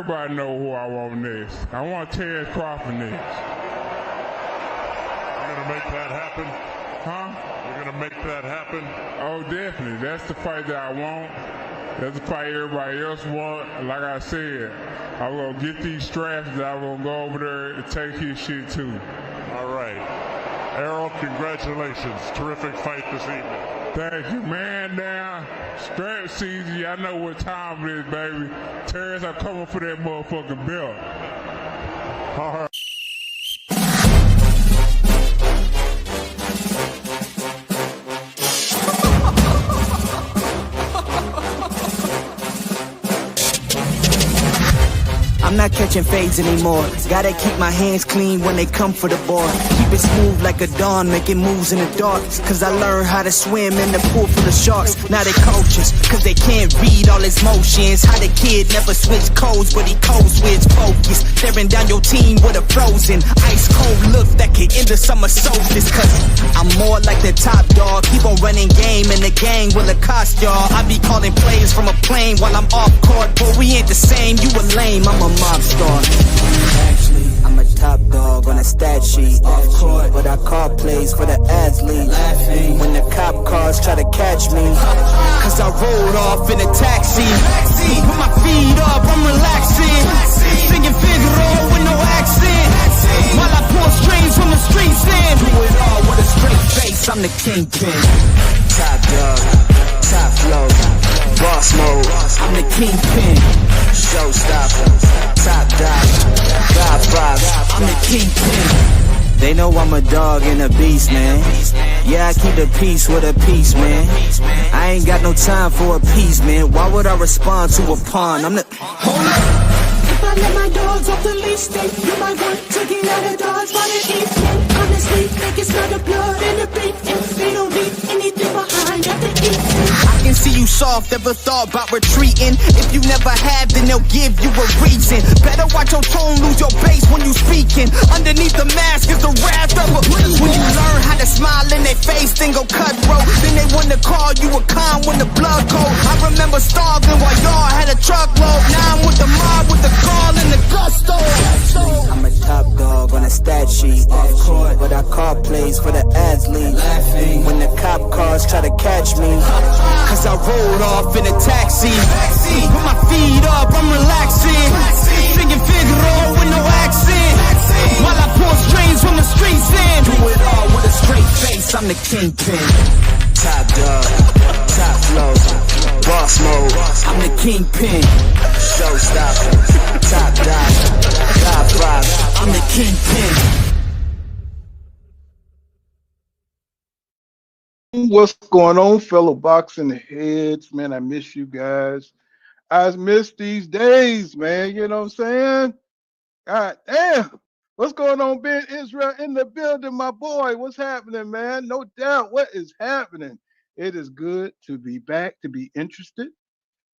everybody know who I want next. I want Terence Crawford next. You're going to make that happen? Huh? You're going to make that happen? Oh, definitely. That's the fight that I want. That's the fight everybody else want. Like I said, I'm going to get these straps and I'm going to go over there and take his shit too. All right. Errol, congratulations. Terrific fight this evening. Thank you, man. Now, strap season, y'all know what time it is, baby. Terrence, I'm coming for that motherfucking belt. All right. I'm not catching fades anymore. Gotta keep my hands clean when they come for the board. Keep it smooth like a dawn, making moves in the dark. Cause I learned how to swim in the pool full of sharks. Now they coaches, cause they can't read all his motions. How the kid never switch codes, but he codes with focus. Staring down your team with a frozen, ice cold look that could end the summer solstice. Cause I'm more like the top dog. Keep on running game and the gang will accost y'all. I be calling plays from a plane while I'm off court. But we ain't the same, you a lame, I'm a mob star. Actually, I'm a top dog on a stat sheet. Off court, but I call plays for the athlete. Laughing when the cop cars try to catch me. Cause I rolled off in a taxi. Put my feet up, I'm relaxing. Singing Figaro with no accent. While I pour strings from the streets in. Do it all with a straight face, I'm the kingpin. Top dog, top flow, boss mode. I'm the kingpin. Showstopper, top dog, God five. I'm the kingpin. They know I'm a dog and a beast, man. Yeah, I keep the peace with a piece, man. I ain't got no time for a piece, man. Why would I respond to a pawn? I'm the... Hold up. If I let my dogs off the leash, then you might want to get out of Dodge by the evening. Honestly, think it's not the blood and the beef. If they don't leave anything behind at the evening. I can see you soft, ever thought about retreating. If you never have, then they'll give you a reason. Better watch your tone, lose your bass when you speaking. Underneath the mask is the wrath of a... When you learn how to smile in their face, then go cutthroat. Then they want to call you a con when the blood cold. I remember starving while y'all had a truckload. Now I'm with the mob with the call and the gusto. I'm a top dog on a stat sheet. Off court, but I call plays for the athlete. Laughing when the cop cars try to catch me. Cause I rolled off in a taxi. Put my feet up, I'm relaxing. Singing Figaro with no accent. While I pour strings from the streets in. Do it all with a straight face, I'm the kingpin. Top dog, top flow, boss mode. I'm the kingpin. Showstopper, top dog, God five. I'm the kingpin. What's going on, fellow boxing heads? Man, I miss you guys. I miss these days, man. You know what I'm saying? God damn. What's going on, Ben Israel in the building, my boy? What's happening, man? No doubt. What is happening? It is good to be back, to be interested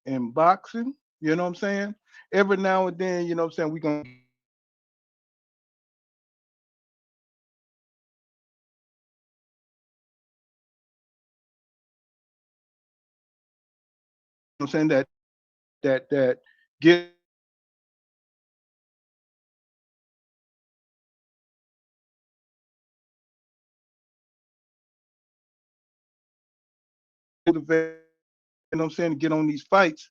in boxing. You know what I'm saying? Every now and then, you know what I'm saying, we're going to saying that get motivated, you know what I'm saying, to get on these fights.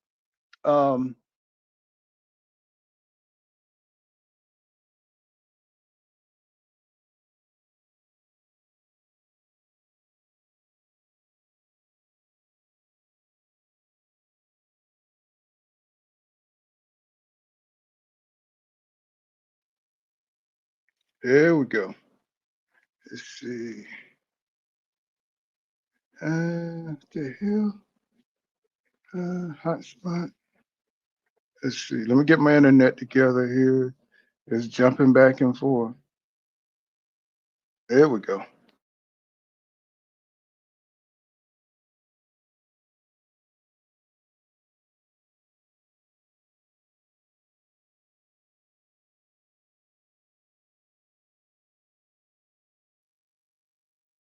There we go. Let's see. What the hell? Hotspot. Let's see. Let me get my internet together here. It's jumping back and forth. There we go.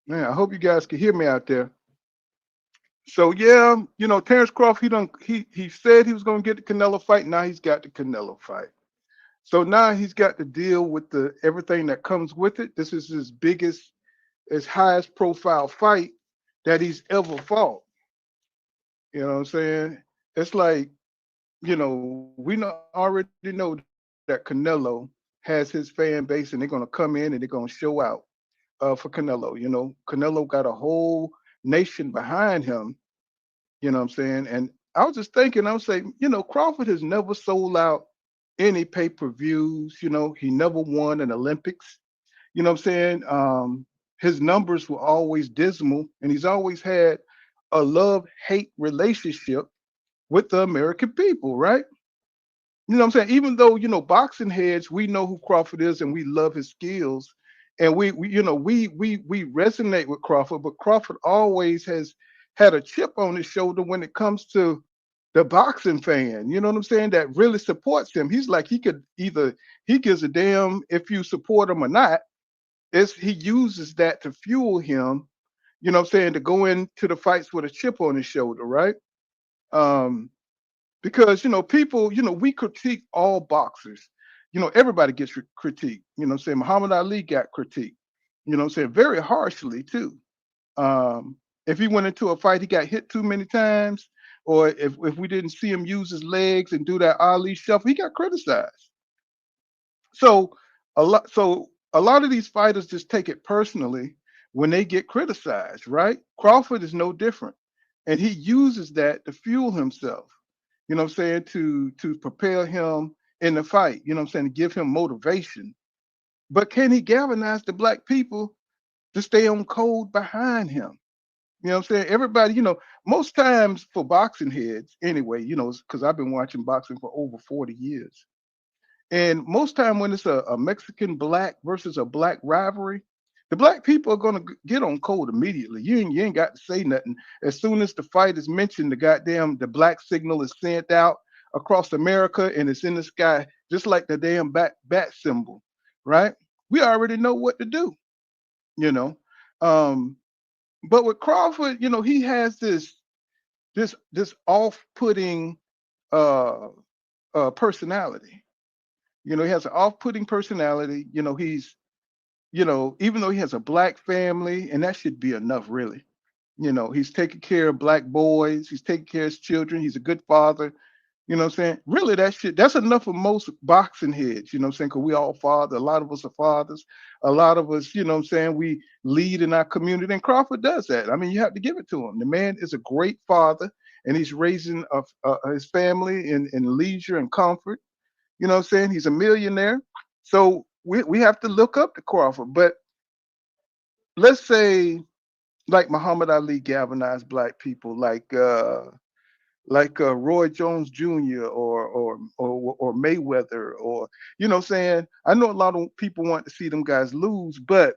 Man, I hope you guys can hear me out there. So yeah, Terence Crawford, he said he was gonna get the Canelo fight. Now he's got the Canelo fight. So now he's got to deal with the everything that comes with it. This is his biggest, his highest profile fight that he's ever fought. You know what I'm saying? It's like, already know that Canelo has his fan base and they're gonna come in and they're gonna show out for Canelo. Canelo got a whole nation behind him. You know what I'm saying? And I was just thinking, I was saying, Crawford has never sold out any pay-per-views. He never won an Olympics. You know what I'm saying? His numbers were always dismal, and he's always had a love-hate relationship with the American people, right? You know what I'm saying? Even though, boxing heads, we know who Crawford is and we love his skills. And we resonate with Crawford, but Crawford always has had a chip on his shoulder when it comes to the boxing fan. You know what I'm saying? That really supports him. He's like he gives a damn if you support him or not. He uses that to fuel him, you know what I'm saying, to go into the fights with a chip on his shoulder, right? Um, because people, we critique all boxers. Everybody gets critiqued. You know what I'm saying? Muhammad Ali got critiqued. You know what I'm saying? Very harshly too. If he went into a fight, he got hit too many times, or if we didn't see him use his legs and do that Ali shuffle, he got criticized. So a lot of these fighters just take it personally when they get criticized, right? Crawford is no different. And he uses that to fuel himself, you know what I'm saying, to propel him in the fight, you know what I'm saying, to give him motivation. But can he galvanize the black people to stay on code behind him? You know what I'm saying? Everybody, most times for boxing heads, anyway, because I've been watching boxing for over 40 years. And most time when it's a Mexican black versus a black rivalry, the black people are gonna get on code immediately. You ain't got to say nothing. As soon as the fight is mentioned, the black signal is sent out across America and it's in the sky, just like the damn bat symbol, right? We already know what to do, you know. Um, but with Crawford, he has this off-putting uh personality. He has an off-putting personality. Even though he has a black family, and that should be enough, really. He's taking care of black boys. He's taking care of his children. He's a good father. You know what I'm saying? Really, that's enough for most boxing heads, you know what I'm saying? Because we all fathers. A lot of us are fathers. A lot of us, you know what I'm saying, we lead in our community. And Crawford does that. I mean, you have to give it to him. The man is a great father, and he's raising his family in leisure and comfort. You know what I'm saying? He's a millionaire. So we have to look up to Crawford. But let's say like Muhammad Ali galvanized black people, like Roy Jones Jr. or Mayweather, or you know what I'm saying? I know a lot of people want to see them guys lose, but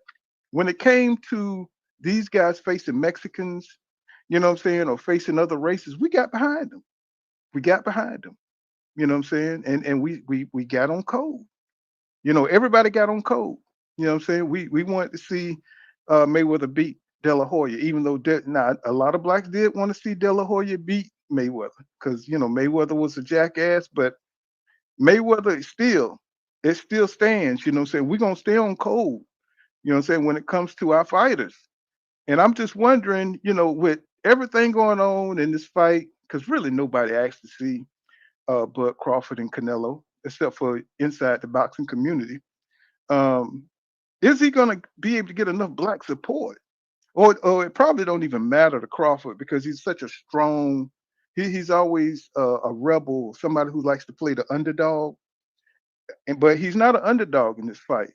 when it came to these guys facing Mexicans, you know what I'm saying, or facing other races, we got behind them. We got behind them. You know what I'm saying? And we got on code. Everybody got on code. You know what I'm saying? We wanted to see Mayweather beat De La Hoya, even though now a lot of blacks did want to see De La Hoya beat Mayweather, because Mayweather was a jackass, but Mayweather it still stands. You know what I'm saying? We're gonna stay on code. You know what I'm saying, when it comes to our fighters. And I'm just wondering, with everything going on in this fight, because really nobody asked to see Bud Crawford and Canelo, except for inside the boxing community. Um, is he going to be able to get enough black support? Or it probably don't even matter to Crawford because he's such a strong, he's always a rebel, somebody who likes to play the underdog. But he's not an underdog in this fight.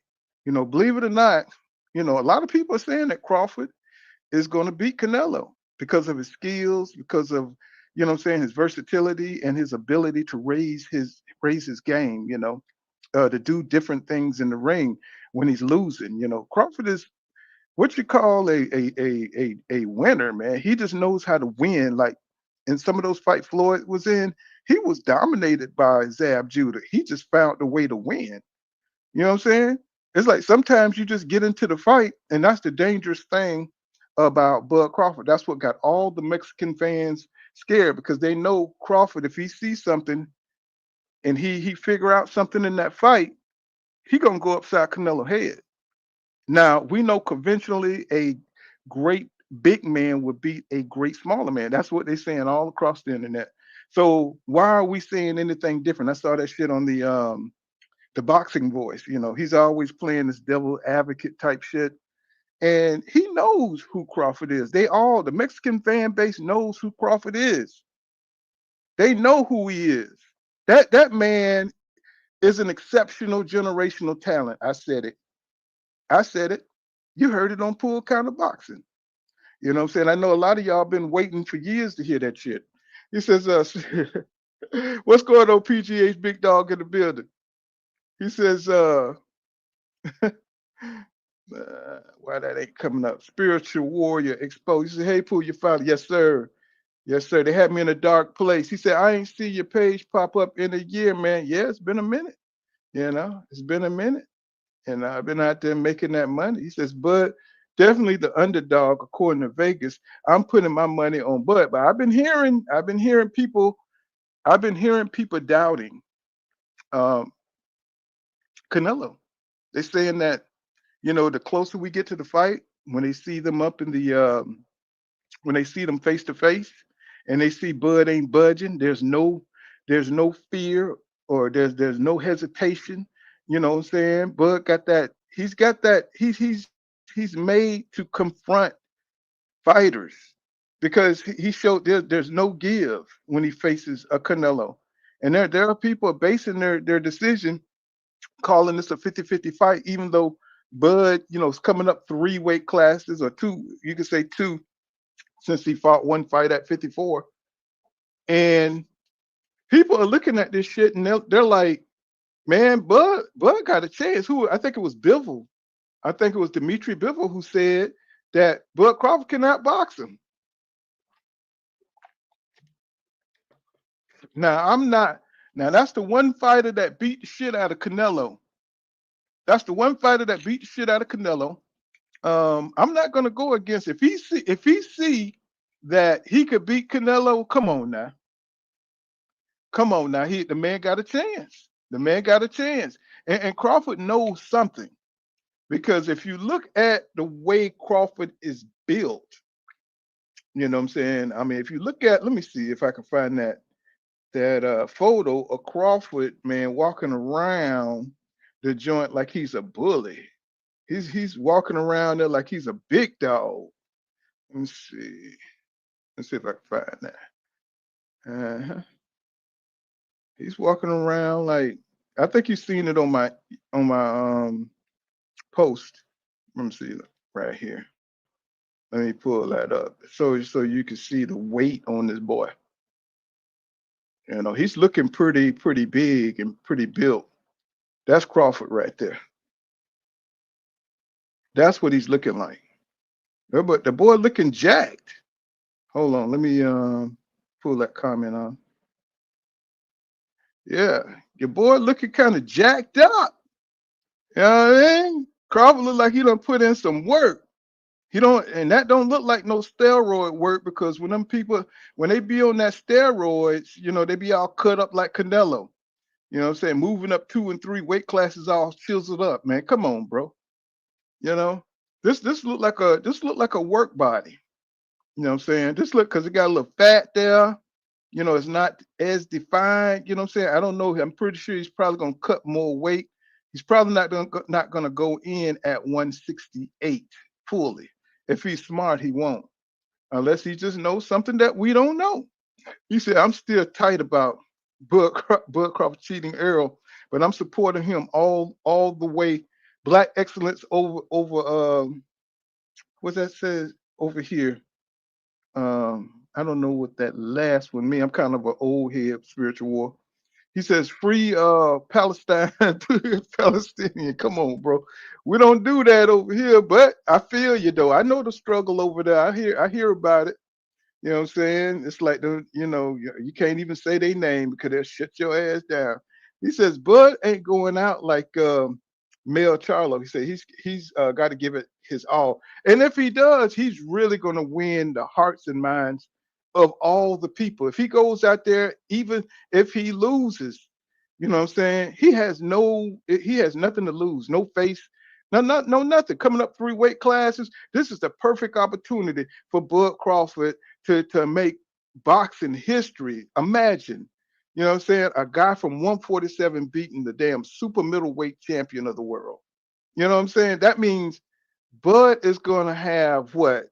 Believe it or not, a lot of people are saying that Crawford is going to beat Canelo because of his skills, because of, what I'm saying, his versatility and his ability to raise his game, to do different things in the ring when he's losing. Crawford is what you call a winner, man. He just knows how to win. Like in some of those fights Floyd was in, he was dominated by Zab Judah. He just found a way to win. You know what I'm saying? It's like sometimes you just get into the fight, and that's the dangerous thing about Bud Crawford. That's what got all the Mexican fans scared because they know Crawford, if he sees something and he figure out something in that fight, he gonna go upside Canelo head. Now we know conventionally a great big man would beat a great smaller man. That's what they're saying all across the internet. So why are we saying anything different? I saw that shit on the boxing voice. You know, he's always playing this devil advocate type shit. And he knows who Crawford is. The Mexican fan base knows who Crawford is. They know who he is. That man is an exceptional generational talent. I said it. I said it. You heard it on Pool Counter Boxing. You know what I'm saying? I know a lot of y'all been waiting for years to hear that shit. He says, what's going on, PGH Big Dog in the building? He says, why that ain't coming up? Spiritual warrior exposed. He said, hey, Pooh, you found it. Yes, sir. Yes, sir. They had me in a dark place. He said, I ain't see your page pop up in a year, man. Yeah, it's been a minute. You know, it's been a minute. And I've been out there making that money. He says, Bud, definitely the underdog, according to Vegas. I'm putting my money on Bud. But I've been hearing people doubting Canelo. They're saying that, you know, the closer we get to the fight, when they see them up in the when they see them face to face and they see Bud ain't budging, there's no fear or there's no hesitation. You know what I'm saying? Bud got that, he's made to confront fighters because he showed there's no give when he faces a Canelo. And there are people basing their decision calling this a 50-50 fight, even though Bud, you know, is coming up 3 weight classes or 2, you could say 2, since he fought 1 fight at 54. And people are looking at this shit and they're like, man, Bud got a chance. Who? I think it was Bivol. I think it was Dimitri Bivol who said that Bud Crawford cannot box him. Now that's the one fighter that beat the shit out of Canelo. That's the one fighter that beat the shit out of Canelo. I'm not gonna go against if he see that he could beat Canelo. Come on now. The man got a chance. The man got a chance. And Crawford knows something. Because if you look at the way Crawford is built, you know what I'm saying? I mean, if you look at, let me see if I can find that photo of Crawford, man, walking around the joint like he's a bully. He's walking around there like he's a big dog. Let me see. Let's see if I can find that. He's walking around like, I think you've seen it on my post. Let me see right here. Let me pull that up so you can see the weight on this boy. You know, he's looking pretty big and pretty built. That's Crawford right there. That's what he's looking like. But the boy looking jacked. Hold on, let me pull that comment on. Yeah, your boy looking kind of jacked up. You know what I mean? Crawford look like he done put in some work. And that don't look like no steroid work, because when them people, when they be on that steroids, you know, they be all cut up like Canelo. You know what I'm saying? Moving up 2 and 3 weight classes all chiseled up, man. Come on, bro. You know, this look like a work body. You know what I'm saying? This look, because it got a little fat there. You know, it's not as defined. You know what I'm saying? I don't know. I'm pretty sure he's probably gonna cut more weight. He's probably not gonna go in at 168 fully. If he's smart, he won't, unless he just knows something that we don't know. He said, "I'm still tight about Bud Crawford cheating Earl, but I'm supporting him all the way. Black excellence over what that says over here. I don't know what that last one means. I'm kind of an old head, spiritual war. He says, free Palestine, Palestinian. Come on, bro. We don't do that over here, but I feel you though. I know the struggle over there. I hear about it. You know what I'm saying? It's like you can't even say their name because they'll shut your ass down. He says, Bud ain't going out like Mel Charlo. He said he's got to give it his all. And if he does, he's really going to win the hearts and minds of all the people. If he goes out there, even if he loses, you know what I'm saying? He has nothing to lose, no face, no nothing. Coming up 3 weight classes, this is the perfect opportunity for Bud Crawford to make boxing history. Imagine, you know what I'm saying? A guy from 147 beating the damn super middleweight champion of the world. You know what I'm saying? That means Bud is going to have what?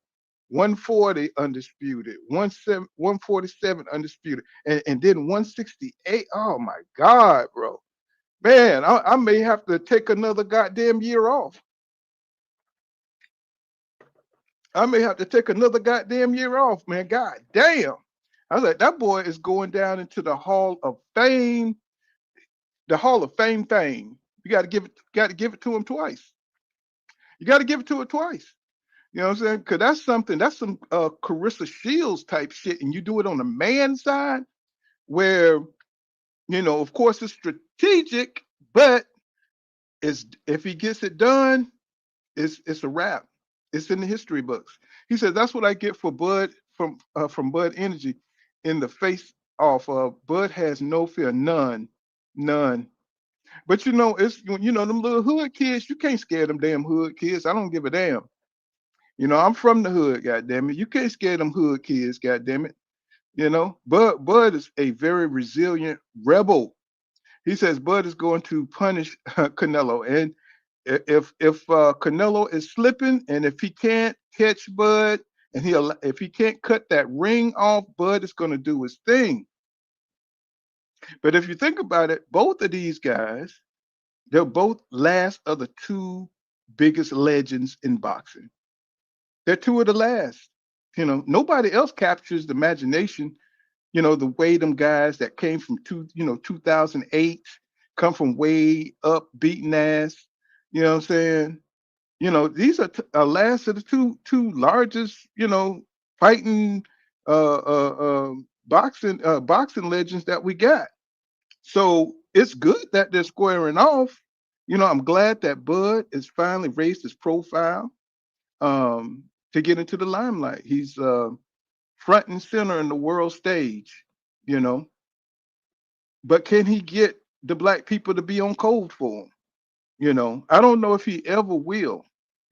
140 undisputed, 147 undisputed, and then 168. Oh my God, bro. Man, I may have to take another goddamn year off. I may have to take another goddamn year off, man. God damn. I was like, that boy is going down into the Hall of Fame, the Hall of Fame. You got to give it to him twice. You got to give it to it twice. You know what I'm saying? Because that's some Carissa Shields type shit, and you do it on the man side, where of course it's strategic, but if he gets it done, it's a wrap. It's in the history books. He said that's what I get for Bud from Bud Energy in the face off. Bud has no fear, none. But it's them little hood kids. You can't scare them damn hood kids. I don't give a damn. I'm from the hood, goddamn it. You can't scare them hood kids, goddamn it. Bud is a very resilient rebel. He says Bud is going to punish Canelo, and if Canelo is slipping, and if he can't catch Bud, and if he can't cut that ring off, Bud is going to do his thing. But if you think about it, both of these guys, they're both last of the two biggest legends in boxing. They're two of the last. Nobody else captures the imagination. The way them guys that came from 2008 come from way up beating ass. You know what I'm saying? These are last of the two largest, fighting boxing legends that we got. So it's good that they're squaring off. I'm glad that Bud has finally raised his profile to get into the limelight. He's front and center in the world stage, But can he get the black people to be on code for him? I don't know if he ever will.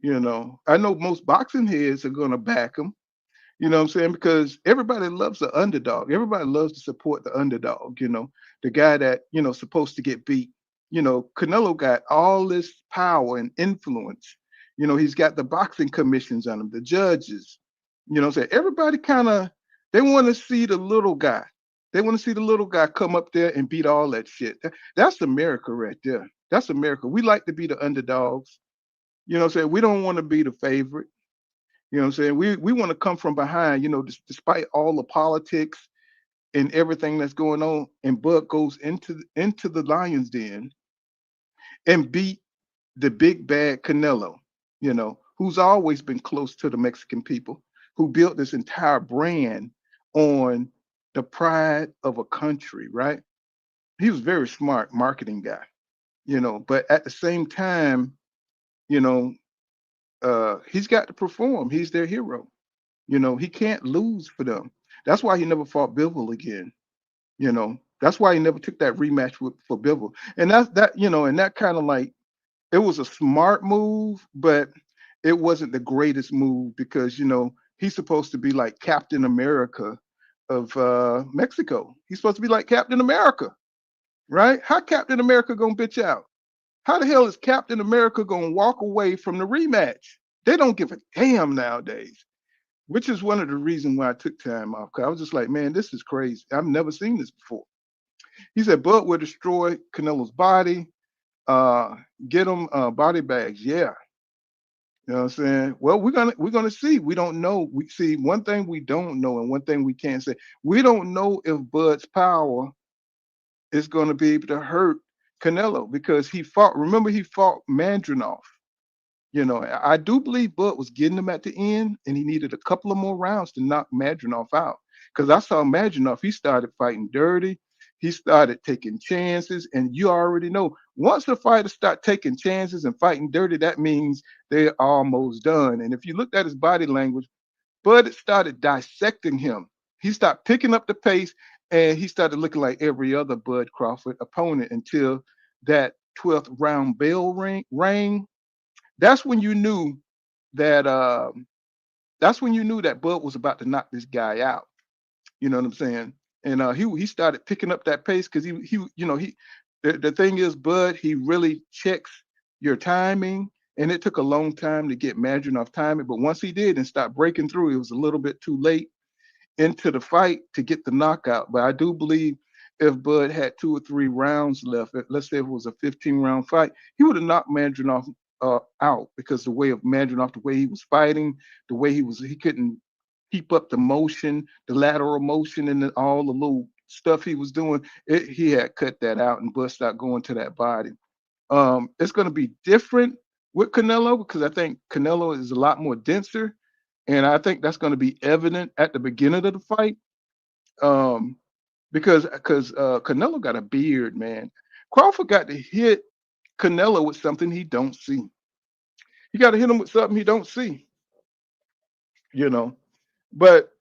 I know most boxing heads are gonna back him. You know what I'm saying? Because everybody loves the underdog. Everybody loves to support the underdog, the guy that, supposed to get beat. Canelo got all this power and influence. He's got the boxing commissions on him, the judges. What I'm saying? Everybody they want to see the little guy. They want to see the little guy come up there and beat all that shit. That's America right there. That's America. We like to be the underdogs. What I'm saying? We don't want to be the favorite. What I'm saying? We want to come from behind, despite all the politics and everything that's going on. And Bud goes into the lion's den and beat the big bad Canelo, who's always been close to the Mexican people, who built this entire brand on the pride of a country, right? He was very smart marketing guy, but at the same time, he's got to perform. He's their hero. He can't lose for them. That's why he never fought Bivol again. That's why he never took that rematch for Bivol. And and that kind of like, it was a smart move, but it wasn't the greatest move because, he's supposed to be like Captain America of Mexico. He's supposed to be like Captain America, right? How Captain America gonna bitch out? How the hell is Captain America gonna walk away from the rematch? They don't give a damn nowadays, which is one of the reasons why I took time off. Cause I was just like, man, this is crazy. I've never seen this before. He said Bud will destroy Canelo's body, get him body bags. Yeah. You know what I'm saying? Well, we're gonna see. We don't know. We see one thing we don't know, and one thing we can't say. We don't know if Bud's power is going to be able to hurt Canelo because he fought. Remember, he fought Mandrinov. I do believe Bud was getting him at the end, and he needed a couple of more rounds to knock Mandrinov out. Because I saw Mandrinov, he started fighting dirty. he started taking chances, and you already know once the fighters start taking chances and fighting dirty, that means they're almost done. And if you looked at his body language, Bud started dissecting him. He started picking up the pace, and he started looking like every other Bud Crawford opponent until that 12th round bell rang. That's when you knew that Bud was about to knock this guy out. You know what I'm saying? And he started picking up that pace because he the thing is, Bud, he really checks your timing, and it took a long time to get Madrinoff timing, but once he did and stopped breaking through, it was a little bit too late into the fight to get the knockout. But I do believe if Bud had 2 or 3 rounds left, let's say if it was a 15-round fight, he would have knocked Madrinoff out, because the way of Madrinoff, the way he was fighting, the way he couldn't keep up the motion, the lateral motion, and all the little stuff he was doing. He had cut that out, and Bud stopped going to that body. It's going to be different with Canelo because I think Canelo is a lot more denser, and I think that's going to be evident at the beginning of the fight. Because Canelo got a beard, man. Crawford got to hit Canelo with something he don't see. He got to hit him with something he don't see, you know. But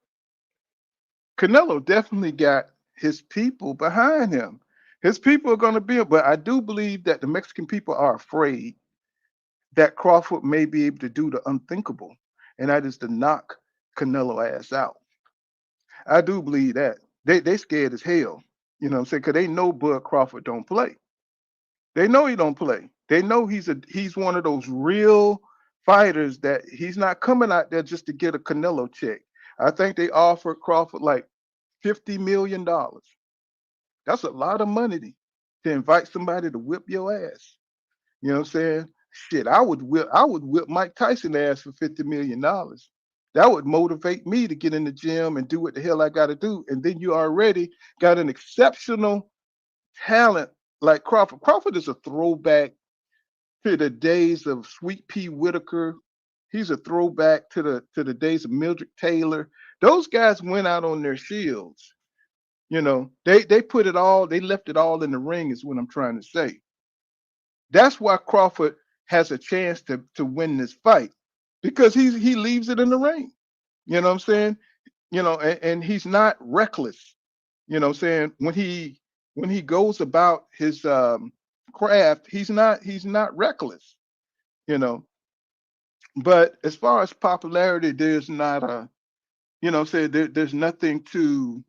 Canelo definitely got his people behind him. His people are going to be, but I do believe that the Mexican people are afraid that Crawford may be able to do the unthinkable, and that is to knock Canelo ass out. I do believe that. They scared as hell. You know what I'm saying? Because they know Bud Crawford don't play. They know he don't play. They know he's one of those real fighters that he's not coming out there just to get a Canelo check. I think they offered Crawford like $50 million. That's a lot of money to invite somebody to whip your ass. You know what I'm saying? Shit, I would whip Mike Tyson ass for $50 million. That would motivate me to get in the gym and do what the hell I got to do. And then you already got an exceptional talent like Crawford. Crawford is a throwback to the days of Sweet Pea Whitaker. He's a throwback to the days of Mildred Taylor. Those guys went out on their shields. You know, they put it all, they left it all in the ring, is what I'm trying to say. That's why Crawford has a chance to win this fight, because he leaves it in the ring. You know what I'm saying? You know, and he's not reckless. You know what I'm saying? When he goes about his craft, he's not reckless, you know. But as far as popularity, there's not a, you know, say there's nothing to,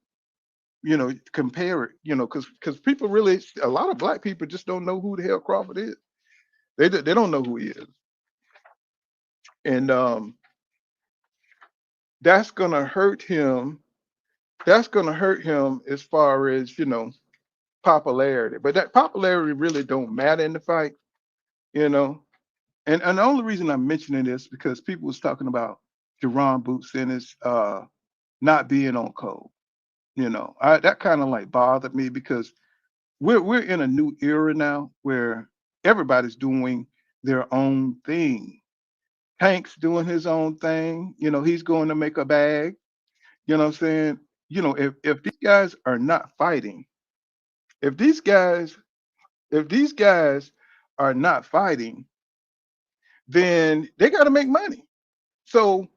you know, compare it, you know, because people really, a lot of black people just don't know who the hell Crawford is. They don't know who he is, and that's gonna hurt him. That's gonna hurt him as far as, you know, popularity. But that popularity really don't matter in the fight, you know. And the only reason I'm mentioning this because people was talking about Jerron Boots and his not being on code. You know, that kind of like bothered me because we're in a new era now where everybody's doing their own thing. Hank's doing his own thing. You know, he's going to make a bag. You know what I'm saying? You know, if these guys are not fighting, if these guys are not fighting, then they got to make money. So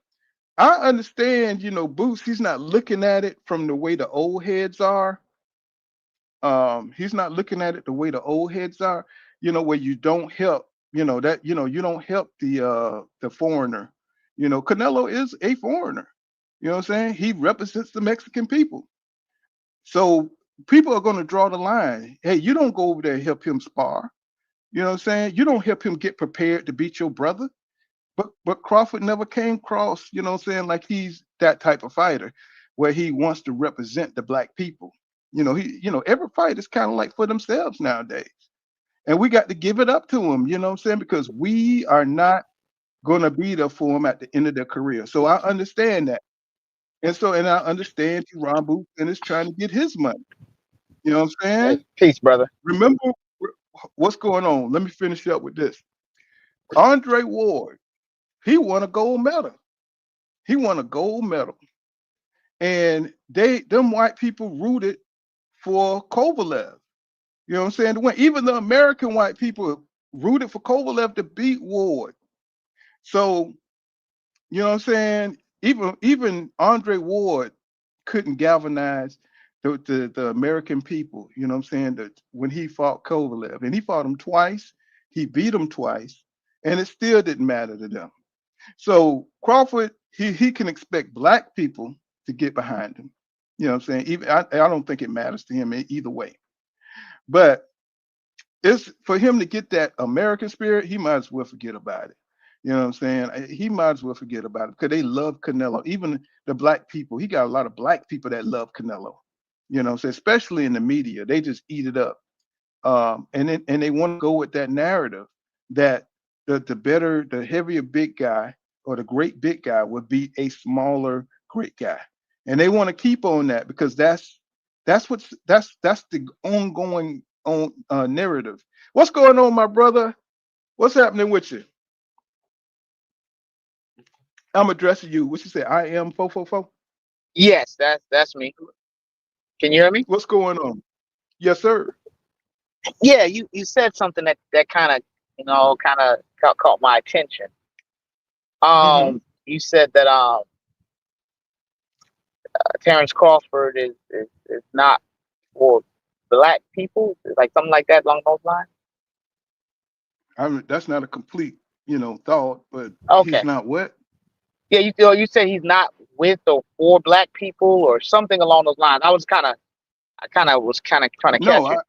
I understand, you know, Boots, he's not looking at it from the way the old heads are. He's not looking at it the way the old heads are, you know, where you don't help, you know, that, you know, you don't help the foreigner. You know, Canelo is a foreigner. You know what I'm saying? He represents the Mexican people. So people are going to draw the line. Hey, you don't go over there and help him spar. You know what I'm saying? You don't help him get prepared to beat your brother. But Crawford never came across, you know what I'm saying, like he's that type of fighter where he wants to represent the black people. You know, every fight is kind of like for themselves nowadays. And we got to give it up to him, you know what I'm saying? Because we are not going to be there for them at the end of their career. So I understand that. And I understand Ron Booth is trying to get his money. You know what I'm saying? Peace, brother. Remember what's going on. Let me finish up with this. Andre Ward, he won a gold medal. And them white people rooted for Kovalev. You know what I'm saying? To win. Even the American white people rooted for Kovalev to beat Ward. So, you know what I'm saying? Even Andre Ward couldn't galvanize the American people. You know what I'm saying? That when he fought Kovalev, and he fought him twice, he beat him twice, and it still didn't matter to them. So Crawford, he can expect black people to get behind him. You know what I'm saying? Even I don't think it matters to him either way. But it's for him to get that American spirit, he might as well forget about it. You know what I'm saying? He might as well forget about it because they love Canelo. Even the black people, he got a lot of black people that love Canelo. You know what I'm saying? Especially in the media, they just eat it up. And they want to go with that narrative that the heavier big guy or the great big guy would beat a smaller great guy, and they want to keep on that because that's the ongoing narrative. What's going on, my brother? What's happening with you? I'm addressing you. What you say? I am 444. Yes, that's me. Can you hear me? What's going on? Yes, sir. Yeah, you said something that kind of caught my attention. You said that Terence Crawford is not for black people, like something like that along those lines. That's not a complete, thought, but Okay. He's not what? Yeah, you said he's not with or for black people or something along those lines. I was kind of trying to No, catch it.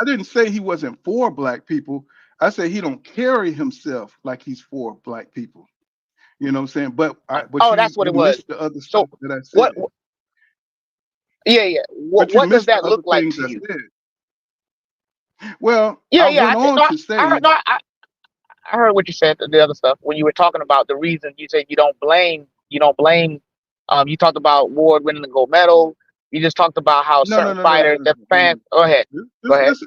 I didn't say he wasn't for black people. I said he don't carry himself like he's for black people. You know what I'm saying? But that's what you it was. missed the other So stuff that I said. what? Yeah. But you What does missed the that other look like things to I you? said. Well, Yeah, I yeah. went on to say, I heard what you said. The other stuff when you were talking about the reason you said you don't blame. You talked about Ward winning the gold medal. You just talked about how certain fighters, the fans. Go ahead. Go ahead. Just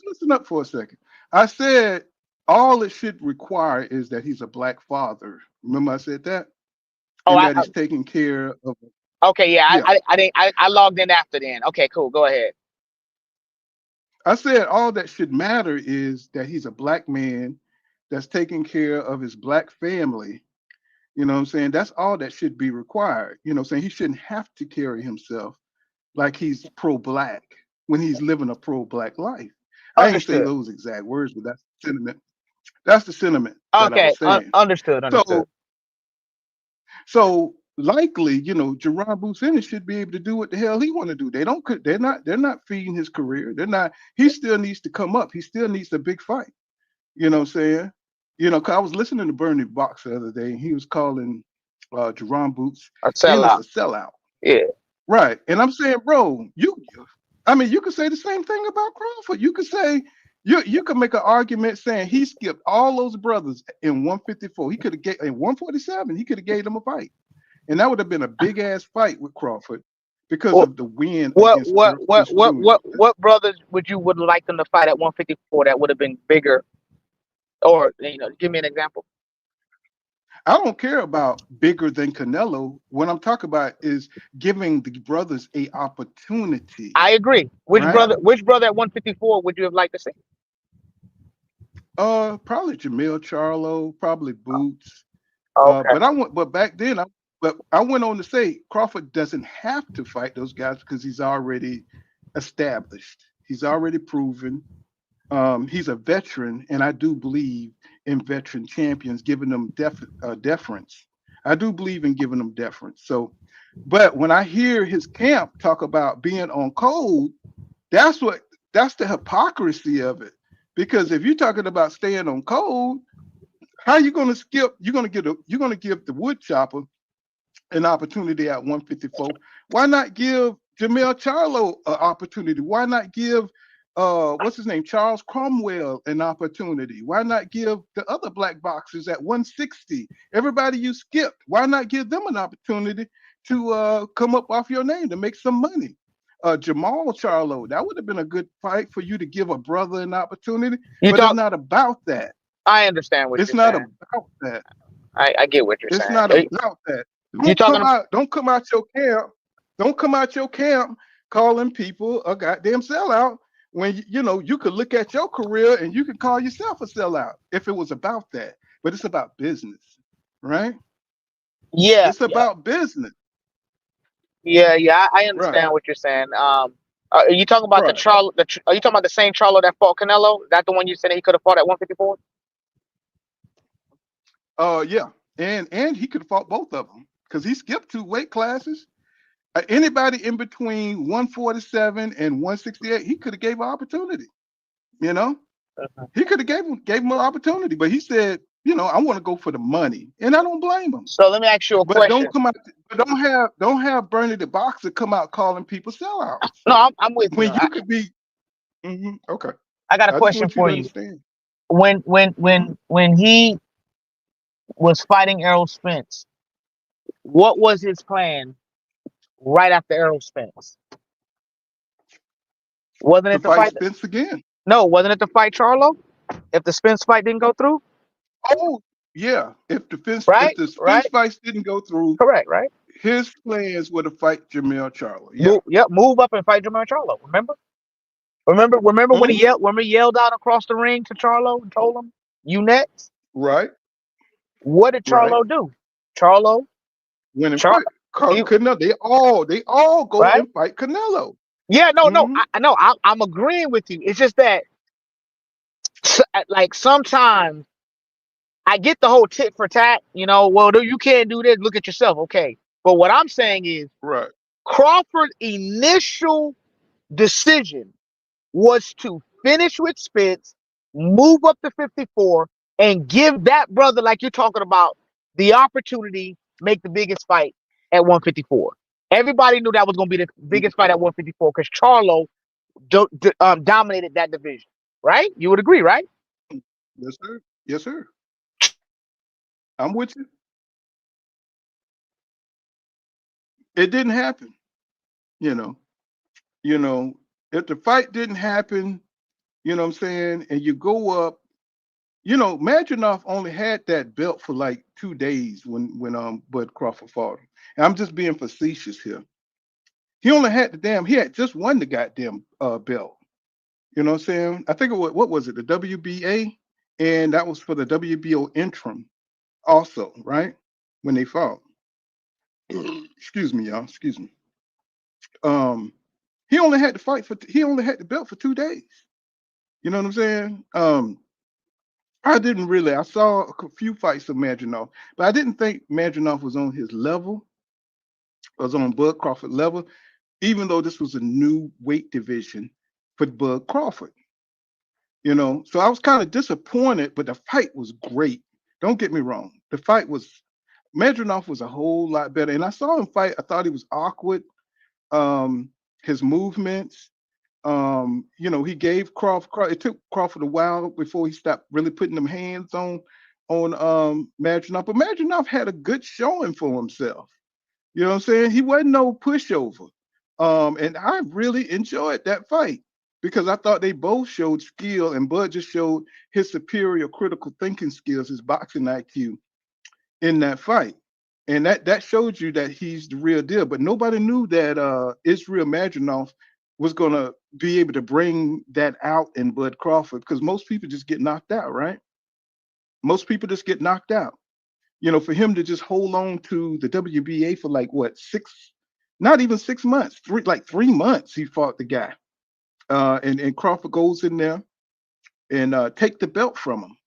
listen up for a second. I said all it should require is that he's a black father. Remember I said that? Oh, And that he's taking care of. Okay, yeah. I logged in after then. Okay, cool. Go ahead. I said all that should matter is that he's a black man that's taking care of his black family. You know what I'm saying? That's all that should be required. You know what I'm saying? He shouldn't have to carry himself like he's pro-black when he's living a pro-black life. I didn't say those exact words, but that's the sentiment. That's the sentiment that I was saying. Understood. So likely, Jerron Boots Ennis should be able to do what the hell he want to do. They're not feeding his career. He still needs to come up. He still needs a big fight. You know what I'm saying? 'Cause I was listening to Bernie Box the other day, and he was calling Jerron Boots Ennis a sellout. Yeah. Right. And I'm saying, bro, you could say the same thing about Crawford. You could say you could make an argument saying he skipped all those brothers in 154. He could have in 147. He could have gave them a fight, and that would have been a big ass fight with Crawford because of the win. What brothers would have liked them to fight at 154 that would have been bigger? Or give me an example. I don't care about bigger than Canelo. What I'm talking about is giving the brothers a opportunity. I agree. Which brother at 154 would you have liked to see? Probably Jamil Charlo, probably Boots. Okay. But back then, I went on to say Crawford doesn't have to fight those guys because he's already established. He's already proven. He's a veteran, and I do believe in veteran champions giving them deference. I do believe in giving them deference. So, but when I hear his camp talk about being on code, that's the hypocrisy of it. Because if you're talking about staying on code, how are you going to skip? You're going to give the wood chopper an opportunity at 154. Why not give Jamil Charlo an opportunity? Why not give what's his name, Charles Cromwell, an opportunity? Why not give the other black boxers at 160? Everybody you skipped, why not give them an opportunity to come up off your name to make some money? Jamal Charlo, that would have been a good fight for you to give a brother an opportunity, but it's not about that. I understand what you're saying. It's not about that. I get what you're saying. It's not about that. Don't come out your camp calling people a goddamn sellout when you know you could look at your career and you could call yourself a sellout if it was about that. But it's about business, right? Yeah, It's about business, I right? understand what you're saying. Are you talking about the Right. Charlo? Are you talking about the same Charlo that fought Canelo? Is that the one you said he could have fought at 154? Yeah, and he could have fought both of them because he skipped 2 weight classes. Anybody in between 147 and 168, he could have gave an opportunity. You know, he could have gave him an opportunity, but he said, you know, I want to go for the money, and I don't blame him. So let me ask you a But question. don't come out, but don't have Bernie the Boxer come out calling people sellouts No, I'm with you. when you could be. Okay, I got a I just question want you for to you. understand. When he was fighting Errol Spence, what was his plan right after Errol Spence? Wasn't To it to fight fight? Spence again. No, wasn't it to fight Charlo? If the Spence fight didn't go through, Oh yeah, if right? the Spence Right? fights didn't go through, Correct, right? his plans were to fight Jamel Charlo. Yeah. Move up and fight Jermaine Charlo. Remember when he Hmm. yelled when we yelled out across the ring to Charlo and told him, "You next." Right. What did Right. Charlo do? Charlo, Went and Char, fight. he Canelo. They all go right? and fight Canelo. Yeah, no, Hmm. I know. I'm agreeing with you. It's just that, like sometimes I get the whole tit for tat. Well, you can't do this. Look at yourself, okay? But what I'm saying is Right. Crawford's initial decision was to finish with Spence, move up to 54, and give that brother, like you're talking about, the opportunity make the biggest fight at 154. Everybody knew that was going to be the biggest fight at 154 because Charlo dominated that division, right? You would agree, right? Yes, sir. Yes, sir. I'm with you. It didn't happen. You know. You know. If the fight didn't happen, you know what I'm saying, and you go up. Maginoff only had that belt for like 2 days when Bud Crawford fought him. And I'm just being facetious here. He only had he had just won the goddamn belt. You know what I'm saying? I think what was it, the WBA? And that was for the WBO interim also, right? When they fought. Excuse me, y'all. Excuse me. Um, he only had he only had the belt for 2 days. You know what I'm saying? I saw a few fights of Maginoff, but I didn't think Maginoff was on his level, was on Bud Crawford level, even though this was a new weight division for Bud Crawford. So I was kind of disappointed, but the fight was great. Don't get me wrong. The fight was, Medrinoff was a whole lot better. And I saw him fight. I thought he was awkward. Um, his movements, he gave Crawford, it took Crawford a while before he stopped really putting them hands on Madrinoff. But Madrinoff had a good showing for himself. You know what I'm saying? He wasn't no pushover. And I really enjoyed that fight because I thought they both showed skill, and Bud just showed his superior critical thinking skills, his boxing IQ in that fight. And that showed you that he's the real deal. But nobody knew that Israel Madrinoff was gonna be able to bring that out in Bud Crawford because most people just get knocked out, right? Most people just get knocked out. For him to just hold on to the WBA for like what, not even 6 months, 3 months, he fought the guy. And Crawford goes in there and take the belt from him.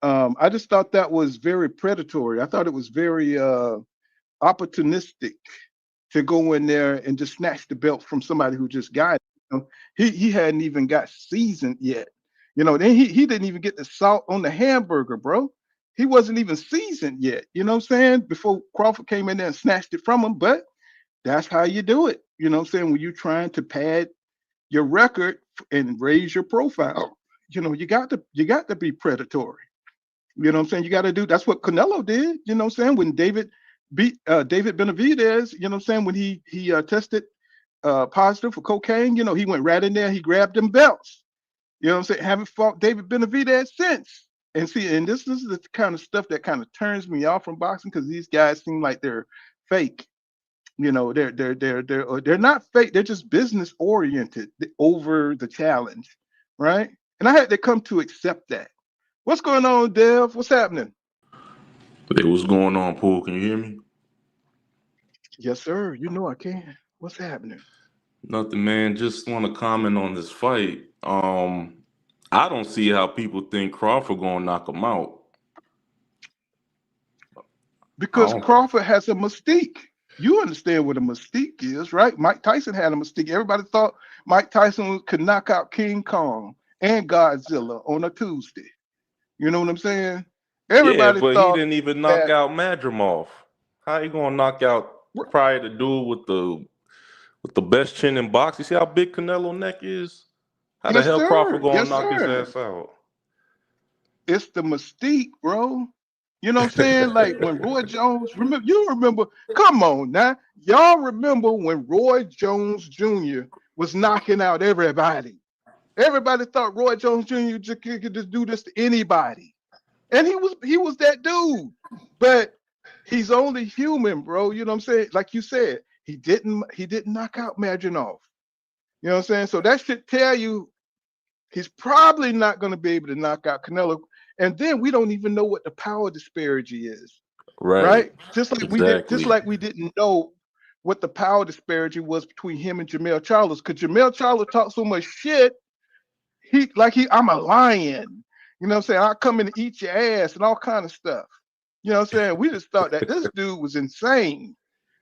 I just thought that was very predatory. I thought it was very opportunistic to go in there and just snatch the belt from somebody who just got it. He hadn't even got seasoned yet. Then he didn't even get the salt on the hamburger, bro. He wasn't even seasoned yet. You know what I'm saying? Before Crawford came in there and snatched it from him. But that's how you do it. You know what I'm saying? When you're trying to pad your record and raise your profile, you got to be predatory. You know what I'm saying? You got to do, that's what Canelo did. You know what I'm saying? When David beat David Benavidez, you know what I'm saying? When he tested positive for cocaine, he went right in there, he grabbed them belts. You know what I'm saying? Haven't fought David Benavidez since. And see, and this is the kind of stuff that kind of turns me off from boxing because these guys seem like they're fake. They're not fake. They're just business oriented over the challenge, right? And I had to come to accept that. What's going on, Dev? What's happening? Hey, what's going on, Pool? Can you hear me? Yes, sir. You know I can. What's happening? Nothing, man. Just want to comment on this fight. I don't see how people think Crawford gonna knock him out. Because I Crawford has a mystique. You understand what a mystique is, right? Mike Tyson had a mystique. Everybody thought Mike Tyson could knock out King Kong and Godzilla on a Tuesday. You know what I'm saying? Yeah, Everybody but he thought didn't even knock that. out Madrimov. How you gonna knock out probably the dude with the best chin in boxing? You see how big Canelo neck is? How the Yes, hell Crawford sir. gonna Yes, knock his sir. ass out? It's the mystique, bro. You know what I'm saying? Like when Roy Jones, remember, come on now. Y'all remember when Roy Jones Jr. was knocking out everybody. Everybody thought Roy Jones Jr. could just do this to anybody. And he was that dude. But he's only human, bro. You know what I'm saying? Like you said, he didn't knock out Madrinov. You know what I'm saying? So that should tell you he's probably not going to be able to knock out Canelo. And then we don't even know what the power disparity is, Right. right? Just Exactly. like we didn't know what the power disparity was between him and Jamel Charles. Because Jamel Charles talked so much shit, I'm a lion. You know what I'm saying? I'll come in and eat your ass and all kind of stuff. You know what I'm saying? We just thought that this dude was insane.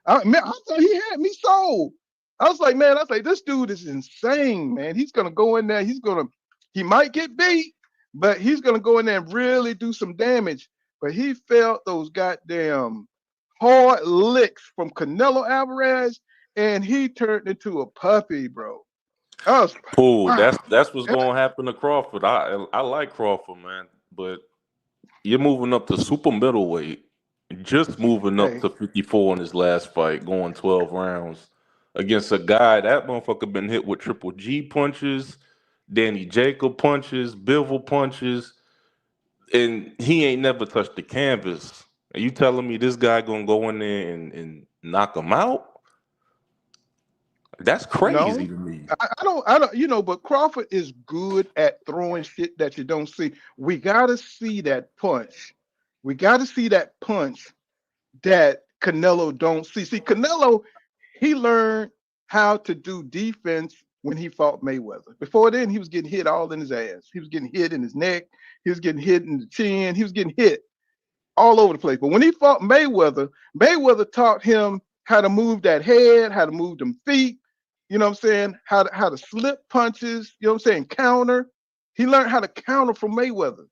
I thought he had me sold. I was like, this dude is insane, man. He's gonna go in there. He might get beat, but he's gonna go in there and really do some damage. But he felt those goddamn hard licks from Canelo Alvarez, and he turned into a puppy, bro. I was like, Pool. wow. That's what's gonna happen to Crawford. I like Crawford, man, but you're moving up to super middleweight, just moving up Hey, to 54 in his last fight, going 12 rounds against a guy that motherfucker been hit with triple G punches, Danny Jacob punches, Bivol punches, and he ain't never touched the canvas. Are you telling me this guy gonna go in there and knock him out? That's crazy no, to me. but Crawford is good at throwing shit that you don't see. We gotta see that punch. We gotta see that punch that Canelo don't see. See, Canelo, he learned how to do defense when he fought Mayweather. Before then, he was getting hit all in his ass. He was getting hit in his neck. He was getting hit in the chin. He was getting hit all over the place. But when he fought Mayweather, Mayweather taught him how to move that head, how to move them feet. You know what I'm saying? How to slip punches. You know what I'm saying? Counter. He learned how to counter from Mayweather.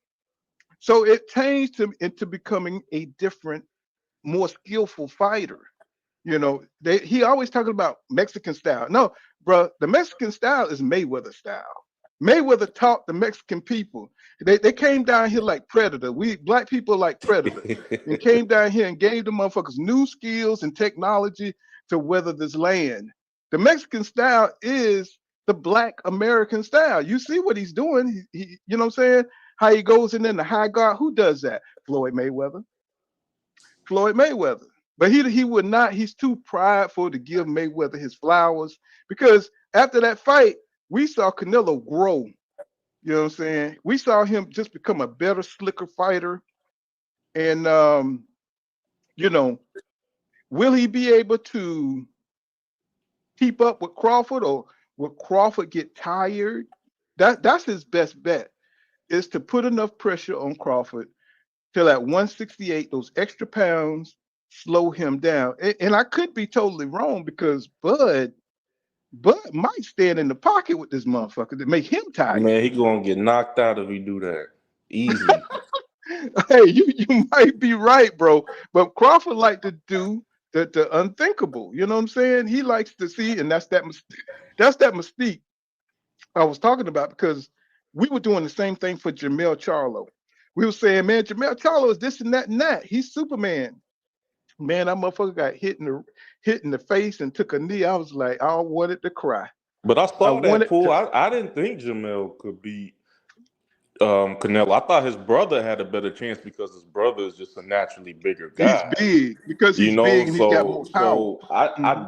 So it changed him into becoming a different, more skillful fighter. He always talking about Mexican style. No, bro, the Mexican style is Mayweather style. Mayweather taught the Mexican people. They came down here like Predator. We black people like Predator, and came down here and gave the motherfuckers new skills and technology to weather this land. The Mexican style is the black American style. You see what he's doing. You know what I'm saying? How he goes in the high guard. Who does that? Floyd Mayweather. Floyd Mayweather. But he would not, he's too prideful to give Mayweather his flowers, because after that fight, we saw Canelo grow. You know what I'm saying? We saw him just become a better, slicker fighter. And you know, will he be able to keep up with Crawford, or will Crawford get tired? That's his best bet, is to put enough pressure on Crawford till at 168, those extra pounds slow him down. And I could be totally wrong, because Bud might stand in the pocket with this motherfucker to make him tired. Man, he gonna get knocked out if he do that. Easy. Hey, you might be right, bro. But Crawford like to do the unthinkable. You know what I'm saying? He likes to see, and that's that mystique I was talking about, because we were doing the same thing for Jamel Charlo. We were saying, man, Jamel Charlo is this and that and that. He's Superman. Man, that motherfucker got hit in the face and took a knee. I was like, I wanted to cry. But I I saw that wanted pool. to. I didn't think Jamel could beat Canelo. I thought his brother had a better chance because his brother is just a naturally bigger He's guy. big because You he's know, big and he's got more power. so I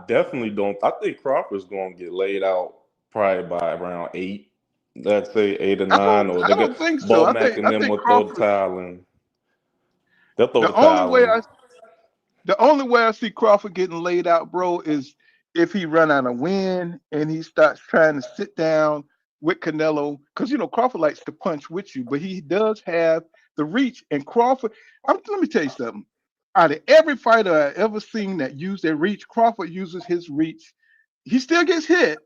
definitely don't. I think Crawford's gonna get laid out probably by around 8. Let's say 8 or 9, or I they get don't think so. Bo Mack and I them think will throw the Crawford. towel in. They'll throw The the only towel way in. I see Crawford getting laid out, bro, is if he run out of wind and he starts trying to sit down with Canelo, because Crawford likes to punch with you, but he does have the reach. And Crawford, let me tell you something. Out of every fighter I ever seen that used their reach, Crawford uses his reach. He still gets hit,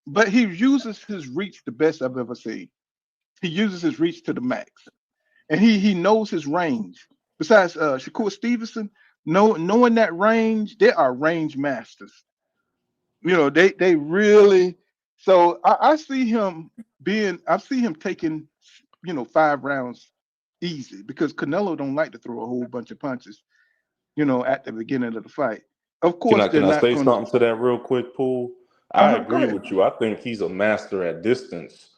but he uses his reach the best I've ever seen. He uses his reach to the max, and he knows his range. Besides Shakur Stevenson, knowing that range, they are range masters. They really. So I see him taking 5 rounds easy because Canelo don't like to throw a whole bunch of punches. At the beginning of the fight. Of Can course, I they're can I not say going to. something to that real quick, Pool? I Go agree ahead. with you. I think he's a master at distance.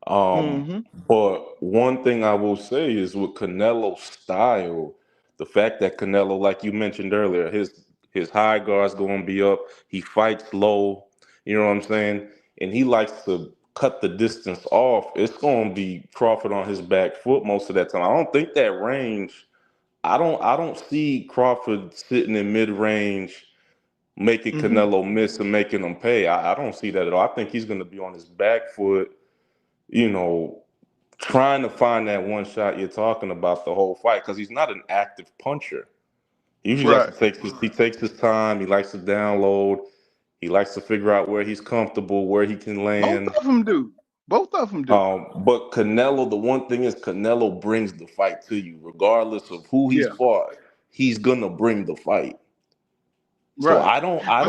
Um, Mm-hmm. but one thing I will say is with Canelo's style, the fact that Canelo, like you mentioned earlier, his high guard's going to be up. He fights low. You know what I'm saying? And he likes to cut the distance off. It's going to be Crawford on his back foot most of that time. I don't think that range. I don't see Crawford sitting in mid range making Mm-hmm. Canelo miss and making him pay. I don't see that at all. I think he's going to be on his back foot, you know, trying to find that one shot you're talking about the whole fight because he's not an active puncher. He usually likes Right. to takes his time. He likes to download. He likes to figure out where he's comfortable, where he can Both land. of them do. Both of them do. But Canelo, the one thing is Canelo brings the fight to you, regardless of who he's Yeah. fought. He's gonna bring the fight. So Right. But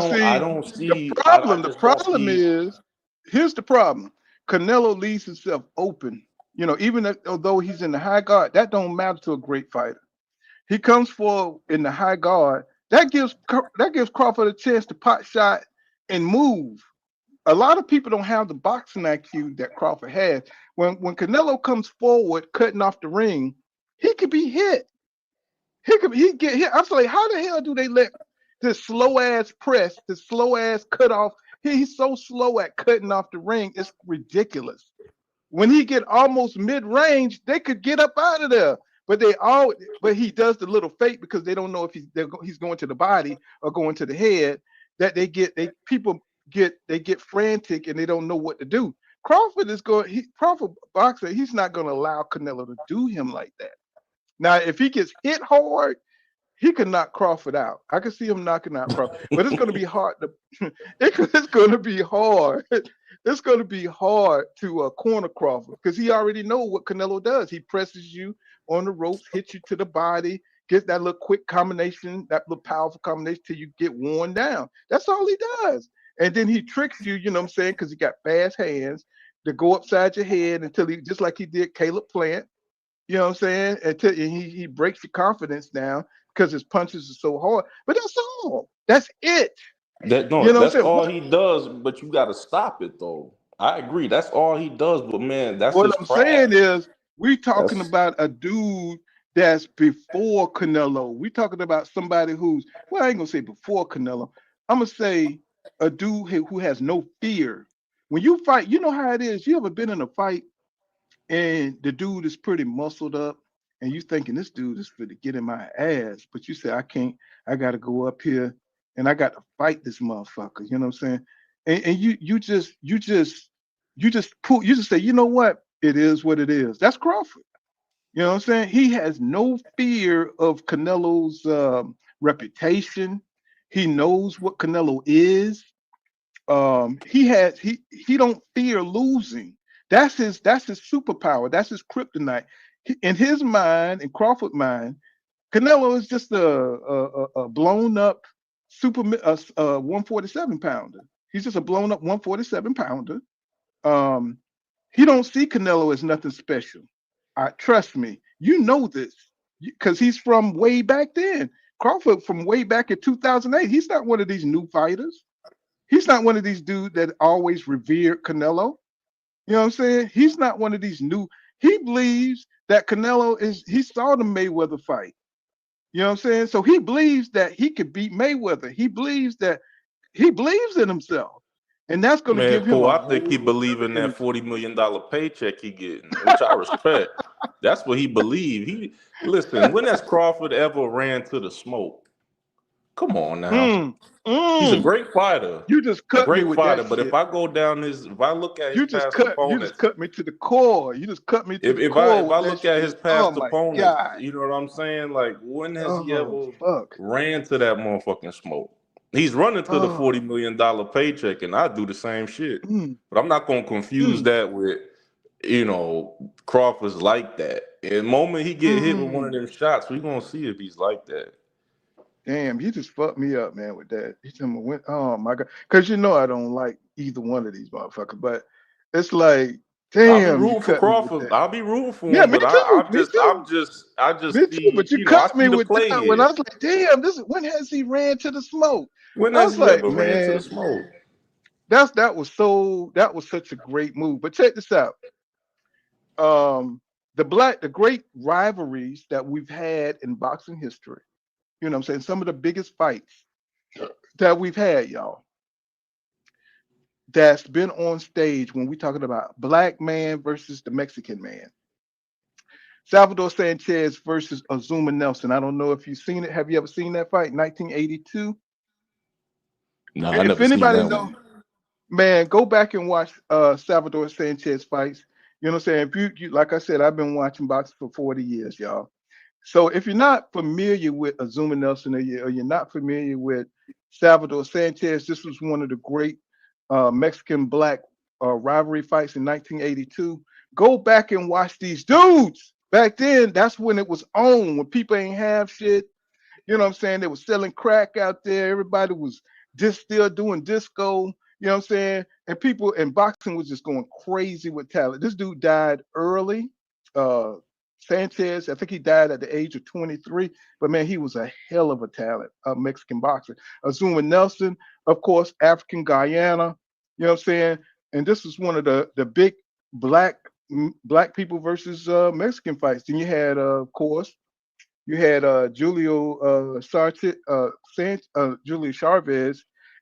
I see, don't see. I the just don't problem see. is, here's the problem. Canelo leaves himself open. Even although he's in the high guard, that don't matter to a great fighter. He comes forward in the high guard. That gives Crawford a chance to pot shot and move. A lot of people don't have the boxing IQ that Crawford has. When Canelo comes forward, cutting off the ring, he could be hit. He get hit. I'm like, how the hell do they let this slow ass press, this slow ass cut off? He's so slow at cutting off the ring. It's ridiculous. When he get almost mid range, they could get up out of there. But he does the little fake because they don't know if he's going to the body or going to the head. That people get frantic and they don't know what to do. Crawford boxer. He's not going to allow Canelo to do him like that. Now, if he gets hit hard, he could knock Crawford out. I can see him knocking out Crawford, but it's going to be hard it's going to be hard. It's going to be hard to corner Crawford because he already know what Canelo does. He presses you on the ropes, hits you to the body, gets that little quick combination, that little powerful combination till you get worn down. That's all he does. And then he tricks you, you know what I'm saying, because he got fast hands to go upside your head until just like he did Caleb Plant. You know what I'm saying? Until he breaks your confidence down because his punches are so hard. But that's all. That's it. You know what That's I'm saying? all he does. But you got to stop it though. I agree. That's all he does. But man, that's What his I'm saying craft. is we talking That's about a dude that's before Canelo. We talking about somebody who's, well, I ain't gonna say before Canelo. I'm gonna say a dude who has no fear. When you fight, you know how it is. You ever been in a fight and the dude is pretty muscled up, and you thinking this dude is for to get in my ass, but you say I can't. I got to go up here and I got to fight this motherfucker. You know what I'm saying? And you just say, you know what? It is what it is. That's Crawford. You know what I'm saying? He has no fear of Canelo's reputation. He knows what Canelo is. He don't fear losing. That's his superpower. That's his kryptonite. In his mind, in Crawford's mind, Canelo is just a blown up 147 pounder. He's just a blown up 147 pounder. Um, he don't see Canelo as nothing special. Trust me, you know this because he's from way back then. Crawford from way back in 2008. He's not one of these new fighters. He's not one of these dudes that always revered Canelo. You know what I'm saying? He's not one of these new. He believes that Canelo is. He saw the Mayweather fight. You know what I'm saying? So he believes that he could beat Mayweather. He believes in himself, and that's going to Man, give him Paul, a I think he whole believe other in that energy. $40 million paycheck he getting, which I respect. That's what he believe. He listen. When has Crawford ever ran to the smoke? Come on now. mm, He's a mm. great fighter, You just cut me great with that fighter. But shit. if I go down his, if I look at his past You just opponents, cut me to the core. You just cut me to the core if I with that look at his shit. Oh past my opponents, god. you know what I'm saying? Like, when has he Oh ever fuck. ran to that motherfucking smoke? He's running to the Oh. $40 million paycheck, and I do the same shit. Mm, But I'm not gonna confuse mm, that with, Crawford's like that. And the moment he get hit with one of mm. them shots, we gonna see if he's like that. Damn, you just fucked me up, man, with that. He told me when, oh my god, because you know I don't like either one of these motherfuckers, but it's like, I'll be damn, you rooting for cut me with Crawford. that. I'll be rooting for Yeah, him, me but too, me too, I just me too. see, But you cut I me see the with play that when I here. was like, damn, this is when has he ran to the smoke? When I has was he like, ever ran to the man, smoke? that was such a great move. But check this out. The great rivalries that we've had in boxing history. You know what I'm saying? Some of the biggest fights that we've had, y'all, that's been on stage when we talking about black man versus the Mexican man. Salvador Sanchez versus Azuma Nelson. I don't know if you've seen it. Have you ever seen that fight? 1982. No, I If never seen anybody that know, one. man, go back and watch Salvador Sanchez fights. You know what I'm saying? If you like I said, I've been watching boxing for 40 years, y'all. So if you're not familiar with Azuma Nelson or you're not familiar with Salvador Sanchez, this was one of the great Mexican black rivalry fights in 1982. Go back and watch these dudes. Back then, that's when it was on, when people ain't have shit. You know what I'm saying? They were selling crack out there. Everybody was just still doing disco. You know what I'm saying? And people and boxing was just going crazy with talent. This dude died early. Uh, Sanchez, I think he died at the age of 23. But man, he was a hell of a talent, a Mexican boxer. Azuma Nelson, of course, African Guyana. You know what I'm saying? And this was one of the big black black people versus Mexican fights. Then you had, of course, you had Julio Chavez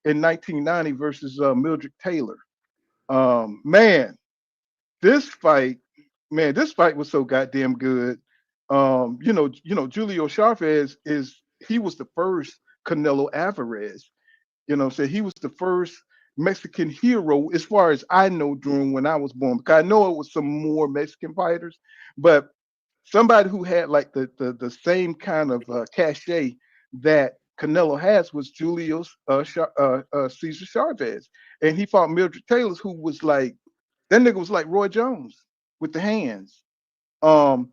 in 1990 versus Mildred Taylor. Man, this fight, this fight was so goddamn good. Julio Chavez he was the first Canelo Alvarez. You know, so he was the first Mexican hero, as far as I know, during when I was born. Because I know it was some more Mexican fighters, but somebody who had like the same kind of cachet that Canelo has was Julio Cesar Chavez, and he fought Mildred Taylor, who was like that nigga was like Roy Jones with the hands. Um,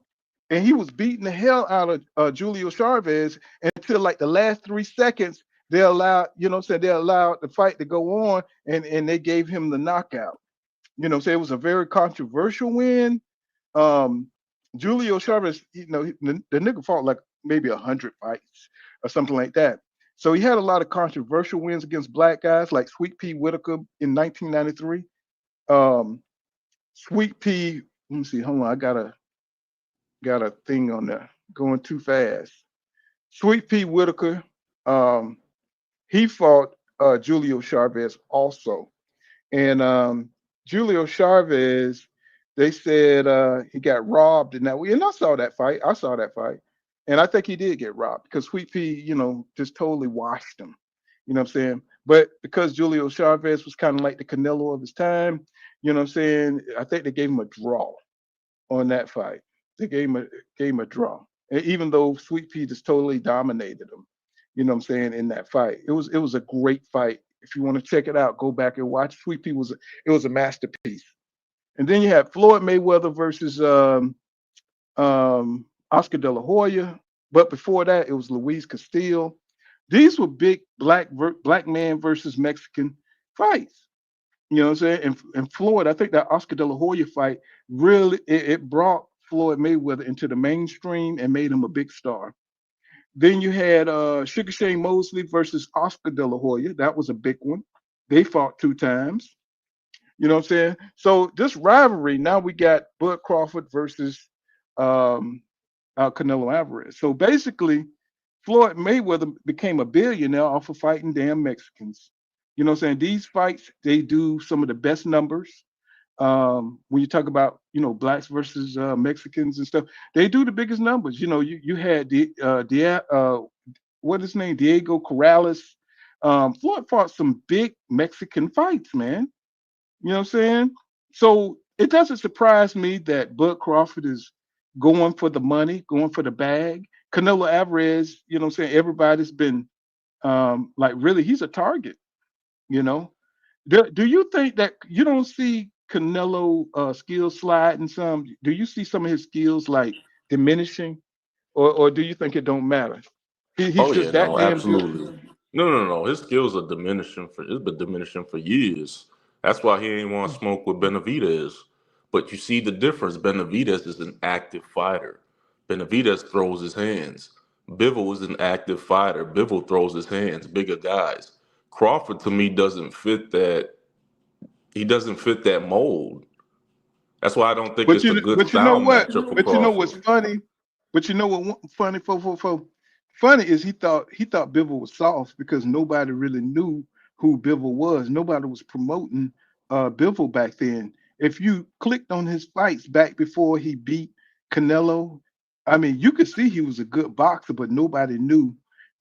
and he was beating the hell out of Julio Chavez until like the last 3 seconds. They allowed, you know, what I'm saying, they allowed the fight to go on, and they gave him the knockout. You know, so it was a very controversial win. um, Julio Chavez, the nigga fought like maybe 100 fights or something like that. So he had a lot of controversial wins against black guys like Sweet Pea Whitaker in 1993. Um, Sweet Pea, let me see, hold on, I got a thing on there going too fast. Sweet Pea Whitaker, um, he fought Julio Chavez also. And Julio Chavez, they said he got robbed in that way. And I saw that fight. And I think he did get robbed because Sweet Pea, just totally washed him. You know what I'm saying? But because Julio Chavez was kind of like the Canelo of his time, you know what I'm saying? I think they gave him a draw on that fight. They gave him a draw. And even though Sweet Pea just totally dominated him, you know what I'm saying, in that fight. It was a great fight. If you want to check it out, go back and watch. Sweet Pea was a masterpiece. And then you had Floyd Mayweather versus Oscar De La Hoya. But before that, it was Luis Castillo. These were big black man versus Mexican fights. You know what I'm saying? And Floyd, I think that Oscar De La Hoya fight really it brought Floyd Mayweather into the mainstream and made him a big star. Then you had Sugar Shane Mosley versus Oscar De La Hoya. That was a big one. They fought 2 times. You know what I'm saying? So this rivalry, now we got Bud Crawford versus um, Canelo Alvarez. So basically, Floyd Mayweather became a billionaire off of fighting damn Mexicans. You know what I'm saying? These fights, they do some of the best numbers. When you talk about, blacks versus Mexicans and stuff, they do the biggest numbers. You had what is his name, Diego Corrales. Floyd fought some big Mexican fights, man. You know what I'm saying? So it doesn't surprise me that Bud Crawford is going for the money, going for the bag. Canelo Alvarez, you know what I'm saying? Everybody's been like, really, he's a target, you know? Do you think that you don't see Canelo skills sliding some? Do you see some of his skills like diminishing, or do you think it don't matter? He's Oh just yeah, that no, damn good. absolutely. No. His skills are diminishing for it's been diminishing for years. That's why he ain't want to smoke with Benavidez. But you see the difference. Benavidez is an active fighter. Benavidez throws his hands. Bivol is an active fighter. Bivol throws his hands. Bigger guys. Crawford to me doesn't fit that. He doesn't fit that mold. That's why I don't think But it's a good you know style what? matchup for But you know what's Crawford. funny? But you know what funny funny is he thought Bivol was soft because nobody really knew who Bivol was. Nobody was promoting Bivol back then. If you clicked on his fights back before he beat Canelo, I mean, you could see he was a good boxer, but nobody knew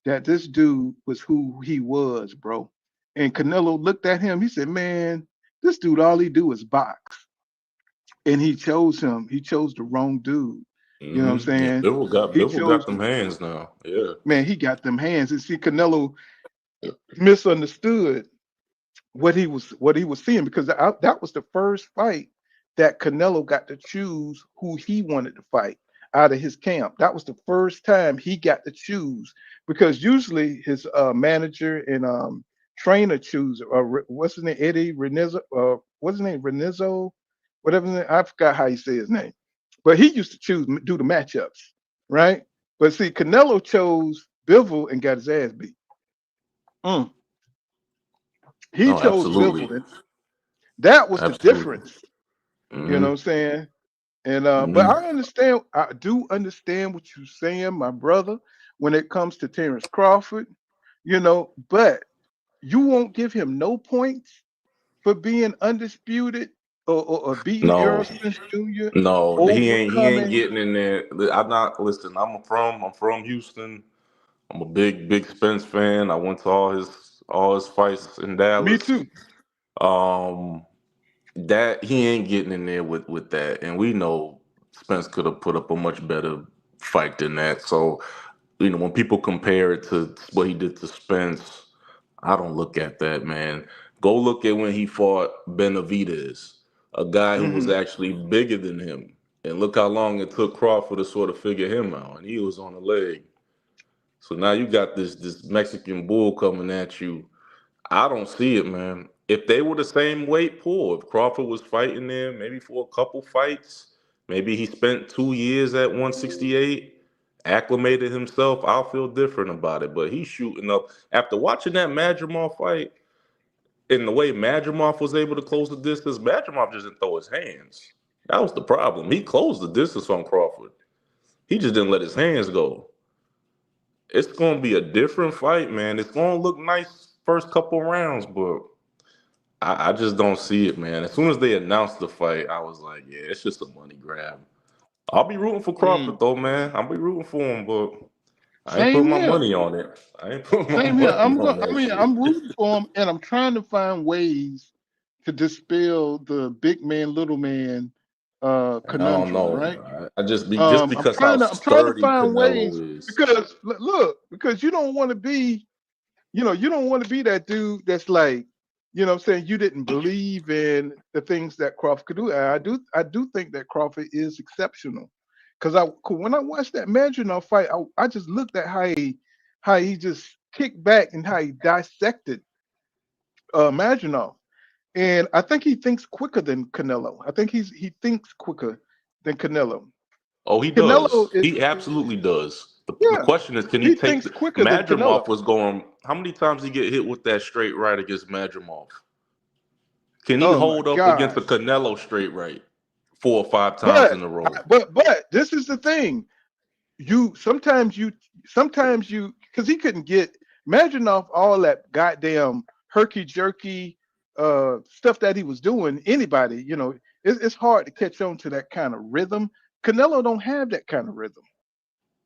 that this dude was who he was, bro. And Canelo looked at him. He said, "Man, this dude, all he do is box." And he chose him. He chose the wrong dude. You know what I'm Yeah, saying? He Bivol got chose, them hands now. Yeah. man, he got them hands. And see, Canelo misunderstood what he was seeing because that was the first fight that Canelo got to choose who he wanted to fight out of his camp. That was the first time he got to choose because usually his manager and trainer choose. What's his name? Eddie Renizzo. What's his name? Renizzo. Whatever. His name, I forgot how you say his name. But he used to do the matchups, right? But see, Canelo chose Bivol and got his ass beat. Mm. He No, chose absolutely. Bivol, and that was the Absolutely. difference. You know what Hmm. I'm saying? And but Hmm. I do understand what you're saying, my brother, when it comes to Terence Crawford, but you won't give him no points for being undisputed or beating No, Errol Spence Jr., no, he ain't overcoming getting in there. I'm not listen. I'm from Houston. I'm a big Spence fan. I went to all his fights in me Dallas. too. Um, that he ain't getting in there with that, and we know Spence could have put up a much better fight than that. So when people compare it to what he did to Spence, I don't look at that, man. Go look at when he fought Benavidez, a guy who was Hmm. actually bigger than him. And look how long it took Crawford to sort of figure him out. And he was on the leg. So now you got this Mexican bull coming at you. I don't see it, man. If they were the same weight pool, if Crawford was fighting there, maybe for a couple fights, maybe he spent 2 years at 168, acclimated himself, I'll feel different about it. But he's shooting up. After watching that Madrimov fight, and the way Madrimov was able to close the distance, Madrimov just didn't throw his hands. That was the problem. He closed the distance on Crawford. He just didn't let his hands go. It's going to be a different fight, man. It's going to look nice first couple rounds, but I just don't see it, man. As soon as they announced the fight, I was like, yeah, it's just a money grab. I'll be rooting for Crawford, Mm. though, man. I'll be rooting for him, but I ain't putting Same my here. money on it. I ain't putting my Same here. money on that shit. I'm rooting for him, and I'm trying to find ways to dispel the big man, little man I don't conundrum, know. right? I just be just I'm because how trying to sturdy find ways Canelo is. because look, because you don't want to be, you don't want to be that dude that's like, what I'm saying, you didn't believe in the things that Crawford could do. And I do think that Crawford is exceptional. Because when I watched that Madrigal fight, I just looked at how he just kicked back and how he dissected Madrigal. And I think he thinks quicker than Canelo. I think he thinks quicker than Canelo. Oh, he Canelo does. is, He absolutely does. The yeah, question is, can he he take thinks the quicker than Canelo. Madrimov was going? How many times he get hit with that straight right against Madrimov? Can he Oh my hold up against a gosh. Canelo straight right 4 or 5 times in a row? But this is the thing. Sometimes you because he couldn't get, imagine off all that goddamn herky jerky stuff that he was doing. Anybody, it's hard to catch on to that kind of rhythm. Canelo don't have that kind of rhythm.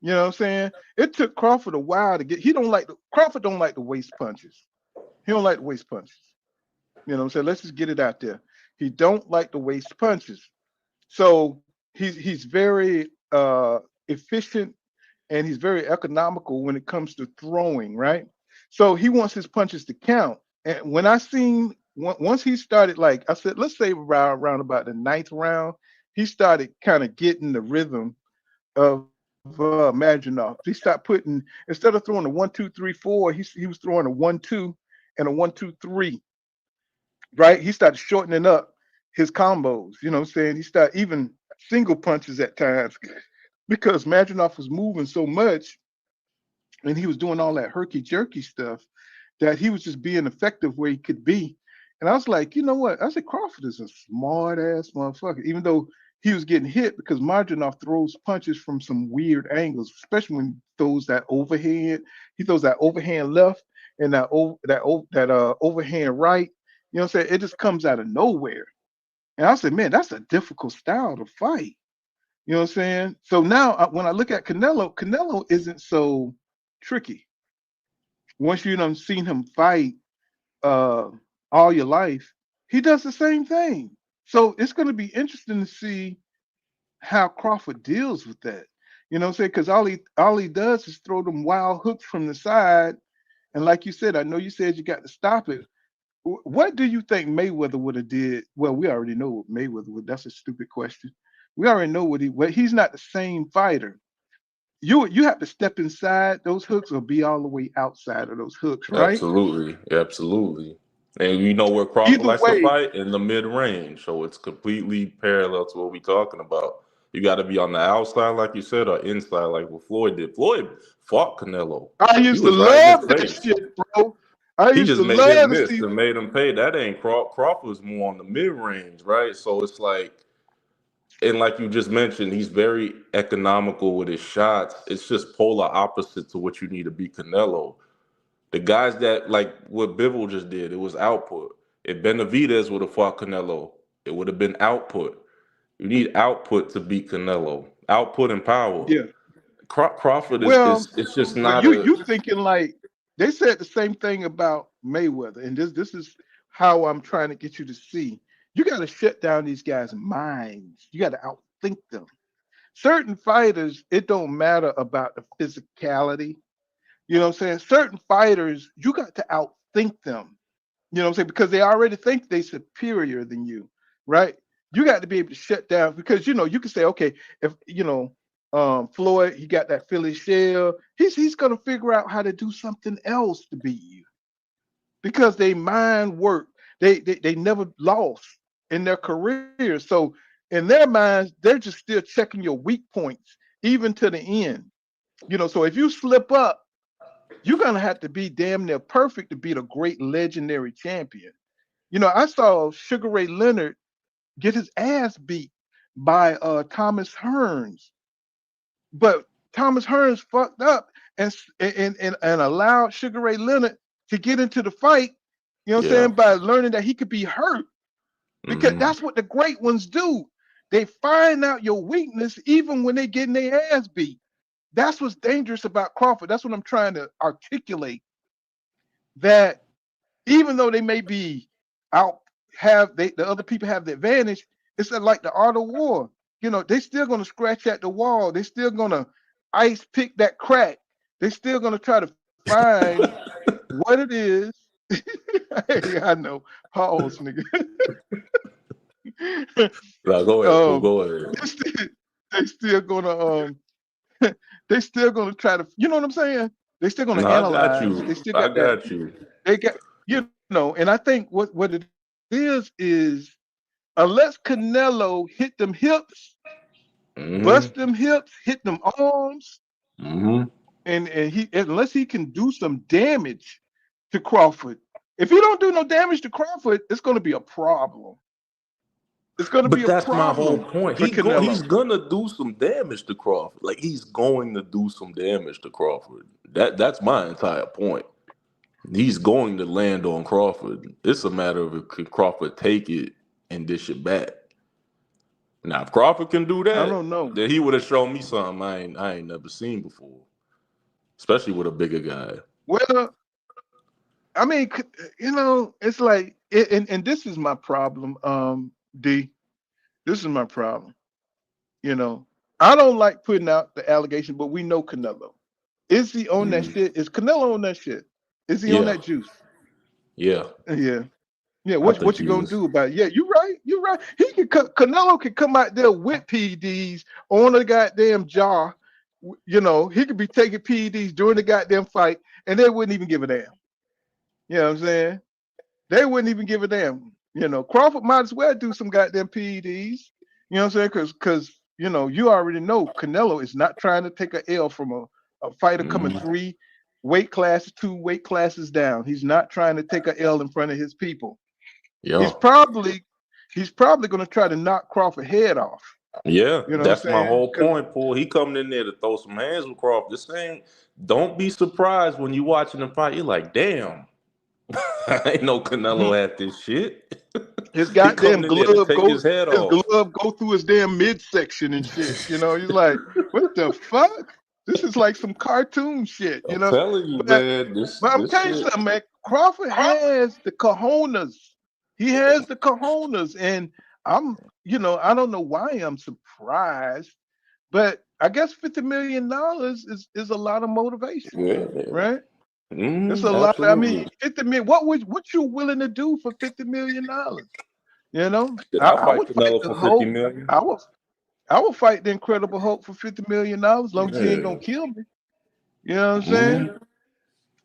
You know what I'm saying? It took Crawford a while to get. Crawford don't like the waist punches. He don't like the waist punches. You know what I'm saying? Let's just get it out there. He don't like the waist punches. So he's very efficient, and he's very economical when it comes to throwing, right? So he wants his punches to count. And when I seen once he started, like I said, let's say around about the ninth round, he started kind of getting the rhythm of Maginot. He stopped putting, instead of throwing a 1-2-3-4, he was throwing a 1-2 and a 1-2-3. Right? He started shortening up his combos. You know what I'm saying? He started even single punches at times because Maginot was moving so much and he was doing all that herky jerky stuff that he was just being effective where he could be. And I was like, you know what? I said, Crawford is a smart ass motherfucker, even though he was getting hit because Marginov throws punches from some weird angles, especially when he throws that overhead. He throws that overhand left and that overhand right. You know what I'm saying? It just comes out of nowhere. And I said, man, that's a difficult style to fight. You know what I'm saying? So now when I look at Canelo isn't so tricky. Once you done seen him fight all your life, he does the same thing. So it's going to be interesting to see how Crawford deals with that. You know what I'm saying? Because all he does is throw them wild hooks from the side. And like you said, I know you said you got to stop it. What do you think Mayweather would have did? Well, we already know what Mayweather would. That's a stupid question. We already know he's not the same fighter. You have to step inside those hooks or be all the way outside of those hooks, right? Absolutely, absolutely. And you know where Crawford Either likes to way, fight? In the mid range. So it's completely parallel to what we're talking about. You got to be on the outside, like you said, or inside, like what Floyd did. Floyd fought Canelo. I He used to was right in his love that face. shit, bro. I He used just to made him love to miss see. and made him pay. That ain't Crawford was more on the mid range, right? So it's like, and like you just mentioned, he's very economical with his shots. It's just polar opposite to what you need to be Canelo. The guys that like what Bivol just did, it was output. If Benavidez would have fought Canelo, it would have been output. You need output to beat Canelo. Output and power. Yeah. Crawford Well, is it's just but not you a thinking like they said the same thing about Mayweather, and this is how I'm trying to get you to see. You got to shut down these guys' minds. You got to outthink them. Certain fighters, it don't matter about the physicality. You know what I'm saying? Certain fighters, you got to outthink them. You know what I'm saying? Because they already think they superior than you, right? You got to be able to shut down because you can say, okay, if Floyd, he got that Philly shell, he's gonna figure out how to do something else to beat you because they mind work. They never lost in their career. So in their minds, they're just still checking your weak points, even to the end. So if you slip up, you're gonna have to be damn near perfect to beat a great legendary champion. I saw Sugar Ray Leonard get his ass beat by Thomas Hearns, but Thomas Hearns fucked up and allowed Sugar Ray Leonard to get into the fight. You know what I'm yeah. saying? By learning that he could be hurt, because hmm that's what the great ones do. They find out your weakness even when they getting their ass beat. That's what's dangerous about Crawford. That's what I'm trying to articulate. That even though they may be out, the other people have the advantage. It's like the art of war. They still gonna scratch at the wall. They still gonna ice pick that crack. They still gonna try to find what it is. Hey, I know. Pause, nigga. No, go ahead, Pooh, um, go ahead. they still gonna they still gonna try to. You know what I'm saying? They still gonna No, I got analyze. you. They still I got that. got you. They got and I think what it is unless Canelo hit them hips, hmm bust them hips, hit them arms, hmm and he unless he can do some damage to Crawford, If he don't do no damage to Crawford, it's going to be a problem. It's going to be But a that's my whole problem point. for Canelo. He's gonna do some damage to Crawford. Like he's going to do some damage to Crawford. That's my entire point. He's going to land on Crawford. It's a matter of if can Crawford take it and dish it back. Now, if Crawford can do I that, don't know. then he would have shown me something I ain't never seen before, especially with a bigger guy. Well, I mean, it's like, and this is my problem, D. This is my problem. I don't like putting out the allegation, but we know Canelo. Is he on that shit? Is Canelo on that shit? Is he on that juice? Yeah. Yeah. Yeah, what you gonna do about it? Yeah, you're right. You're right. Canelo can come out there with PEDs on a goddamn jar. He could be taking PEDs during the goddamn fight, and they wouldn't even give a damn. You know what I'm saying? They wouldn't even give a damn. Crawford might as well do some goddamn PEDs. You know what I'm saying? Because you already know Canelo is not trying to take a L from a fighter coming 2 weight classes down. He's not trying to take a L in front of his people. Yeah. He's probably going to try to knock Crawford head off. Yeah, that's my whole point, Paul. He coming in there to throw some hands with Crawford. This thing, don't be surprised when you watching him fight. You're like, damn, I ain't know Canelo had this shit. His goddamn glove go through his damn midsection and shit. He's like, what the fuck? This is like some cartoon shit. I'm telling you, man. But I'm telling you something, man. Crawford has the cojones. He has the cojones, and I don't know why I'm surprised, but I guess $50 million is a lot of motivation, right? It's a lot. I mean, $50 million. What you willing to do for $50 million? I would fight the Hulk. $50 million. I would fight the Incredible Hulk for $50 million, as long as he ain't gonna kill me. You know what I'm saying?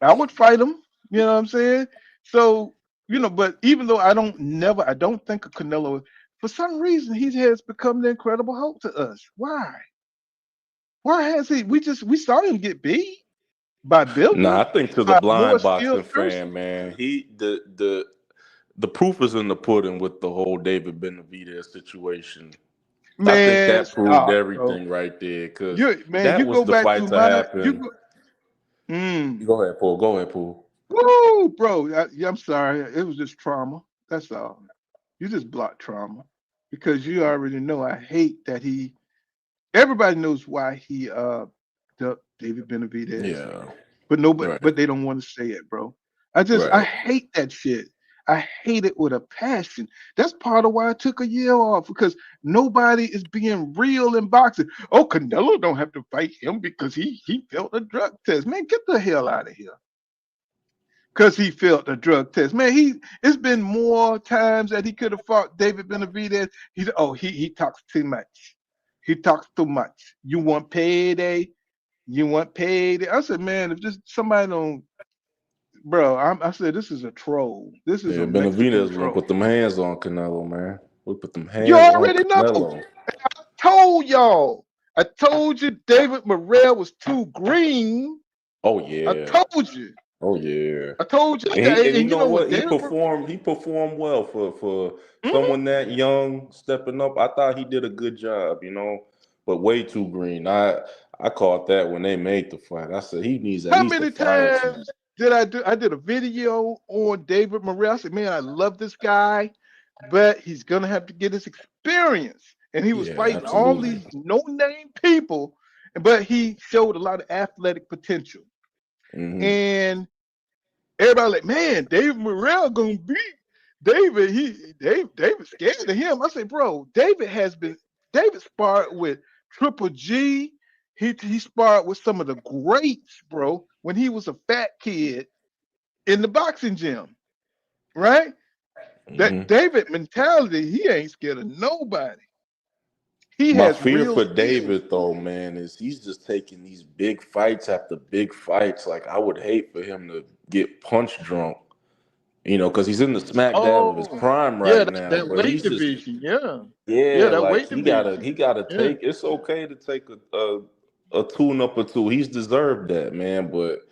I would fight him. You know what I'm saying? So. But even though I don't think of Canelo, for some reason he has become the Incredible Hulk to us. Why? Why has he? We saw him get beat by Bill. Nah, I think to the blind boxing fan, man, the proof is in the pudding with the whole David Benavidez situation. Man, I think that proved everything right there, because that was the fight to happen. Go ahead, Paul. Woo, bro. I'm sorry. It was just trauma. That's all. You just blocked trauma because you already know I hate that everybody knows why he ducked David Benavidez. Yeah. But nobody, but they don't want to say it, bro. I hate that shit. I hate it with a passion. That's part of why I took a year off, because nobody is being real in boxing. Oh, Canelo don't have to fight him because he failed a drug test. Man, get the hell out of here. Because he failed a drug test. Man, it's been more times that he could have fought David Benavidez. He talks too much. He talks too much. You want payday? I said, man, if just somebody don't, bro, I said, this is a troll. This is a Benavidez gonna put them hands on Canelo, man. We put them hands. You already know. I told y'all. I told you David Morrell was too green. Oh yeah. I told you. Oh yeah, I told you. And you know what? He performed well for someone that young stepping up. I thought he did a good job, but way too green. I caught that when they made the fight. I said he needs at least. How many times did I do? I did a video on David Morrell. I said, man, I love this guy, but he's gonna have to get his experience. And he was fighting all these no-name people, but he showed a lot of athletic potential. And everybody like, man, David Morrell gonna beat David. David's scared of him. I say, bro, David sparred with Triple G. He sparred with some of the greats, bro, when he was a fat kid in the boxing gym, right? That David mentality, he ain't scared of nobody. My fear for David, though, man, is he's just taking these big fights after big fights. Like, I would hate for him to get punch drunk, because he's in the smack dab of his prime right now. That but weight division, that weight division. He gotta take. It's okay to take a tune up or two. He's deserved that, man. But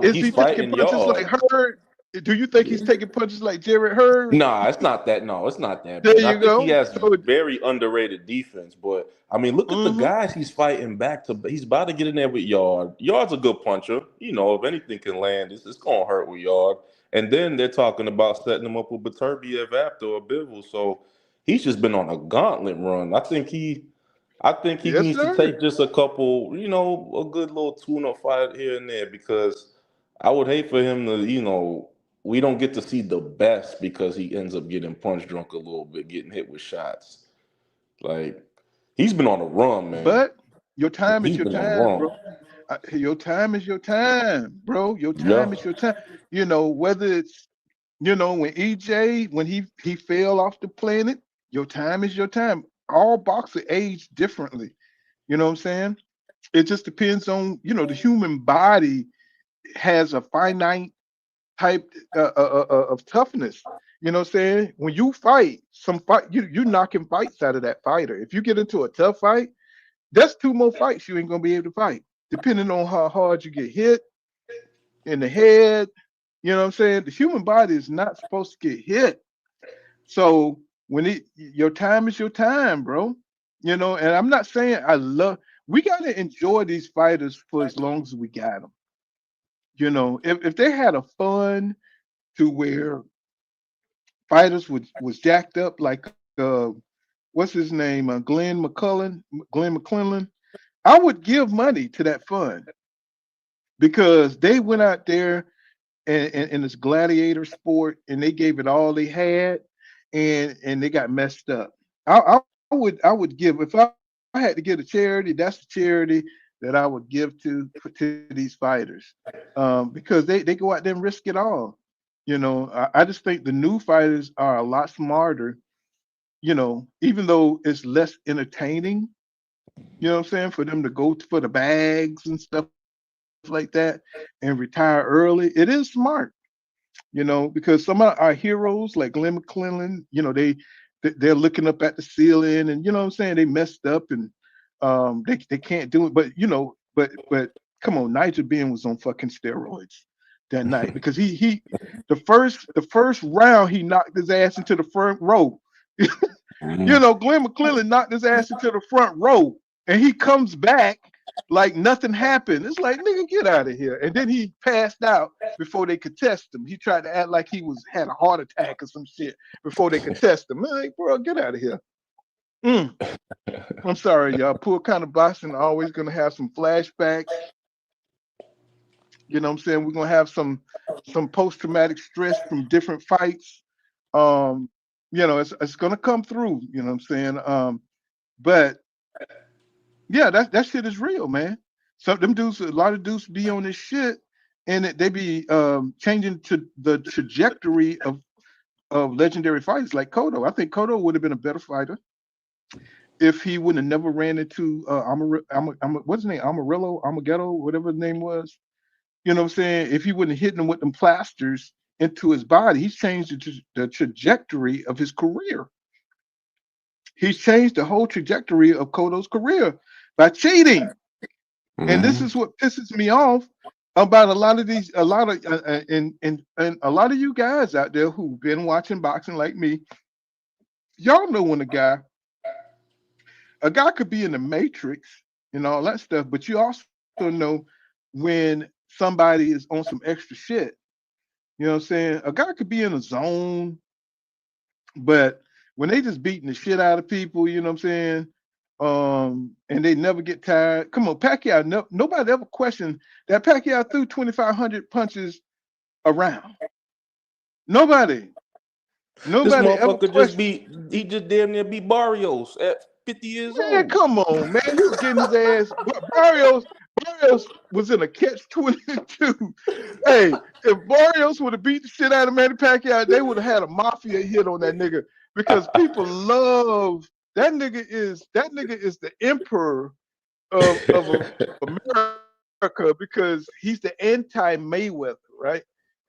he's fighting y'all. Like Hurd? Do you think he's taking punches like Jared Hurd? Nah, it's not that. No, it's not that There bad. I you think he go. has So, very underrated defense. But I mean, look at the guys he's fighting back to. He's about to get in there with Yard. Yard's a good puncher. You know, if anything can land, it's gonna hurt with Yard. And then they're talking about setting him up with Beterbiev after or Bivol. So he's just been on a gauntlet run. I think he yes, needs to sir. take just a couple, a good little tune-up fight here and there because I would hate for him to, we don't get to see the best because he ends up getting punch drunk a little bit, getting hit with shots. Like he's been on a run, man. But your time is He's your been on a time, run. bro. Your time is your time, bro. Your Yeah. time is your time. Whether it's when EJ when he fell off the planet, your time is your time. All boxers age differently. You know what I'm saying? It just depends on the human body has a finite type of toughness. You know what I'm saying? When you fight, you knocking fights out of that fighter. If you get into a tough fight, that's 2 more fights you ain't gonna be able to fight, depending on how hard you get hit in the head. You know what I'm saying? The human body is not supposed to get hit. So your time is your time, bro. And I'm not saying we gotta enjoy these fighters for as long as we got them. If they had a fun to where fighters was jacked up like what's his name, Glenn McClellan, I would give money to that fund because they went out there in this gladiator sport and they gave it all they had and they got messed up. I would give if I had to give a charity, that's the charity that I would give to these fighters because they go out there and risk it all. I just think the new fighters are a lot smarter. Even though it's less entertaining, what I'm saying, for them to go for the bags and stuff like that and retire early. It is smart, because some of our heroes like Glenn McClellan, they're looking up at the ceiling and what I'm saying, they messed up and they can't do it. But come on, Nigel Benn was on fucking steroids that night because he the first round he knocked his ass into the front row. Glenn McClellan knocked his ass into the front row and he comes back like nothing happened. It's like, nigga, get out of here. And then he passed out before they could test him. He tried to act like he had a heart attack or some shit before they could test him. I'm like, bro, get out of here. I'm sorry, y'all. Poor kind of boxing always gonna have some flashbacks. You know what I'm saying? We're gonna have some post-traumatic stress from different fights. It's gonna come through, you know what I'm saying? But yeah, that shit is real, man. So them dudes, a lot of dudes be on this shit, and they be changing to the trajectory of legendary fighters like Cotto. I think Cotto would have been a better fighter if he would have never ran into what's his name, Armageddon, whatever his name was. You know what I'm saying? If he wouldn't have hit him with them plasters into his body, he's changed the trajectory of his career. He's changed the whole trajectory of Cotto's career by cheating. And this is what pisses me off about a lot of you guys out there who've been watching boxing like me. Y'all know when a guy could be in the matrix and all that stuff, but you also know when somebody is on some extra shit. You know what I'm saying? A guy could be in a zone, but when they just beating the shit out of people, you know what I'm saying? And they never get tired. Come on, Pacquiao, nobody ever questioned that Pacquiao threw 2,500 punches around. Nobody This ever motherfucker questioned. he just damn near beat Barrios at 50 years Man, old. come on, man. He was getting his ass. Barrios was in a catch-22. Hey, if Barrios would have beat the shit out of Manny Pacquiao, they would have had a mafia hit on that nigga because people love that nigga. Is the emperor of America because he's the anti-Mayweather, right?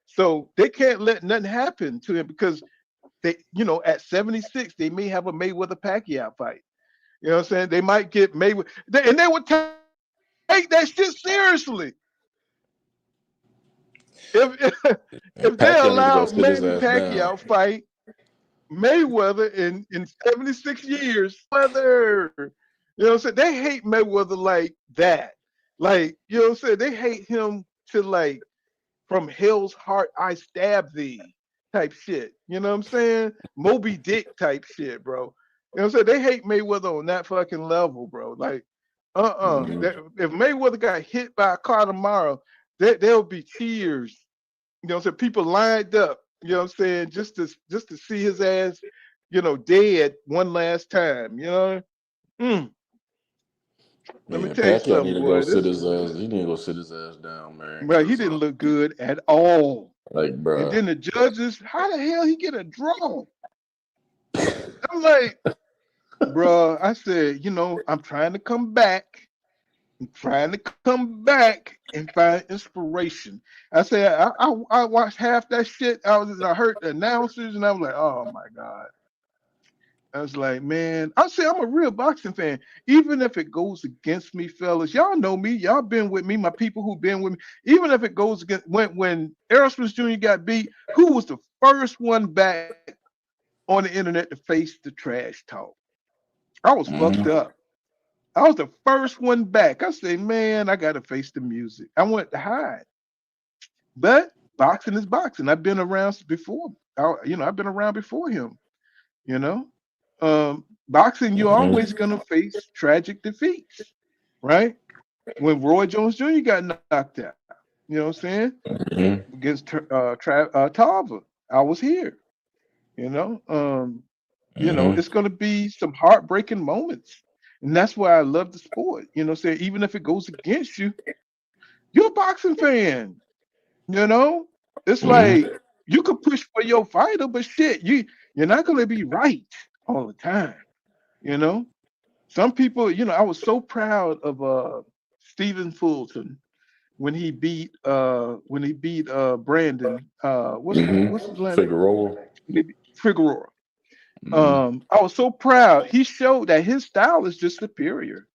So they can't let nothing happen to him because they, at 76, they may have a Mayweather Pacquiao fight. You know what I'm saying? They might get Mayweather, and they would take that shit seriously. if they Pacquiao need to go allowed sit his Manny ass down. Pacquiao fight Mayweather in 76 years, whether you know what I'm saying, they hate Mayweather like that. Like, you know what I'm saying? They hate him to like from hell's heart I stab thee type shit. You know what I'm saying? Moby Dick type shit, bro. You know what I'm saying? They hate Mayweather on that fucking level, bro. Like, if Mayweather got hit by a car tomorrow, there'll be tears. You know what I'm saying? People lined up, you know what I'm saying, just to see his ass, you know, dead one last time, you know? Let me tell you Pacquiao need something, to go boy. sit his ass. He need to go sit his ass down, man. Well, he didn't look good at all. Like, bro. And then the judges, how the hell he get a draw? I'm like, bro, I said, you know, I'm trying to come back. I'm trying to come back and find inspiration. I said, I watched half that shit. I heard the announcers and I was like, oh my God. I was like, man, I say I'm a real boxing fan. Even if it goes against me, fellas, y'all know me. Y'all been with me, my people who've been with me. Even if it goes against when Errol Spence Jr. got beat, who was the first one back on the internet to face the trash talk? I was fucked up. I was the first one back. I say, man, I gotta face the music. I wanted to hide. But boxing is boxing. I've been around before. I've been around before him, you know. Boxing, you're always gonna face tragic defeats, right? When Roy Jones Jr. got knocked out, you know what I'm saying? Against Tava, I was here. You know, it's gonna be some heartbreaking moments, and that's why I love the sport. You know, what I'm saying, even if it goes against you, you're a boxing fan. You know, it's like you could push for your fighter, but shit, you're not gonna be right all the time. You know, some people, I was so proud of Stephen Fulton when he beat Brandon what's his last name? Figueroa. Figueroa. I was so proud. He showed that his style is just superior.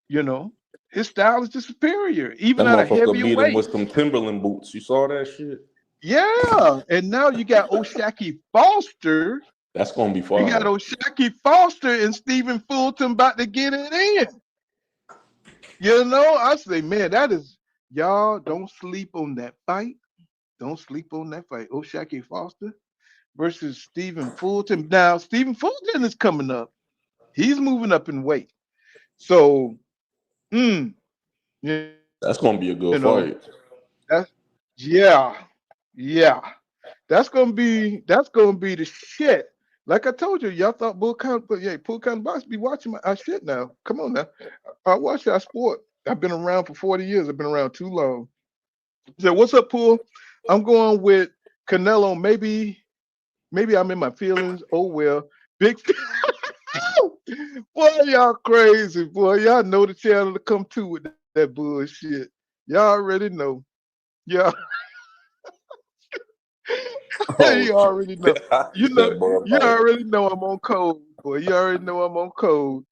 You know, his style is just superior, even That at a motherfucker heavier beat him weight. with some Timberland boots. You saw that shit? Yeah, and now you got O'Shaquie Foster. That's gonna be You got fire. O'Shaquie Foster and Stephen Fulton about to get it in. You know, I say, man, y'all don't sleep on that fight. Don't sleep on that fight. O'Shaquie Foster versus Stephen Fulton. Now, Stephen Fulton is coming up. He's moving up in weight. So, you That's gonna be a good know, fight. that's yeah. That's gonna be the shit. Like I told you, y'all thought Bull Count Box be watching my shit now. Come on now. I watch our sport. I've been around for 40 years. I've been around too long. So what's up, Pool? I'm going with Canelo. Maybe I'm in my feelings. Oh well. Big boy, y'all crazy, boy. Y'all know the channel to come to with that bullshit. Y'all already know. Yeah. Oh, You already know. he said Bud You Light. already know I'm on code, boy. You already know I'm on code.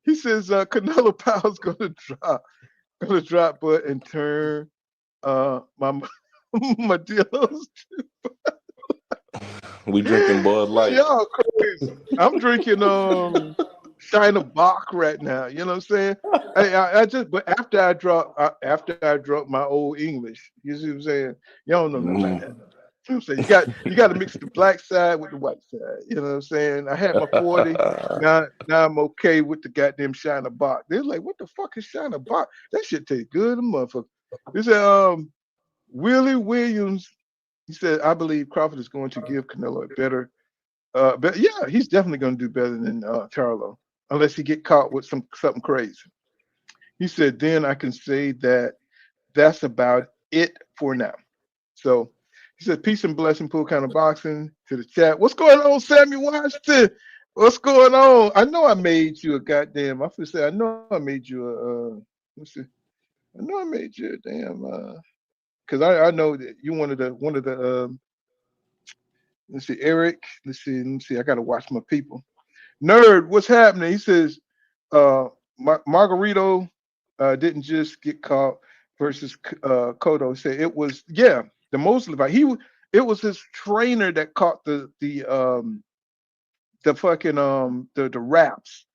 He says Canelo Powell's gonna drop, but and turn my my deals. We drinking Bud Light. Y'all crazy. I'm drinking China Bach right now. You know what I'm saying? But after I drop my old English, you see what I'm saying? Y'all don't know nothing about that. You know what I'm saying? You got to mix the black side with the white side. You know what I'm saying? I had my 40. Now I'm okay with the goddamn China Bach. They're like, what the fuck is China Bach? That shit tastes good, motherfucker. He said, Willie Williams. He said, I believe Crawford is going to give Canelo a better. But yeah, he's definitely going to do better than Charlo, unless he get caught with something crazy. He said, then I can say that's about it for now. So he said, peace and blessing, Pool Kind of Boxing to the chat. What's going on, Samuel Washington? What's going on? I know I made you a goddamn. I say I know I made you a. Let's see. I know I made you a damn. Because I know that you one of the. Let's see, Eric. Let's see. I gotta watch my people. Nerd, what's happening? He says, Margarito didn't just get caught versus Cotto. He said it was The most fight. It was his trainer that caught the fucking the raps.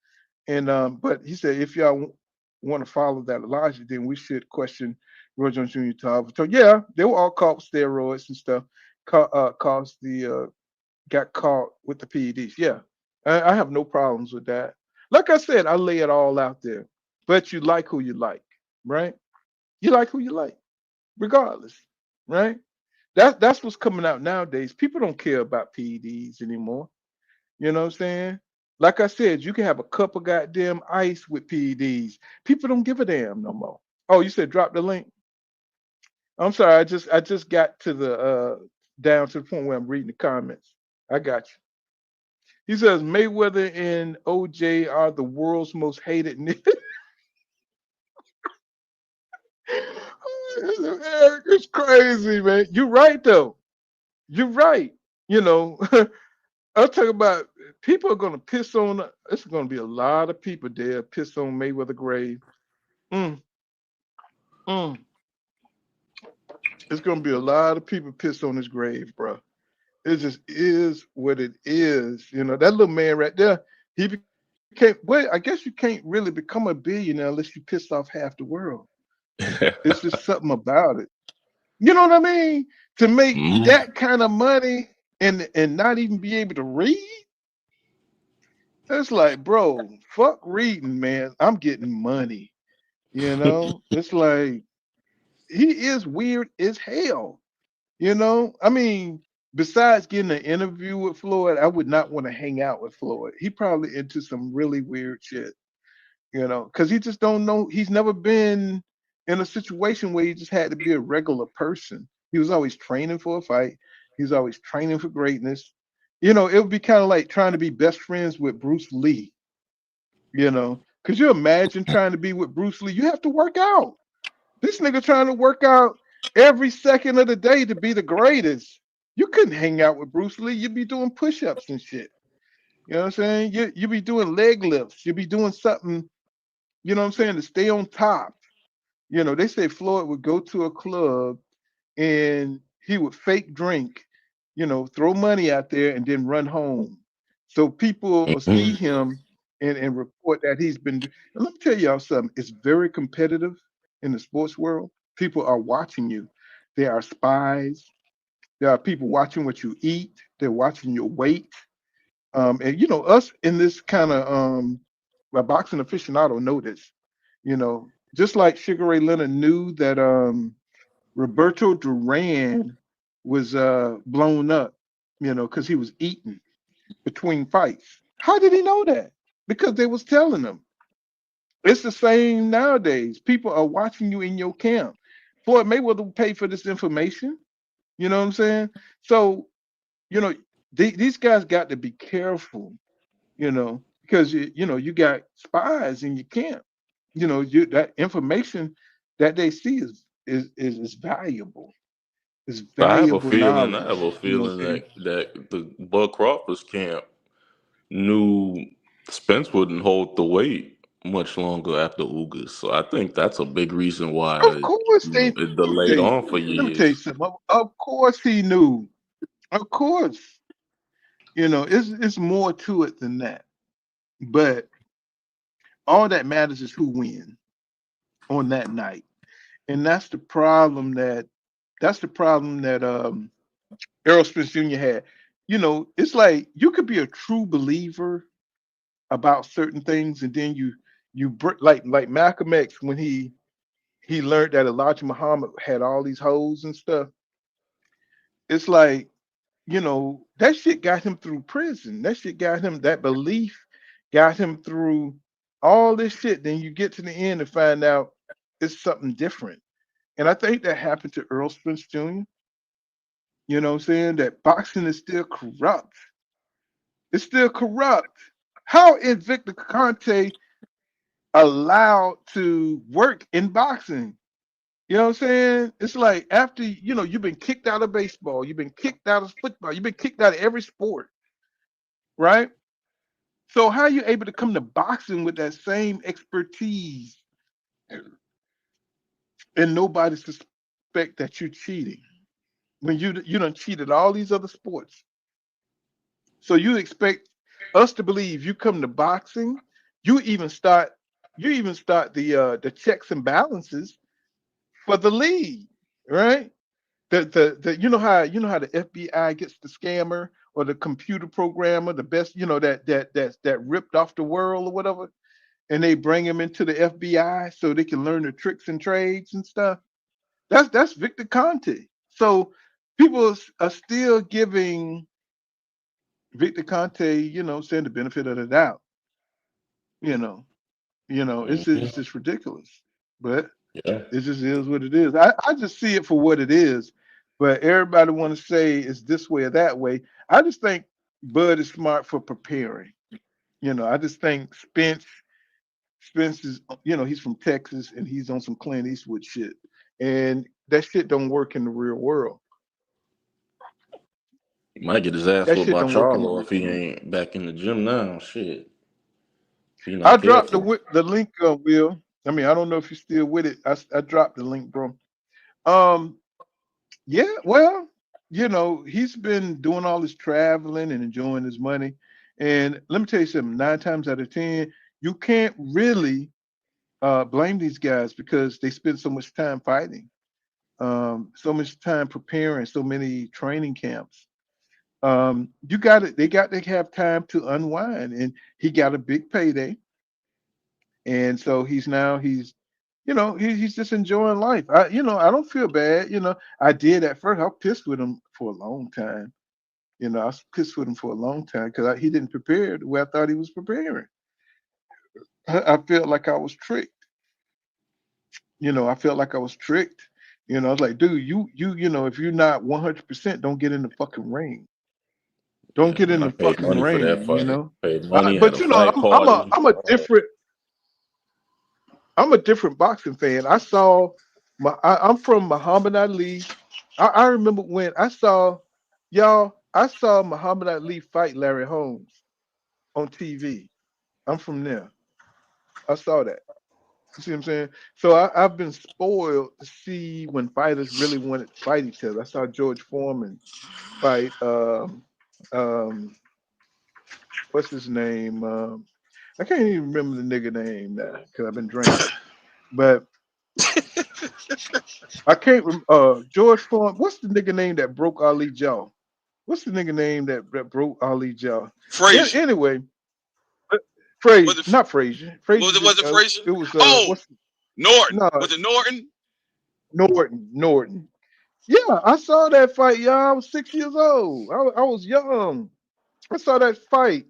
And but he said if y'all want to follow that logic, then we should question Roy Jones Jr. So yeah, they were all caught with steroids and stuff. Caused the got caught with the PEDs. Yeah, I have no problems with that. Like I said, I lay it all out there. But you like who you like, right? You like who you like, regardless, right? That's what's coming out nowadays. People don't care about PEDs anymore. You know what I'm saying? Like I said, you can have a cup of goddamn ice with PEDs. People don't give a damn no more. Oh, you said drop the link. I'm sorry. I just got to the down to the point where I'm reading the comments. I got you. He says Mayweather and OJ are the world's most hated niggas. It's crazy, man. You're right though. You're right. You know, I'll talk about people are gonna piss on. It's gonna be a lot of people there piss on Mayweather grave. Mm, mm. It's gonna be a lot of people piss on his grave, bro. It just is what it is. You know that little man right there. He became. Well, I guess you can't really become a billionaire unless you piss off half the world. It's just something about it. You know what I mean? To make Mhm. that kind of money and not even be able to read. It's like, bro, fuck reading, man. I'm getting money. You know, it's like he is weird as hell. You know, I mean, besides getting an interview with Floyd, I would not want to hang out with Floyd. He probably into some really weird shit. You know, because he just don't know. He's never been in a situation where he just had to be a regular person. He was always training for a fight. He was always training for greatness. You know, it would be kind of like trying to be best friends with Bruce Lee. You know, could you imagine trying to be with Bruce Lee? You have to work out. This nigga trying to work out every second of the day to be the greatest. You couldn't hang out with Bruce Lee. You'd be doing push-ups and shit. You know what I'm saying? You be doing leg lifts. You'd be doing something, you know what I'm saying, to stay on top. You know, they say Floyd would go to a club and he would fake drink, you know, throw money out there and then run home. So people will see him and report that he's been. And let me tell y'all something. It's very competitive in the sports world. People are watching you. There are spies. There are people watching what you eat. They're watching your weight. And you know, us in this kind of well, boxing aficionado know this. You know, just like Sugar Ray Leonard knew that Roberto Duran was blown up, you know, because he was eating between fights. How did he know that? Because they was telling him. It's the same nowadays. People are watching you in your camp. Floyd Mayweather paid for this information. You know what I'm saying? So, you know, these guys got to be careful, you know, because you know, you got spies in your camp. You know, that information that they see is valuable. It's valuable I have knowledge. a You know what feeling I'm saying? that the Bud Crawford's camp knew Spence wouldn't hold the weight much longer after Ugas. So I think that's a big reason Of why course it delayed on for let me tell you years. something. Of course he knew. Of course. You know, it's more to it than that. But all that matters is who wins on that night. And that's the problem that Errol Spence Jr. had. You know, it's like you could be a true believer about certain things, and then like Malcolm X when he learned that Elijah Muhammad had all these hoes and stuff. It's like, you know, that shit got him through prison. That shit got him that belief, got him through all this shit. Then you get to the end and find out it's something different. And I think that happened to Earl Spence Jr. You know what I'm saying? That boxing is still corrupt. It's still corrupt. How is Victor Conte allowed to work in boxing? You know what I'm saying? It's like after, you know, you've been kicked out of baseball, you've been kicked out of football, you've been kicked out of every sport, right? So how are you able to come to boxing with that same expertise and nobody suspect that you're cheating? when you done cheated all these other sports. So you expect us to believe you come to boxing, you even start the checks and balances for the league, right? The you know how the FBI gets the scammer or the computer programmer, the best, that ripped off the world or whatever, and they bring him into the FBI so they can learn the tricks and trades and stuff. That's Victor Conte. So people are still giving Victor Conte, saying the benefit of the doubt. You know, Mhm. it's just ridiculous. But Yeah. it just is what it is. I just see it for what it is. But everybody want to say it's this way or that way. I just think Bud is smart for preparing. I just think Spence is, he's from Texas and he's on some Clint Eastwood shit. And that shit don't work in the real world. He might get his ass That whooped shit by don't work in the Charlo real if he world. ain't back in the gym now. Shit, if he I not dropped careful. the link, Will. I mean, I don't know if you're still with it. I dropped the link, bro. Um, yeah, well, he's been doing all this traveling and enjoying his money. And let me tell you something, 9 times out of 10, you can't really blame these guys because they spend so much time fighting, so much time preparing, so many training camps. They got to have time to unwind. And he got a big payday. And so he's just enjoying life. I don't feel bad. I did at first. I was pissed with him for a long time. I was pissed with him for a long time because he didn't prepare the way I thought he was preparing. I felt like I was tricked. I felt like I was tricked. I was like, dude, if you're not 100%, don't get in the fucking ring. Don't Yeah, get in man, I the paid fucking money for that fight. ring. Paid money, had But a fight I'm a party. I'm a All that. different I'm a different boxing fan. I'm from Muhammad Ali. I remember when I saw Muhammad Ali fight Larry Holmes on TV. I'm from there. I saw that. You see what I'm saying? So I've been spoiled to see when fighters really wanted to fight each other. I saw George Foreman fight um what's his name? I can't even remember the nigga name now because I've been drinking. But I can't George Foreman. What's the nigga name that broke Ali jaw? What's the nigga name that broke Ali jaw? Frazier. Anyway, Was Frazier, it not Frazier. Frazier was did. it Frazier? It was Oh, what's Norton. no Was it Norton? Norton. Yeah, I saw that fight, y'all. I was 6 years old. I was young. I saw that fight.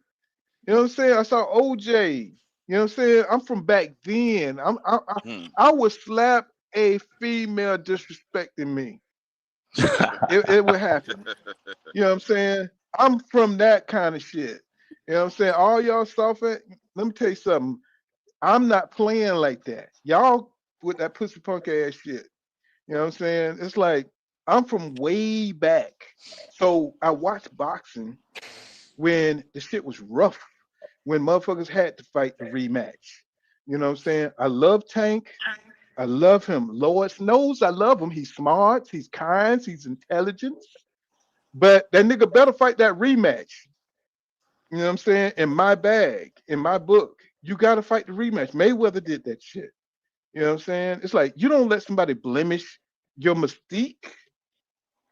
You know what I'm saying? I saw OJ. You know what I'm saying? I'm from back then. Hmm. I would slap a female disrespecting me. It would happen. You know what I'm saying? I'm from that kind of shit. You know what I'm saying? All y'all soft it. Let me tell you something. I'm not playing like that. Y'all with that pussy punk ass shit. You know what I'm saying? It's like I'm from way back. So I watched boxing when the shit was rough, when motherfuckers had to fight the rematch. You know what I'm saying? I love Tank. I love him. Lord knows I love him. He's smart, he's kind, he's intelligent. But that nigga better fight that rematch. You know what I'm saying? In my bag, in my book, you got to fight the rematch. Mayweather did that shit. You know what I'm saying? It's like you don't let somebody blemish your mystique.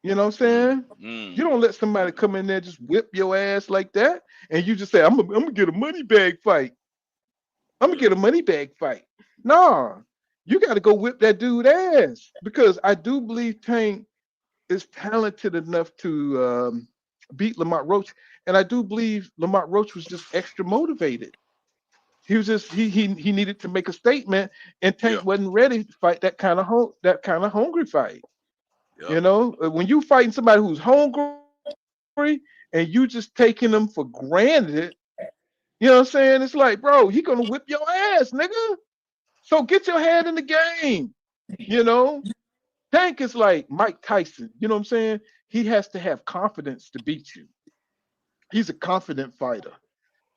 You know what I'm Mm, saying? You mm. don't let somebody come in there just whip your ass like that, and you just say, I'm gonna get a money bag fight. I'm gonna Yeah. get a money bag fight. Nah, you got to go whip that dude ass because I do believe Tank is talented enough to beat Lamont Roach, and I do believe Lamont Roach was just extra motivated. He was just he needed to make a statement, and Yeah. Tank wasn't ready to fight that kind of hungry fight. Yep. When you fighting somebody who's hungry and you just taking them for granted, you know what I'm saying? It's like, bro, he gonna whip your ass, nigga. So get your head in the game. You know, Tank is like Mike Tyson. You know what I'm saying? He has to have confidence to beat you. He's a confident fighter.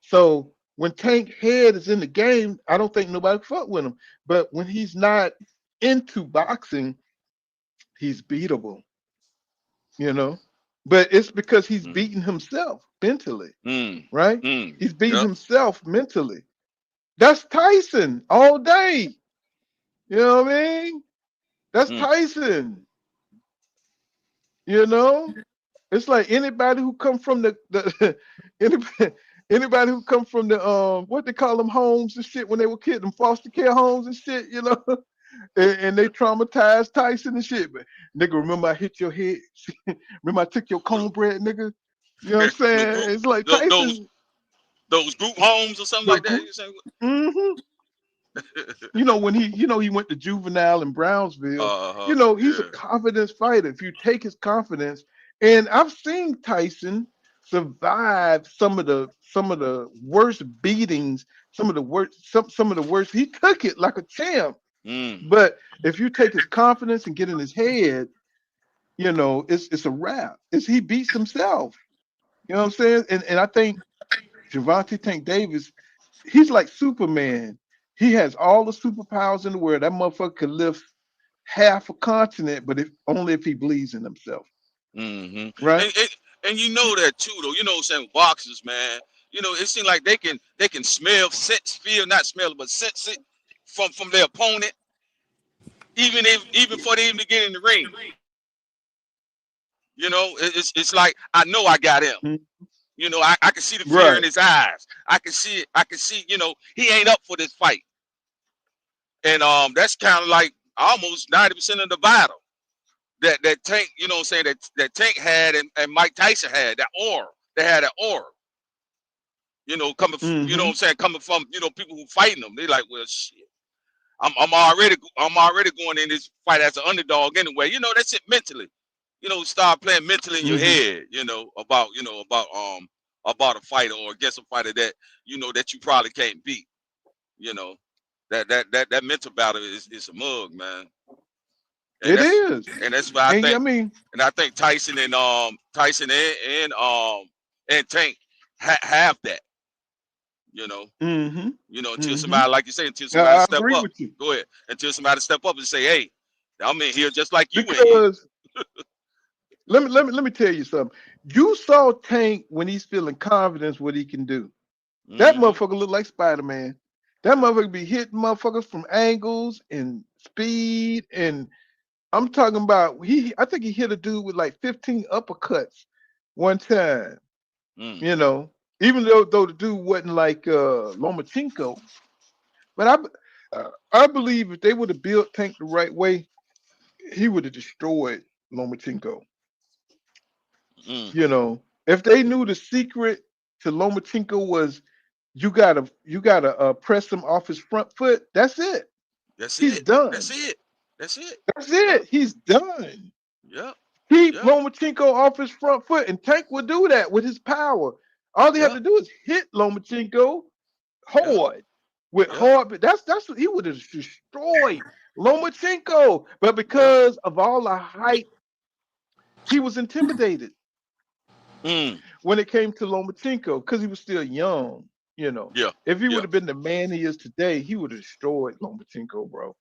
So when Tank head is in the game, I don't think nobody fuck with him. But when he's not into boxing, he's beatable. you know. But it's because he's beating himself mentally, right? He's beating Yep. himself mentally. That's Tyson all day. You know what I mean? That's Tyson. You know, it's like anybody who come from the anybody, anybody who come from the what they call them homes and shit when they were kids, them foster care homes and shit, you know, and they traumatized Tyson and shit. But nigga, remember I hit your head? Remember I took your cornbread, nigga? You know what I'm The saying? group, It's like those Tyson. those group homes or something The like that. group. You saying? Mm-hmm. You know, when he went to juvenile in Brownsville, you know, he's a Yeah. confidence fighter. If you take his confidence, and I've seen Tyson survive some of the worst beatings, some of the worst. He took it like a champ. Mm. But if you take his confidence and get in his head, you know, it's a wrap. It's he beats himself. You know what I'm saying? And I think Javante Tank Davis, he's like Superman. He has all the superpowers in the world. That motherfucker could lift half a continent, but if only if he believes in himself. Mm-hmm. Right? And you know that too, though. You know what I'm saying? Boxers, man. You know, it seems like they can smell, sense, feel, not smell it, but sense it from their opponent, even before they even get in the ring. You know, it's like I know I got him. Mhm. You know, I can see the fear in Right. his eyes. I can see it. I can see, you know, he ain't up for this fight. And that's kind of like almost 90% of the battle that Tank, you know what I'm saying, that Tank had and Mike Tyson had, that aura. They had that aura. You know, you know what Mm-hmm. I'm saying, coming from, you know, people who fighting them. They like, well, shit. I'm already going in this fight as an underdog anyway. You know, that's it mentally. You know, start playing mentally in your Mm-hmm. head, about a fighter or against a fighter that, you know, that you probably can't beat. You know. That mental battle is a mug, man. And It that's is. and that's why I And I think mean, Tyson and Tank have that, you know. mm-hmm. You know, until Mm-hmm. somebody, like you say, until somebody I step agree up. with you. Go ahead. Until somebody step up and say, hey, I'm in here just like you in here. Because let me tell you something. You saw Tank when he's feeling confidence what he can do. That Mm-hmm. motherfucker look like Spider-Man. That motherfucker be hitting motherfuckers from angles and speed. And I'm talking about I think he hit a dude with like 15 uppercuts one time, Mm. you know. Even though the dude wasn't like Lomachenko. But I believe if they would have built Tank the right way, he would have destroyed Lomachenko. Mm. You know, if they knew the secret to Lomachenko was you gotta press him off his front foot. That's it. That's He's it. done. That's it. That's it. That's it. He's done. Yep. Keep Yep. Lomachenko off his front foot, and Tank will do that with his power. All they have Yep. to do is hit Lomachenko Yep. hard with Yep. hard. But that's what he would have destroyed Lomachenko. But Yep. because of all the hype, he was intimidated Mm. when it came to Lomachenko because he was still young. You know, Yeah. if he Yeah. would have been the man he is today, he would have destroyed Lomachenko, bro.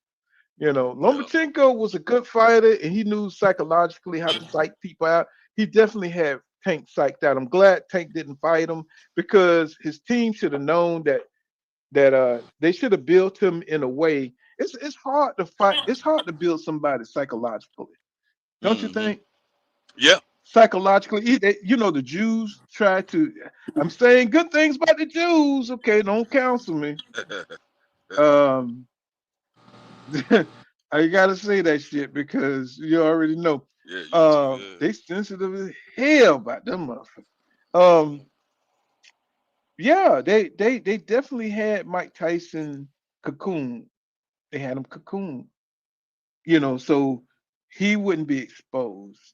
You know, Yeah. Lomachenko was a good fighter and he knew psychologically how to psych people out. He definitely had Tank psyched out. I'm glad Tank didn't fight him because his team should have known that they should have built him in a way. It's hard to fight. It's hard to build somebody psychologically, don't you Mm-hmm. think? Yeah. Psychologically, you know, the Jews try to. I'm saying good things about the Jews. Okay, don't counsel me. Um, I gotta say that shit because you already know. Yeah, you need to. Yeah. They sensitive as hell about them motherfuckers. Um, yeah, they definitely had Mike Tyson cocoon. They had him cocoon, you know, so he wouldn't be exposed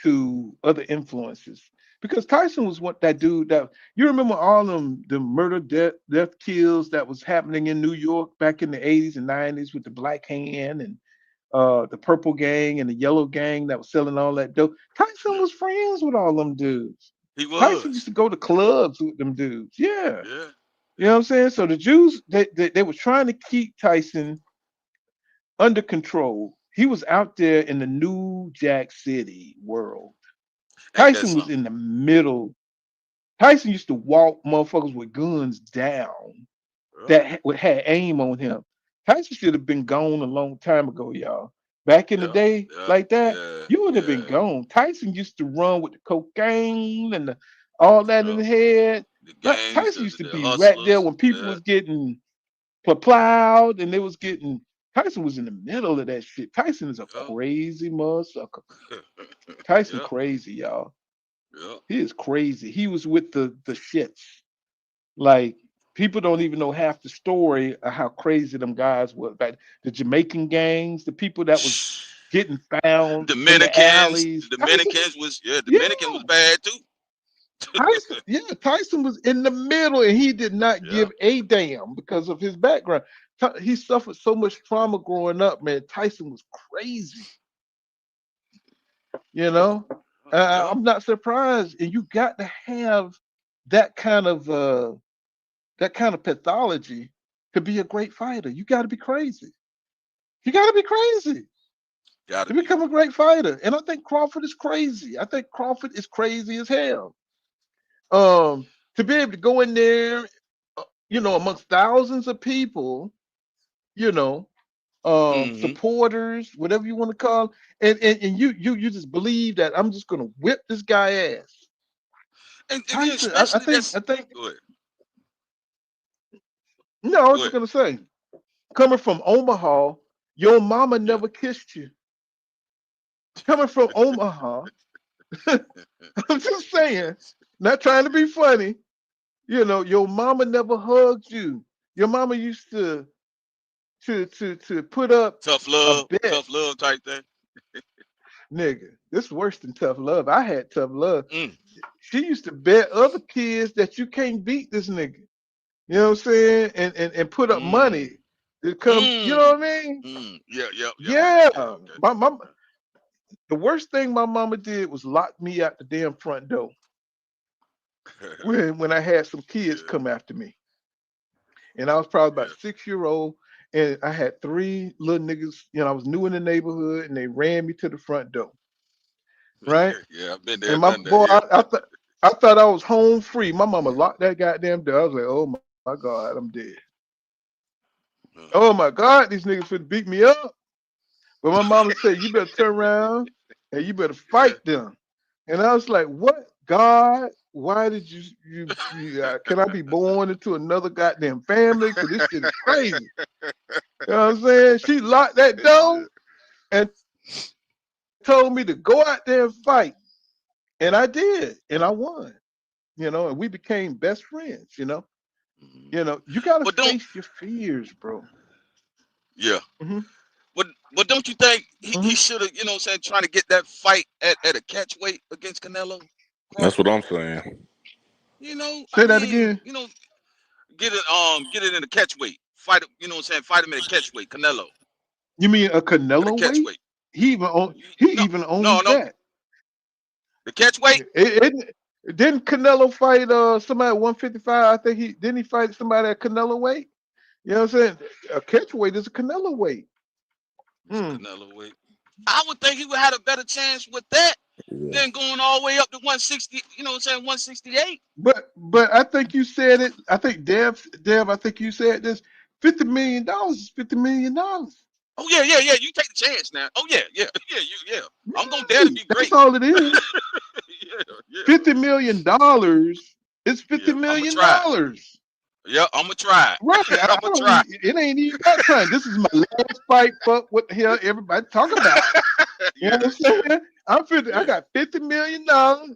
to other influences. Because Tyson was what that dude that you remember all them the murder, death kills that was happening in New York back in the 80s and 90s with the Black Hand and the Purple Gang and the Yellow Gang that was selling all that dope. Tyson Yeah. was friends with all them dudes. He Tyson used was. to go to clubs with them dudes. Yeah. Yeah. You know Yeah. what I'm saying? So the Jews, they were trying to keep Tyson under control. he was out there in the New Jack City world. Ain't that Tyson was something? in the middle. Tyson used to walk motherfuckers with guns down Yeah, that had aim on him. Tyson should have been gone a long time ago, y'all. Back in the yeah, day, yeah, like that, yeah, you would have been yeah, gone. Tyson used to run with the cocaine and all that in yeah. the head. The Like, gangs, Tyson used to the be right there hustlers. when people Yeah. was getting plowed and they was getting. Tyson was in the middle of that shit. Tyson is a Yeah. crazy motherfucker. Tyson Yeah. crazy, y'all. Yeah. He is crazy. He was with the shits. Like people don't even know half the story of how crazy them guys were. Like the Jamaican gangs, the people that was getting found in the Dominicans, alleys. the Tyson, Dominicans was yeah, Dominican was bad too. Tyson, yeah, Tyson was in the middle, and he did not Yeah. give a damn because of his background. He suffered so much trauma growing up, man. Tyson was crazy, you know. Yeah. I'm not surprised, and you got to have that kind of pathology to be a great fighter. You got to be crazy. You got to be crazy Gotta to be. become a great fighter. And I think Crawford is crazy. I think Crawford is crazy as hell. To be able to go in there, amongst thousands of people, you know, Mm-hmm. supporters, whatever you want to call, and you just believe that I'm just gonna whip this guy ass. And then Tyson, I especially think, that's I think, go ahead. no, I was Go just ahead. gonna say, coming from Omaha, your mama Yeah. never kissed you. Coming from Omaha, I'm just saying, not trying to be funny. Your mama never hugged you. Your mama used to put up a bet. Tough love type thing. Nigga, this is worse than tough love. I had tough love. Mm. She used to bet other kids that you can't beat this nigga. You know what I'm saying? And put up Mm. money to come. You know Mm. what I mean? Mm. Yeah, yeah, yeah, Yeah. yeah, okay. My the worst thing my mama did was lock me out the damn front door when I had some kids Yeah, come after me. And I was probably about yeah. 6 year old, and I had three little niggas. I was new in the neighborhood, and they ran me to the front door, right? Yeah, I've been there, And my done that, boy, yeah. I thought I was home free. My mama locked that goddamn door. I was like, oh my God, I'm dead. Uh, Oh my God, these niggas finna beat me up. But my mama said, you better turn around and you better yeah. fight them. And I was like, what? God, why did can I be born into another goddamn family? Because this shit is crazy. You know what I'm saying? She locked that door and told me to go out there and fight. And I did. And I won. And we became best friends. Mhm. You gotta But don't face your fears, bro. yeah. Hmm. But don't you think he Hmm. should have, you know what I'm saying, trying to get that fight at a catch weight against Canelo That's what Crawford? I'm saying. Say that again. Get it in the catch weight. Fight, you know what I'm saying, fight him in a catch weight, Canelo. You mean a At a Canelo catch weight? weight. He No, even no, owns no. that. The catch weight? Didn't Canelo fight somebody at 155? I think he fight somebody at Canelo weight. You know what I'm saying? A catch weight is a Canelo weight. It's a Hmm. Canelo weight. I would think he would have a better chance with that Yeah. than going all the way up to 160, you know what I'm saying, 168. But I think you said it. I think Dev, I think you said this. $50 million is $50 million. Oh yeah, yeah, yeah. You take the chance now. Oh yeah, yeah, yeah. I'm gonna dare to Right. be That's great. all it is. Yeah, yeah, $50 million is fifty yeah. I'm gonna million try. dollars. Yeah, I'm gonna try. Right. I'm I gonna don't. try. It ain't even about trying. This is my last fight. Fuck what the hell everybody talk about. You know Yeah, what I'm yeah, saying? I yeah. got $50 million.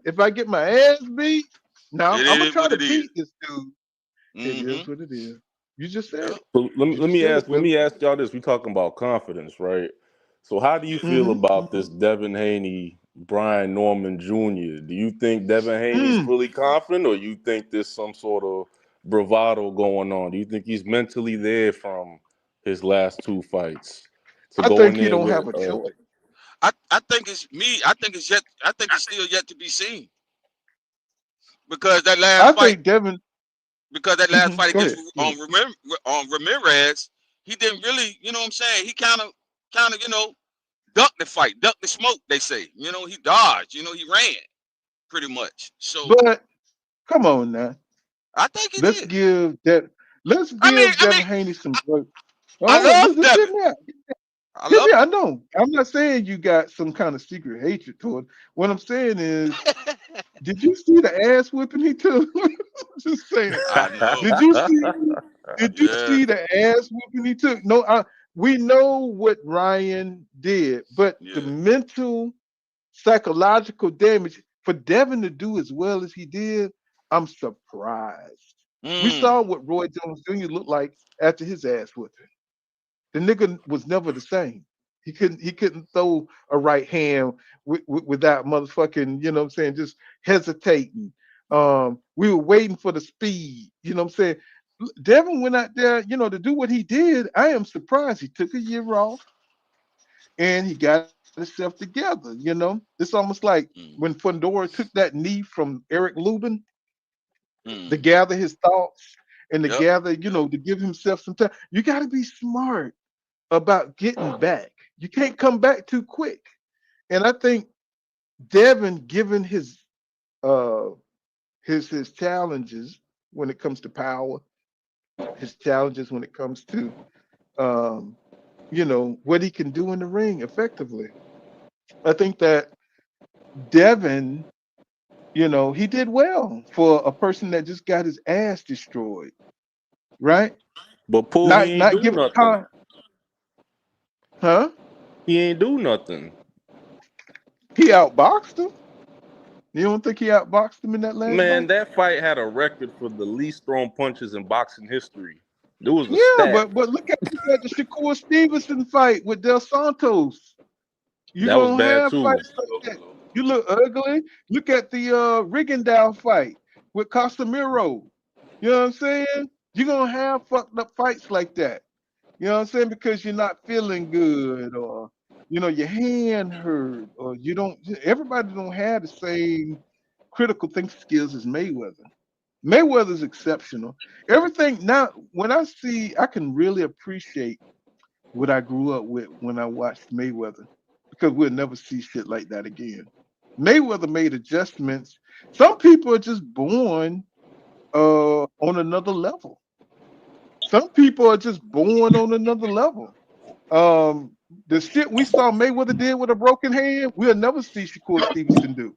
If I get my ass beat, now It I'm gonna is try what to it is. beat this dude. It Mm-hmm. is what it is. You just said Yeah. it. So You just said it, let Philly. me ask y'all this. We talking about confidence, right? So how do you Yeah. feel about Mm-hmm. this Devin Haney, Brian Norman Jr.? Do you think Devin Haney's Mm. fully confident, or you think there's some sort of bravado going on? Do you think he's mentally there from his last two fights to I go think in he there don't with? have a choice. I think it's me. I think it's still yet to be seen because that last I fight think Devin. Go against ahead. Go ahead. Ramirez, he didn't really, you know what I'm saying? He kind of, you know, ducked the fight, ducked the smoke. They say, you know, he dodged, you know, he ran pretty much. So, But come on now, I think he let's did. give that. Let's give I mean, Devin Haney some break. I Hold on, love just hear Devin. me out. I Hear love me out. I know. I'm not saying you got some kind of secret hatred toward. What I'm saying is, him. did you see the ass whipping he took? Just saying. I know. Did you see? Did you Yeah, see the ass whooping he took? No, we know what Ryan did, but the yeah. mental, psychological damage for Devin to do as well as he did, I'm surprised. We Mm, saw what Roy Jones Jr. looked like after his ass whipping. The nigga was never the same. He couldn't throw a right hand without motherfucking, you know what I'm saying, just hesitating. We were waiting for the speed, you know what I'm saying. Devin went out there, you know, to do what he did. I am surprised. He took a year off and he got himself together, you know. It's almost like mm, when Fundora took that knee from Eric Lubin to mm. gather his thoughts and to Yep. gather, you know, to give himself some time. You got to be smart about getting back. You can't come back too quick. And I think Devin, given uh his challenges when it comes to power, his challenges when it comes to um, you know, what he can do in the ring effectively. I think that Devin, you know, he did well for a person that just got his ass destroyed, right? But Pooh, he Not ain't not do giving nothing. time, huh? He ain't do nothing. He outboxed him. You don't think he outboxed him in that last Man, fight? that fight had a record for the least thrown punches in boxing history. It was a Yeah, stat. but look at the Shakur Stevenson fight with Del Santos. You're That was gonna bad have too. fights like that. You look ugly. Look at the Rigondeaux fight with Casemiro. You know what I'm saying? You're gonna have fucked up fights like that. You know what I'm saying? Because you're not feeling good, or you know, your hand hurt, or you don't everybody don't have the same critical thinking skills as Mayweather. Mayweather's exceptional. Everything now, when I see, I can really appreciate what I grew up with when I watched Mayweather, because we'll never see shit like that again. Mayweather made adjustments. Some people are just born on another level. Some people are just born on another level. The shit we saw Mayweather did with a broken hand, we'll never see Shakur Stevenson do.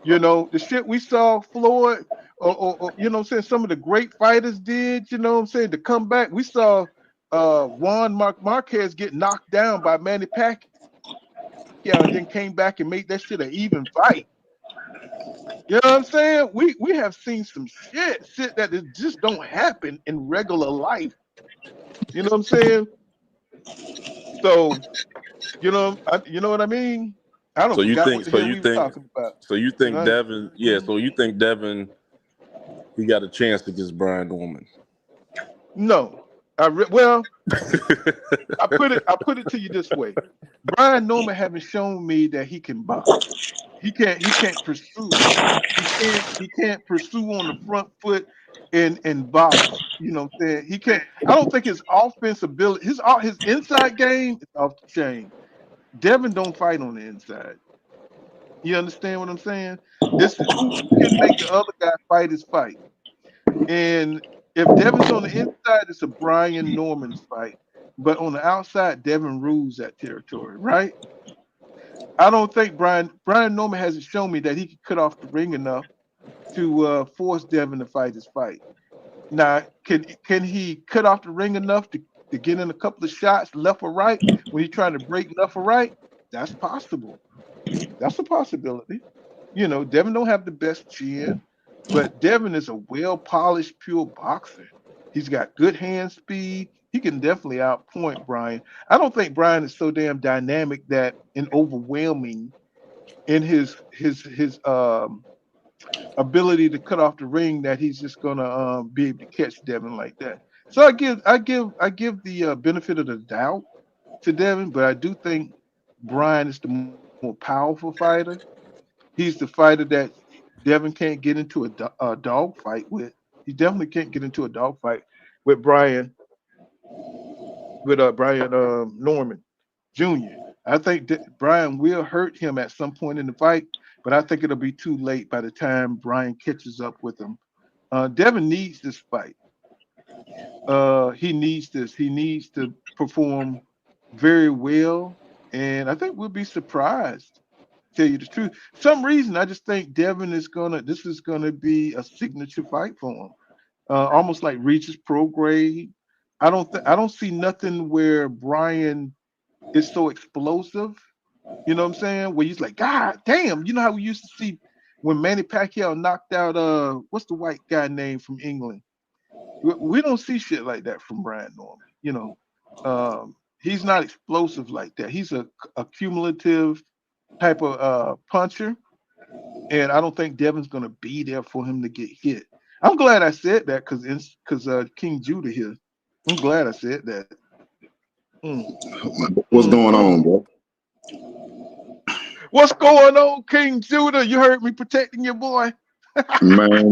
You know, the shit we saw Floyd, or you know what I'm saying, some of the great fighters did, you know what I'm saying, to come back. We saw Marquez get knocked down by Manny Pacquiao and then came back and made that shit an even fight. You know what I'm saying? We have seen some shit that just don't happen in regular life. You know what I'm saying? So, you know what I mean? I So don't you forgot think what the so hell you we was think talking about. so you You think know? Devin so you think Devin he got a chance against Brian Norman. No. Well, I put it to you this way. Brian Norman haven't shown me that he can box. He can't pursue. He can't pursue on the front foot and box. You know what I'm saying? He can't. I don't think his offense ability, his inside game is off the chain. Devin don't fight on the inside. You understand what I'm saying? It's who can make the other guy fight his fight. And if Devin's on the inside, it's a Brian Norman's fight. But on the outside, Devin rules that territory, right? I don't think Brian Norman hasn't shown me that he can cut off the ring enough to force Devin to fight his fight. Now, can he cut off the ring enough to get in a couple of shots left or right when he's trying to break left or right? That's possible. That's a possibility. You know, Devin don't have the best chin, but Devin is a well-polished, pure boxer. He's got good hand speed. He can definitely outpoint Brian. I don't think Brian is so damn dynamic that and overwhelming in his ability to cut off the ring that he's just gonna be able to catch Devin like that. So I give the benefit of the doubt to Devin, but I do think Brian is the more powerful fighter. He's the fighter that Devin can't get into a dog fight with. He definitely can't get into a dog fight with Brian Norman Jr. I think that Brian will hurt him at some point in the fight, but I think it'll be too late by the time Brian catches up with him. Devin needs this fight. He needs this. He needs to perform very well, and I think we'll be surprised. Tell you the truth, some reason I just think Devin is gonna. This is gonna be a signature fight for him, almost like Regis Prograde. I don't see nothing where Brian is so explosive. You know what I'm saying? Where he's like, God damn. You know how we used to see when Manny Pacquiao knocked out what's the white guy name from England? We don't see shit like that from Brian Norman. You know, he's not explosive like that. He's a cumulative type of puncher, and I don't think Devin's gonna be there for him to get hit. I'm glad I said that because King Judah here. I'm glad I said that. What's going on, bro? What's going on, King Judah? You heard me protecting your boy. Man,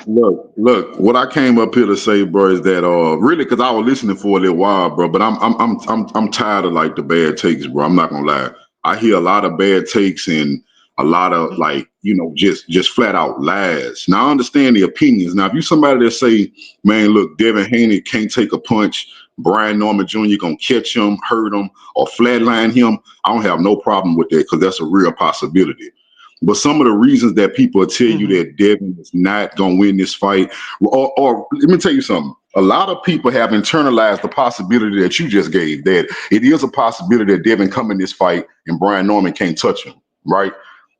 look. What I came up here to say, bro, is that really, because I was listening for a little while, bro. But I'm tired of like the bad takes, bro. I'm not gonna lie. I hear a lot of bad takes and a lot of like, just flat out lies. Now I understand the opinions. Now if you somebody that say, man, look, Devin Haney can't take a punch, Brian Norman Jr. gonna catch him, hurt him, or flatline him, I don't have no problem with that because that's a real possibility. But some of the reasons that people tell you that Devin is not gonna win this fight, or let me tell you something. A lot of people have internalized the possibility that you just gave, that it is a possibility that Devin come in this fight and Brian Norman can't touch him, right?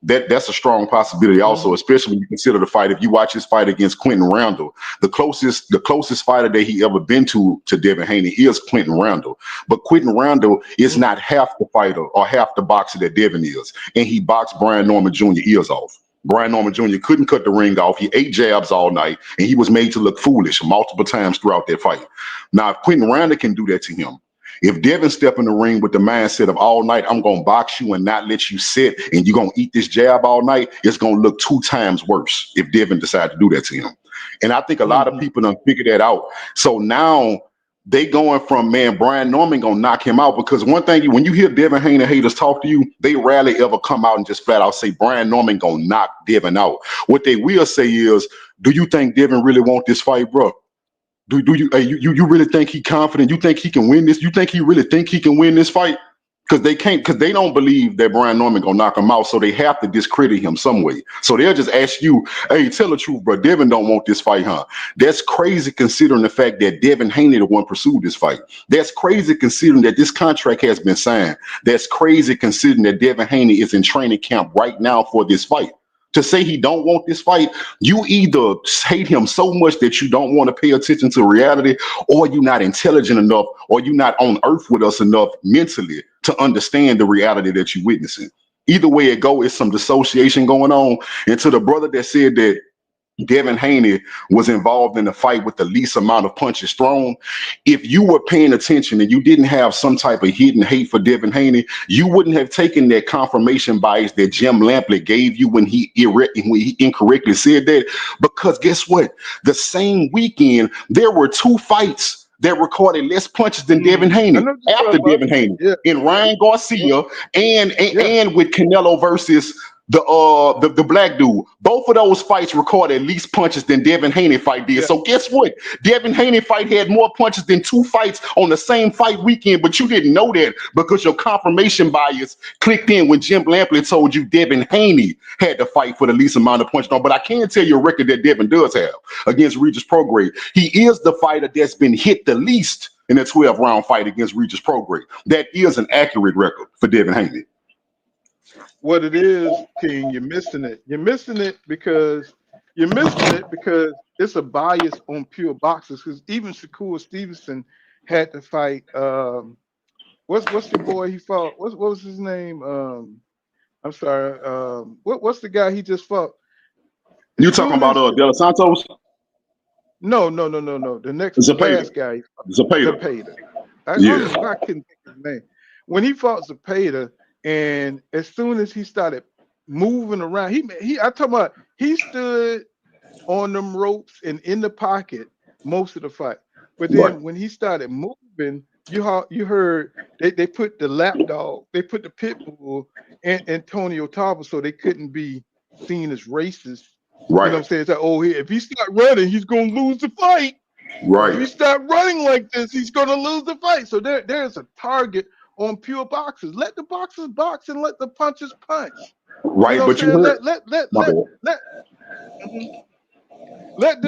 That's a strong possibility also, especially when you consider the fight. If you watch his fight against Quentin Randall, the closest fighter that he ever been to Devin Haney is Quentin Randall. But Quentin Randall is not half the fighter or half the boxer that Devin is. And he boxed Brian Norman Jr. ears off. Brian Norman Jr. couldn't cut the ring off. He ate jabs all night, and he was made to look foolish multiple times throughout that fight. Now, if Quentin Randall can do that to him, if Devin step in the ring with the mindset of all night, I'm going to box you and not let you sit, and you're going to eat this jab all night, it's going to look 2 times worse if Devin decide to do that to him. And I think a lot of people don't figure that out. So now they going from, man, Brian Norman going to knock him out, because one thing, when you hear Devin Haney haters talk to you, they rarely ever come out and just flat out say Brian Norman going to knock Devin out. What they will say is, do you think Devin really want this fight, bro? Do you really think he confident? You think he can win this? You think he really think he can win this fight? Because they can't, because they don't believe that Brian Norman gonna knock him out, so they have to discredit him some way. So they'll just ask you, hey, tell the truth, bro. Devin don't want this fight, huh? That's crazy considering the fact that Devin Haney the one pursued this fight. That's crazy considering that this contract has been signed. That's crazy considering that Devin Haney is in training camp right now for this fight. To say he don't want this fight, you either hate him so much that you don't want to pay attention to reality, or you're not intelligent enough, or you're not on earth with us enough mentally to understand the reality that you're witnessing. Either way it go, it's some dissociation going on. And to the brother that said that Devin Haney was involved in the fight with the least amount of punches thrown, if you were paying attention and you didn't have some type of hidden hate for Devin Haney, you wouldn't have taken that confirmation bias that Jim Lampley gave you when he incorrectly said that. Because guess what? The same weekend, there were 2 fights that recorded less punches than Devin Haney after Devin Haney, in Ryan Garcia and with Canelo versus the black dude. Both of those fights recorded least punches than Devin Haney fight did. So guess what? Devin Haney fight had more punches than 2 fights on the same fight weekend, but you didn't know that because your confirmation bias clicked in when Jim Lampley told you Devin Haney had to fight for the least amount of punches. But I can tell you a record that Devin does have against Regis Prograde. He is the fighter that's been hit the least in a 12-round fight against Regis Prograde. That is an accurate record for Devin Haney. What it is, King, you're missing it. You're missing it because it's a bias on pure boxers. Because even Shakur Stevenson had to fight. What's the boy he fought? What was his name? I'm sorry. What's the guy he just fought? You talking about De Los Santos? No. The next last guy. Zapata. I couldn't think of his name. When he fought Zapata. And as soon as he started moving around, he stood on them ropes and in the pocket most of the fight. But then when he started moving, You heard they put the lapdog, they put the pit bull and Antonio Tarver so they couldn't be seen as racist. You know what Right. I'm saying? It's like, oh, if he start running, he's gonna lose the fight. If he Right. start running like this, he's gonna lose the fight. So there's a target on pure boxers. Let the boxers box and let the punchers punch. You Right. know what But I'm you saying? heard my bad. Let mhm.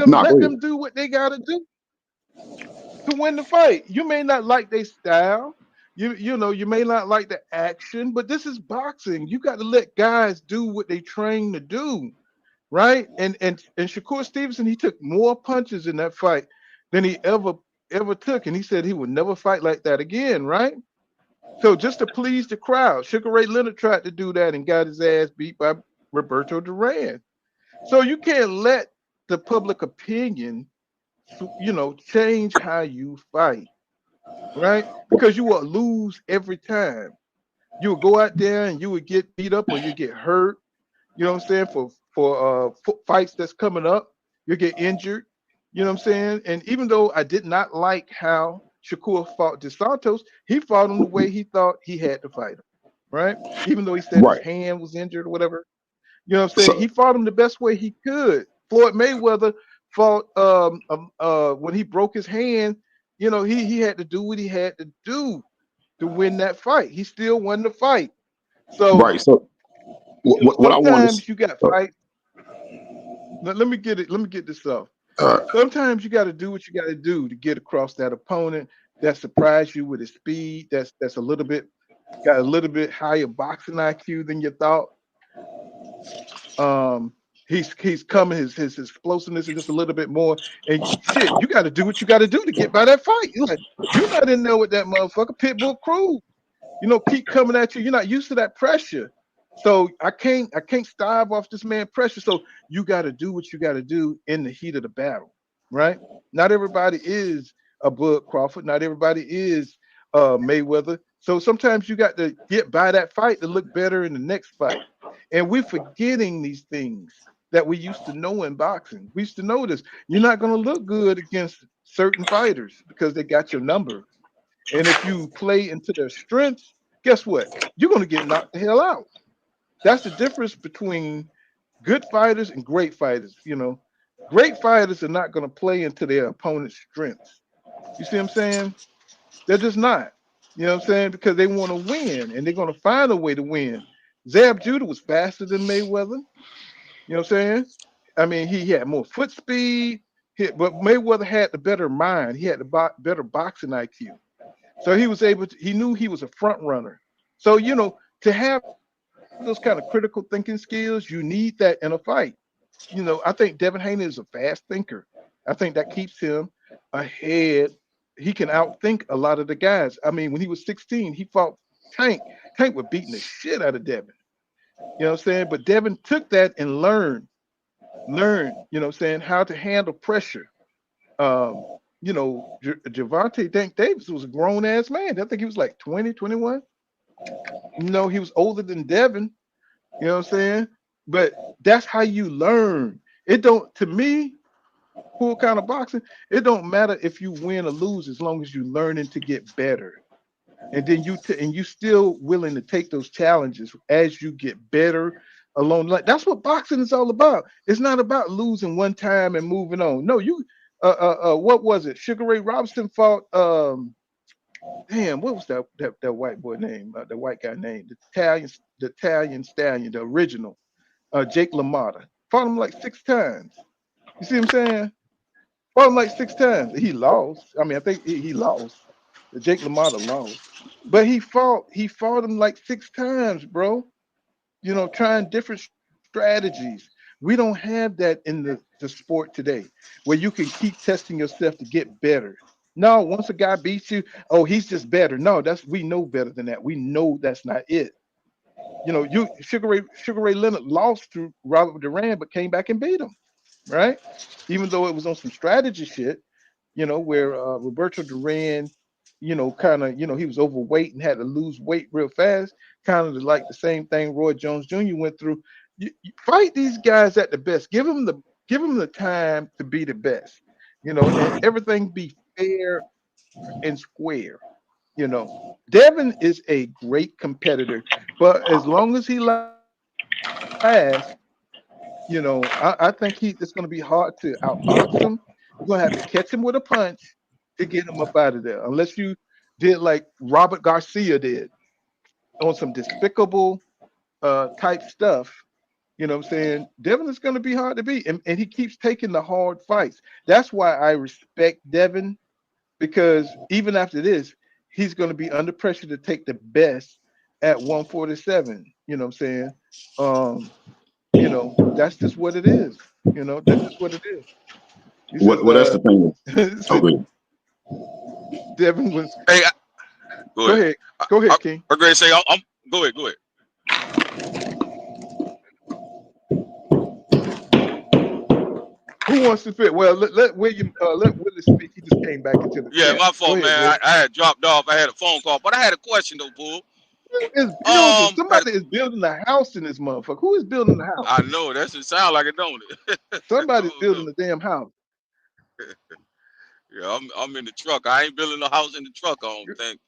Nah, go let ahead. them do what they gotta do to win the fight. You may not like their style. You may not like the action, but this is boxing. You got to let guys do what they train to do, right? And Shakur Stevenson, he took more punches in that fight than he ever took, and he said he would never fight like that again, right? So just to please the crowd, Sugar Ray Leonard tried to do that and got his ass beat by Roberto Duran. So you can't let the public opinion, change how you fight, right? Because you will lose every time. You would go out there and you would get beat up or you get hurt. You know what I'm saying? For fights that's coming up, you get injured. You know what I'm saying? And even though I did not like how Shakur fought DeSantos, he fought him the way he thought he had to fight him, right? Even though he said his Right. hand was injured or whatever, you know what I'm saying? He So fought him the best way he could. Floyd Mayweather fought when he broke his hand. He had to do what he had to do to win that fight. He still won the fight. So right. So what I want sometimes to you got fight. Let me get it. Let me get this off. uh, Sometimes you got to do what you got to do to get across that opponent that surprised you with his speed. That's a little bit got a little bit higher boxing IQ than you thought. Um, he's coming. His explosiveness is just a little bit more. And shit, you got to do what you got to do to get by that fight. You're not in there with that motherfucker Pitbull Crew. Keep coming at you. You're not used to that pressure. So I can't starve off this man pressure. So you got to do what you got to do in the heat of the battle, right? Not everybody is a Bud Crawford. Not everybody is Mayweather. So sometimes you got to get by that fight to look better in the next fight. And we're forgetting these things that we used to know in boxing. We used to know this. You're not going to look good against certain fighters because they got your number. And if you play into their strengths, guess what? You're going to get knocked the hell out. That's the difference between good fighters and great fighters. Great fighters are not going to play into their opponent's strengths. You see what I'm saying? They're just not. You know what I'm saying? Because they want to win and they're going to find a way to win. Zab Judah was faster than Mayweather. You know what I'm saying? I mean, he had more foot speed, but Mayweather had the better mind. He had the better boxing IQ. So he was able to, he knew he was a front runner. So, to have those kind of critical thinking skills, you need that in a fight. I think Devin Haney is a fast thinker. I think that keeps him ahead. He can outthink a lot of the guys. I mean, when he was 16, he fought Tank. Tank was beating the shit out of Devin. You know what I'm saying? But Devin took that and learned, how to handle pressure. Um, Javante Tank Davis was a grown ass man. I think he was like 20, 21. He was older than Devin. You know what I'm saying? But that's how you learn. It don't, to me, full kind of boxing, it don't matter if you win or lose as long as you learning to get better. And then you still willing to take those challenges as you get better along. Like that's what boxing is all about. It's not about losing one time and moving on. No, what was it? Sugar Ray Robinson fought damn, what was that white boy name? The white guy name, the Italian stallion, the original, Jake LaMotta. Fought him like 6 times. You see what I'm saying? Fought him like 6 times. He lost. I mean, I think he lost. Jake LaMotta lost. But he fought him like 6 times, bro. Trying different strategies. We don't have that in the sport today, where you can keep testing yourself to get better. No, once a guy beats you, oh, he's just better. No, we know better than that. We know that's not it. Sugar Ray Leonard lost to Robert Duran, but came back and beat him, right? Even though it was on some strategy shit, where Roberto Duran, kind of, he was overweight and had to lose weight real fast, kind of like the same thing Roy Jones Jr. went through. You fight these guys at the best. Give them the time to be the best, and everything be fair and square. You know, Devin is a great competitor, but as long as he lasts, I think it's going to be hard to outbox him. You're going to have to catch him with a punch to get him up out of there, unless you did like Robert Garcia did on some despicable type stuff. You know what I'm saying? Devin is going to be hard to beat, and he keeps taking the hard fights. That's why I respect Devin, because even after this, he's going to be under pressure to take the best at 147. You know what I'm saying? Um, that's just what it is. That's just what it is. He says, Well, that's the thing. said Okay. Devin was. Hey, go Go ahead. ahead, go I, ahead, King. I'm going to say, go ahead, go ahead. Who wants to fit? Well, let Willie speak. He just came back into the Yeah, chat. my Go fault, ahead, man. Willie. I had dropped off. I had a phone call, but I had a question though, Bull. Who is building? Had Somebody is building a house in this motherfucker. Who is building the I house? know that should sound like it, don't it? Somebody's Oh building no. the damn house. Yeah, I'm in the truck. I ain't building a house in the truck. I don't think.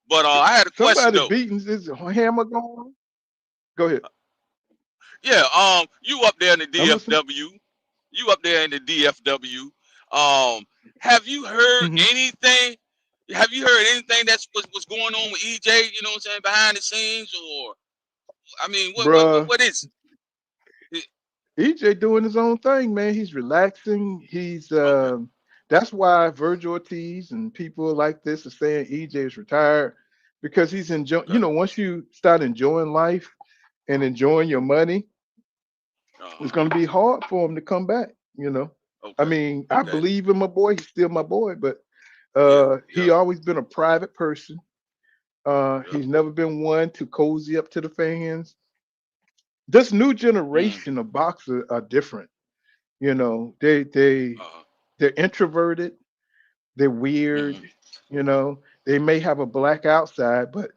But I had a question Somebody though. beating this hammer going on. Go ahead. Yeah, you up there in the I'm listening. DFW? You up there in the DFW? Um, have you heard Hmm. anything? Have you heard anything what's going on with EJ? You know what I'm saying, behind the scenes, or I mean, Bruh, what is it? EJ doing his own thing, man. He's relaxing. He's Okay, that's why Virgil Ortiz and people like this are saying EJ is retired, because he's enjoying. okay, Once you start enjoying life and enjoying your money, it's uh-huh, going to be hard for him to come back. I okay, mean, I okay, believe in my boy. He's still my boy, but yeah, he yeah, always been a private person. yeah, He's never been one to cozy up to the fans. This new mm, generation of boxers are different. They uh-huh, they're introverted. They're weird. mm-hmm, They may have a black outside, but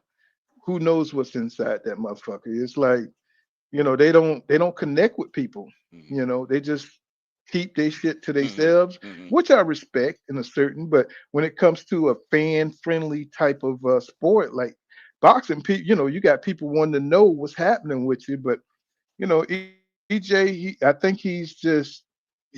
who knows what's inside that motherfucker? It's like, they don't connect with people. mm-hmm, They just keep their shit to mm-hmm, themselves, mm-hmm, which I respect in a certain. But when it comes to a fan friendly type of sport like boxing, people, you got people wanting to know what's happening with you. But EJ, I think he's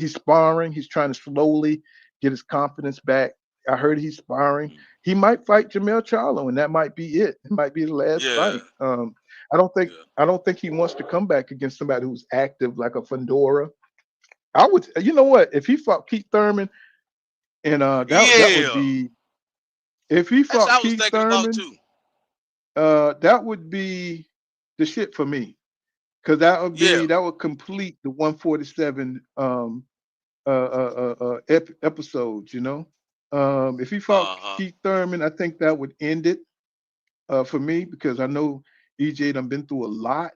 sparring. He's trying to slowly get his confidence back. I heard he's sparring. mm-hmm. He might fight Jamel Charlo, and that might be it. It might be the last Yeah, fight. I don't think yeah, I don't think he wants to come back against somebody who's active like a Fedora. I would, you know what? If he fought Keith Thurman, and that would yeah. be, if he That's what fought I was Keith thinking about Thurman, too. that would be the shit for me, because Yeah, that would complete the 147 episodes. If he fought uh huh, Keith Thurman, I think that would end it for me, because I know EJ done been through a lot.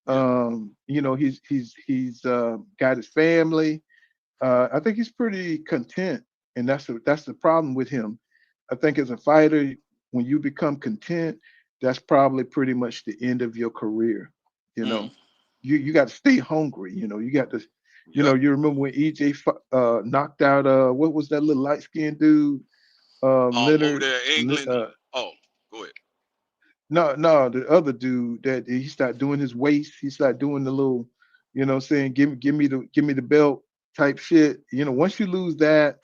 yeah, He's got his family. I think he's pretty content, and that's the problem with him. I think as a fighter, when you become content, that's probably pretty much the end of your career. You mm, know, you got to stay hungry. You got to, yep. you remember when EJ knocked out what was that little light skinned dude, Over Leonard. there in England. Oh, go ahead. No, the other dude that he started doing his waist. He started doing the little, saying, give me the belt type shit. Once you lose that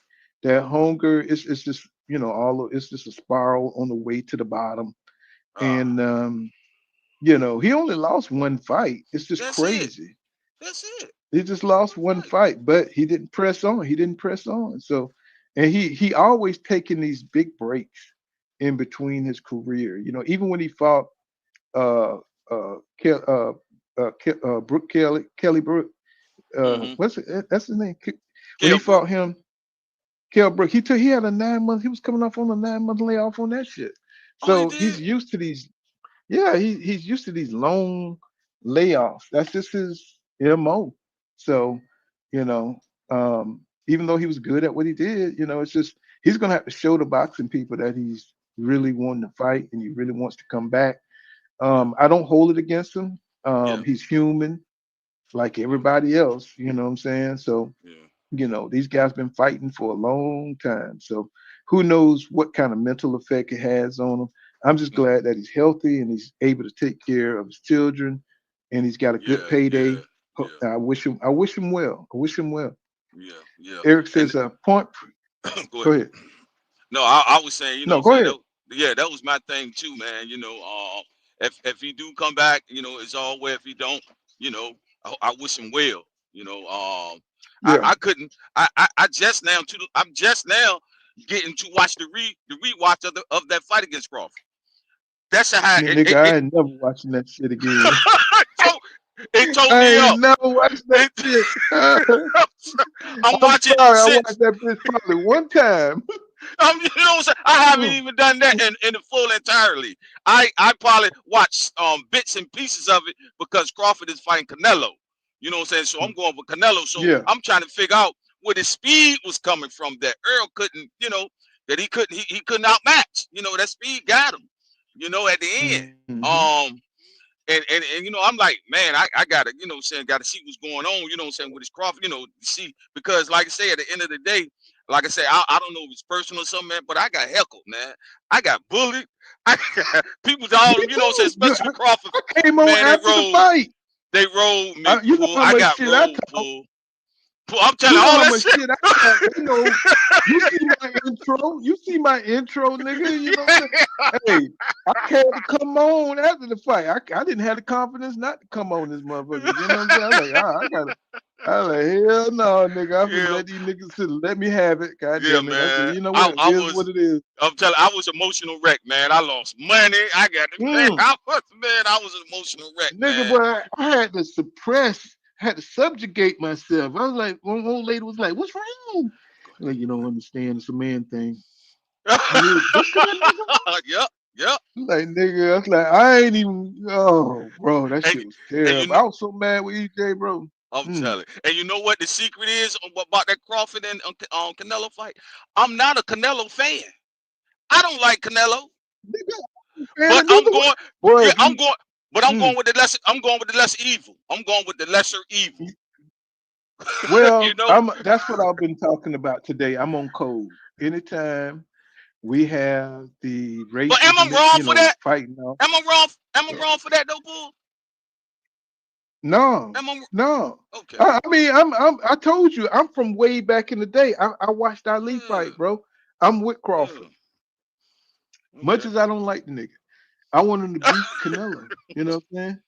hunger, it's just, it's just a spiral on the way to the bottom. Uh, And he only lost one fight. It's just that's it. crazy. That's it. He just lost One one fight. fight, but he didn't press on. He didn't press on. So, and he always taking these big breaks in between his career. Even when he fought uh, Brooke Kelly Brooke. Mm-hmm. What's it? That's his name. When he Kell Brook. fought him, Kell Brook, he had a 9 month. He was coming off on a 9 month layoff on that shit. Oh, he So he's did. used to these. Yeah, he's used to these long layoffs. That's just his mo. So, you know, even though he was good at what he did, it's just he's gonna have to show the boxing people that he's really wanting to fight and he really wants to come back. Yeah. I don't hold it against him. Yeah. He's human like Okay. everybody else, you know what I'm saying? So, Yeah. these guys been fighting for a long time. So who knows what kind of mental effect it has on him. I'm just glad that he's healthy and he's able to take care of his children, and he's got a good payday. I wish him well. I wish him well. Yeah. Eric says, point. Go ahead. No, I was saying, go ahead. That was my thing too, man. If he do come back, it's all well. If he don't, I wish him well. I couldn't. I'm just now getting to watch the rewatch of that fight against Crawford. That's how nigga, I ain't never watching that shit again. It told me up. I ain't never watched that shit. I'm watching. Sorry, I watched that bitch probably one time. I haven't even done that in the full entirely. I probably watched bits and pieces of it because Crawford is fighting Canelo. You know what I'm saying? So I'm going with Canelo. So I'm trying to figure out where the speed was coming from that Earl couldn't, that he couldn't outmatch. That speed got him. At the end. And I'm like, man, I gotta, gotta see what's going on, with his Crawford, see, because like I say, at the end of the day, like I say, I don't know if it's personal or something, man, but I got heckled, man. I got bullied. I got people all, especially Crawford. I came on after the fight. They rolled me. I got rolled, pull. I'm telling you all that shit. You see my intro, nigga. You know what I'm saying? Hey, I had to come on after the fight. I didn't have the confidence not to come on this motherfucker. You know what I'm saying? I was like, hell no, nigga. I'm gonna let these niggas let me have it. God damn it. Man. I said, you know what? It is what it is. I'm telling you, I was emotional wreck, man. I lost money. I got the I was an emotional wreck. Nigga, but I had to suppress. Had to subjugate myself. I was like, one old lady was like, "What's wrong?" Like, you don't understand. It's a man thing. Yep. Like, nigga, I was like, I ain't even. Oh, bro, that shit was terrible. I was so mad with EJ, bro. I'm telling you. And you know what the secret is about that Crawford and Canelo fight? I'm not a Canelo fan. I don't like Canelo. But I'm going. Boy, I'm going. But I'm going with the lesser. I'm going with the less evil. I'm going with the lesser evil. Well, that's what I've been talking about today. I'm on code. Anytime we have the race, but am I wrong for that? Fighting off. Am I wrong? Am I wrong for that, though, Bull? No. No. Okay. I mean, I told you, I'm from way back in the day. I watched Ali fight, bro. I'm with Crawford. Okay. Much as I don't like the nigga. I want him to beat Canelo. You know what I'm saying?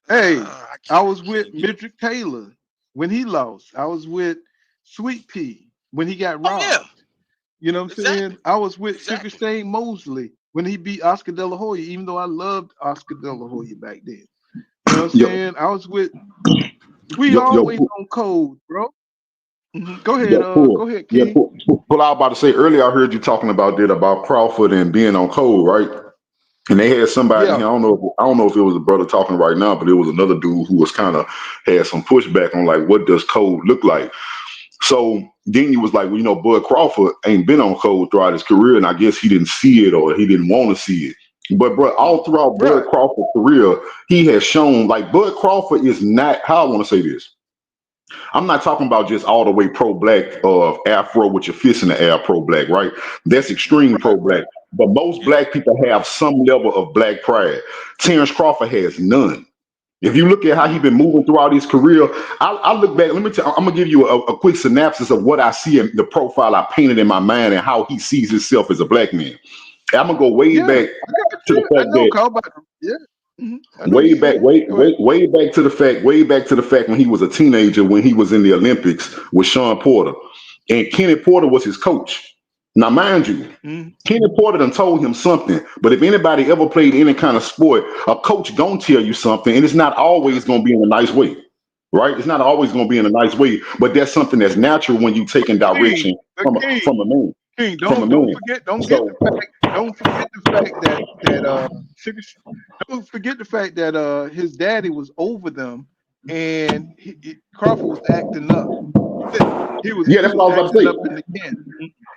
Hey, I was with Midrick Taylor when he lost. I was with Sweet Pea when he got robbed. Yeah. You know what I'm saying? I was with Sugar Shane Mosley when he beat Oscar De La Hoya, even though I loved Oscar De La Hoya back then. You know what I'm saying? I was with. We always on code, bro. Go ahead, go ahead, King. Well, I was about to say earlier, I heard you talking about Crawford and being on code, right? And they had somebody. I don't know if it was a brother talking right now, but it was another dude who was kind of had some pushback on like, what does code look like? So then he was like, well, Bud Crawford ain't been on code throughout his career, and I guess he didn't see it or he didn't want to see it. But bro, all throughout Bud Crawford's career, he has shown like Bud Crawford is not. How I want to say this. I'm not talking about just all the way pro-black Afro with your fist in the air pro-black, right? That's extreme pro-black. But most black people have some level of black pride. Terence Crawford has none. If you look at how he's been moving throughout his career, I look back. Let me tell. I'm gonna give you a quick synopsis of what I see in the profile I painted in my mind and how he sees himself as a black man. I'm gonna go way back to the fact that. Way back to the fact when he was a teenager, when he was in the Olympics with Sean Porter, and Kenny Porter was his coach. Now, mind you, Kenny Porter done told him something, but if anybody ever played any kind of sport, a coach gonna tell you something, and it's not always gonna be in a nice way, right? It's not always gonna be in a nice way, but that's something that's natural when you taking direction from a man. King, don't forget the fact that his daddy was over them, and Crawford was acting up. He was that's what I was about to say. Up in the camp.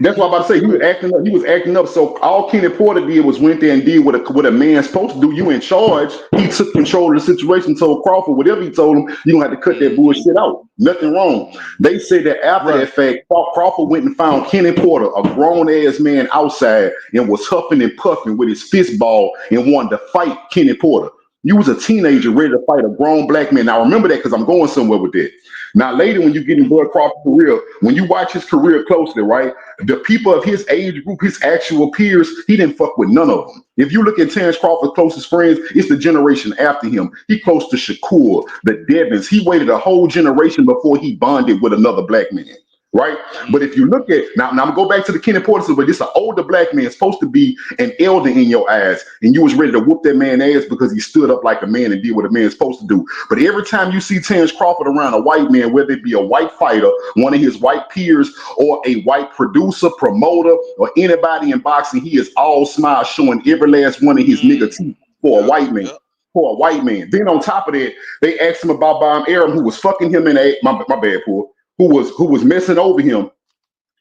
That's what I'm about to say. He was acting up. He was acting up. So all Kenny Porter did was went there and did what a man's supposed to do. You in charge. He took control of the situation. Told Crawford whatever he told him. You gonna have to cut that bullshit out. Nothing wrong. They say that after that fact, Crawford went and found Kenny Porter, a grown ass man outside, and was huffing and puffing with his fist ball and wanted to fight Kenny Porter. You was a teenager ready to fight a grown black man. Now remember that because I'm going somewhere with that. Now later when you get in Bud Crawford's career, when you watch his career closely, right? The people of his age group, his actual peers, he didn't fuck with none of them. If you look at Terence Crawford's closest friends, it's the generation after him. He close to Shakur, the Devins. He waited a whole generation before he bonded with another black man. Right, but if you look at now I'm gonna go back to the Kenny Porter, but this an older black man supposed to be an elder in your eyes, and you was ready to whoop that man's ass because he stood up like a man and did what a man's supposed to do. But every time you see Terence Crawford around a white man, whether it be a white fighter, one of his white peers, or a white producer, promoter, or anybody in boxing, he is all smiles, showing every last one of his nigga teeth for a white man. For a white man. Then on top of that, they asked him about Bob Arum, who was fucking him in a my bad, Paul. Who was messing over him,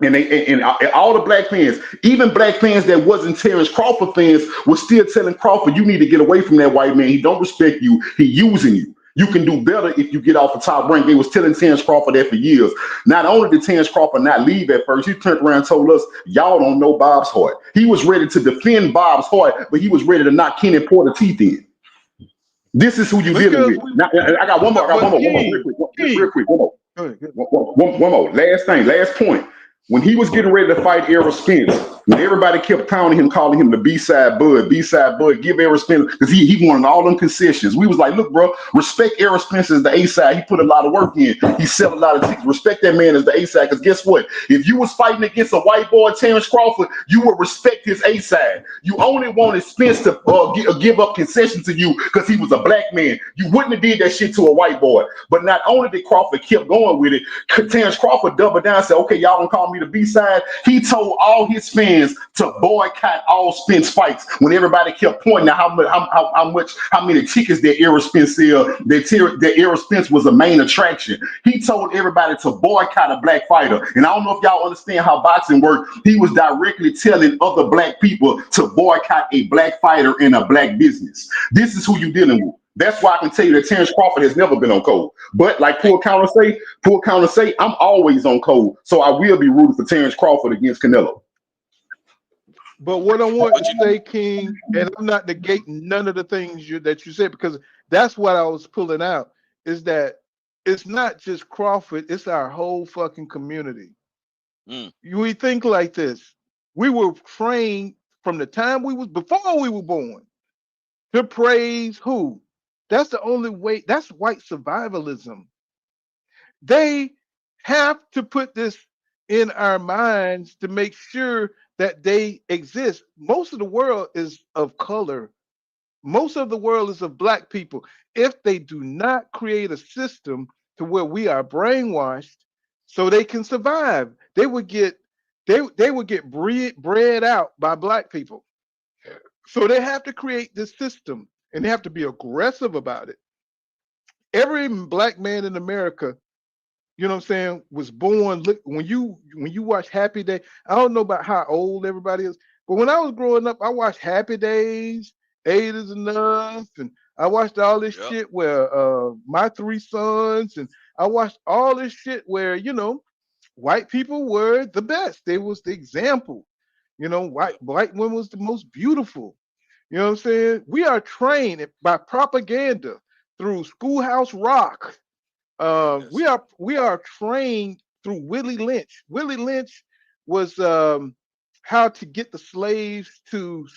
and all the black fans, even black fans that wasn't Terence Crawford fans, was still telling Crawford, you need to get away from that white man. He don't respect you. He using you. You can do better if you get off the top rank. They was telling Terence Crawford that for years. Not only did Terence Crawford not leave at first, he turned around and told us, y'all don't know Bob's heart. He was ready to defend Bob's heart, but he was ready to knock Kenny Porter teeth in. This is who you dealing with. Now, I got one more. Real quick. One more. One more. Last point. When he was getting ready to fight Errol Spence, when everybody kept pounding him, calling him the B-side Bud, give Errol Spence, because he wanted all them concessions. We was like, look, bro, respect Errol Spence as the A-side. He put a lot of work in. He sell a lot of tickets. Respect that man as the A-side, because guess what? If you was fighting against a white boy, Terence Crawford, you would respect his A-side. You only wanted Spence to give up concessions to you because he was a black man. You wouldn't have did that shit to a white boy. But not only did Crawford keep going with it, Terence Crawford doubled down and said, okay, y'all gonna call me the B-side. He told all his fans to boycott all Spence fights when everybody kept pointing out how many tickets that Errol Spence sell, that Errol Spence was a main attraction. He told everybody to boycott a black fighter. And I don't know if y'all understand how boxing works. He was directly telling other black people to boycott a black fighter in a black business. This is who you're dealing with. That's why I can tell you that Terence Crawford has never been on code. But like Poor Counter say, I'm always on code. So I will be rooting for Terence Crawford against Canelo. But what I want to say, King, and I'm not negating none of the things that you said, because that's what I was pulling out, is that it's not just Crawford, it's our whole fucking community. We think like this. We were trained from the time before we were born to praise who? That's the only way. That's white survivalism. They have to put this in our minds to make sure that they exist. Most of the world is of color. Most of the world is of black people. If they do not create a system to where we are brainwashed so they can survive, they would get bred out by black people. So they have to create this system, and they have to be aggressive about it. Every black man in America, you know what I'm saying, was born. Look, when you watch Happy Day, I don't know about how old everybody is, but when I was growing up, I watched Happy Days, 8 is Enough, and I watched all this shit where My Three Sons, and I watched all this shit where, you know, white people were the best. They was the example. You know, white women was the most beautiful. You know what I'm saying? We are trained by propaganda through Schoolhouse Rock. We are trained through Willie Lynch. Willie Lynch was how to get the slaves to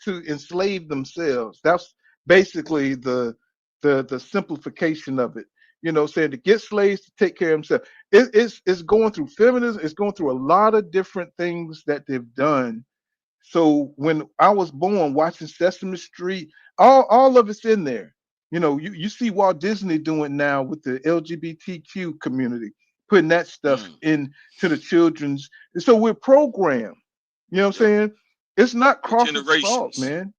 enslave themselves. That's basically the simplification of it. You know, saying to get slaves to take care of themselves. It's going through feminism. It's going through a lot of different things that they've done. So when I was born, watching Sesame Street, all of it's in there. You know, you see Walt Disney doing now with the LGBTQ community, putting that stuff into the children's. And so we're programmed. You know what I'm saying? It's not Crawford's fault, man.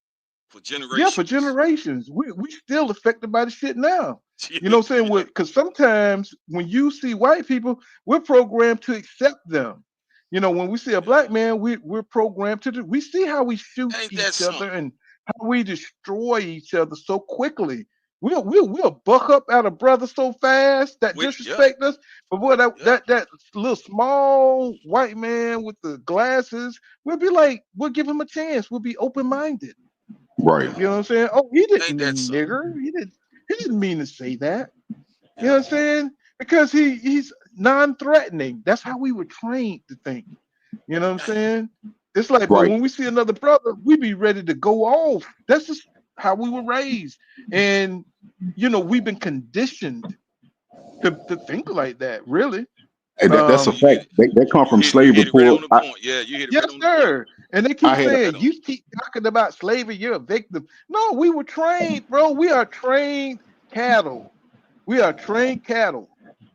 For generations. Yeah, for generations. We still affected by the shit now. You know what I'm saying? Because sometimes when you see white people, we're programmed to accept them. You know, when we see a black man, we're programmed to do. We see how we shoot Ain't that each other something? and how we destroy each other so quickly. We'll buck up at a brother so fast that Yep, disrespect us. But boy, yep. that little small white man with the glasses, we'll be like, we'll give him a chance. We'll be open minded. Right. You know what I'm saying? Oh, he didn't Ain't that mean something? nigger. He didn't mean to say that. You know Yeah. what I'm saying? Because he's non-threatening. That's how we were trained to think. You know what I'm Damn. saying? It's like, but Right. when we see another brother, we be ready to go off. That's just how we were raised. And you know, we've been conditioned to think like that, really. Hey, that's a You hit fact. it. They come from You slavery. hit it right on the point. Yeah, you hit it Yes, right on the point. sir. And they I keep had a, Right saying, on. you keep talking about slavery, you're a victim. No, we were trained, bro. We are trained cattle. We are trained cattle.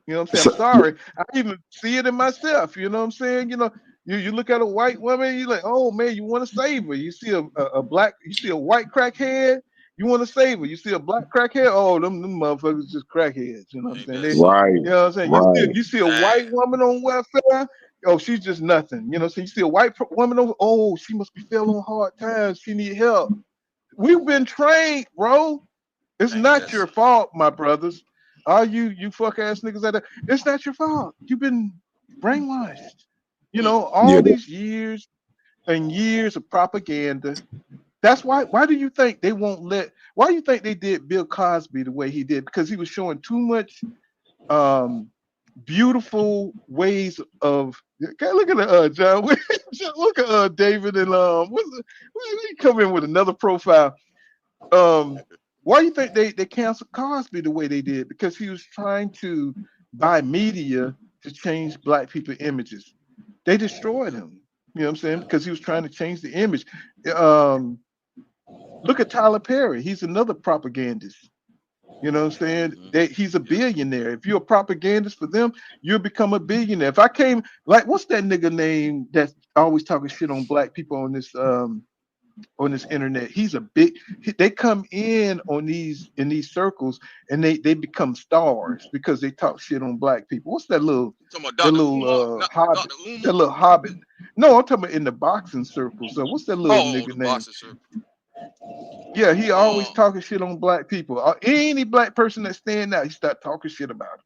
You know what I'm saying? I'm so- sorry. I even see it in myself. You know what I'm saying? You know, you look at a white woman, you're like, oh man, you want to save her. You see a black, you see a white crackhead, you want to save her. You see a black crackhead, oh, them motherfuckers just crackheads. You know what I'm Ain't saying? that They, something? right. you know what I'm saying? Right. You see a Damn. white woman on welfare, oh, she's just nothing. You know, so you see a white woman over, oh, she must be feeling hard times. She need help. We've been trained, bro. It's Ain't not that your something? fault, my brothers. All you fuck ass niggas out there. It's not your fault. You've been brainwashed. You Mm. know, Yeah. all these years and years of propaganda. That's why do you think they won't let why do you think they did Bill Cosby the way he did? Because he was showing too much um beautiful ways of okay, look at John. Look at David and he come in with another profile. Um, why do you think they canceled Cosby the way they did? Because he was trying to buy media to change black people images. They destroyed him. You know what I'm saying? Because he was trying to change the image. Um, look at Tyler Perry. He's another propagandist. You know what I'm saying? Mm-hmm. He's a Yep. billionaire. If you're a propagandist for them, you'll become a billionaire. If I came, like, what's that nigga name that's always talking shit on black people on this internet? He's a big. They come in these circles and they become stars because they talk shit on black people. What's You talking about Dr. Umar? hobbit? Dr. Umar? That little hobbit. No, I'm talking about in the boxing circles. So what's that little Oh, nigga the name? boxing circle. Yeah, he always Um, talking shit on black people. Any black person that stand out, he start talking shit about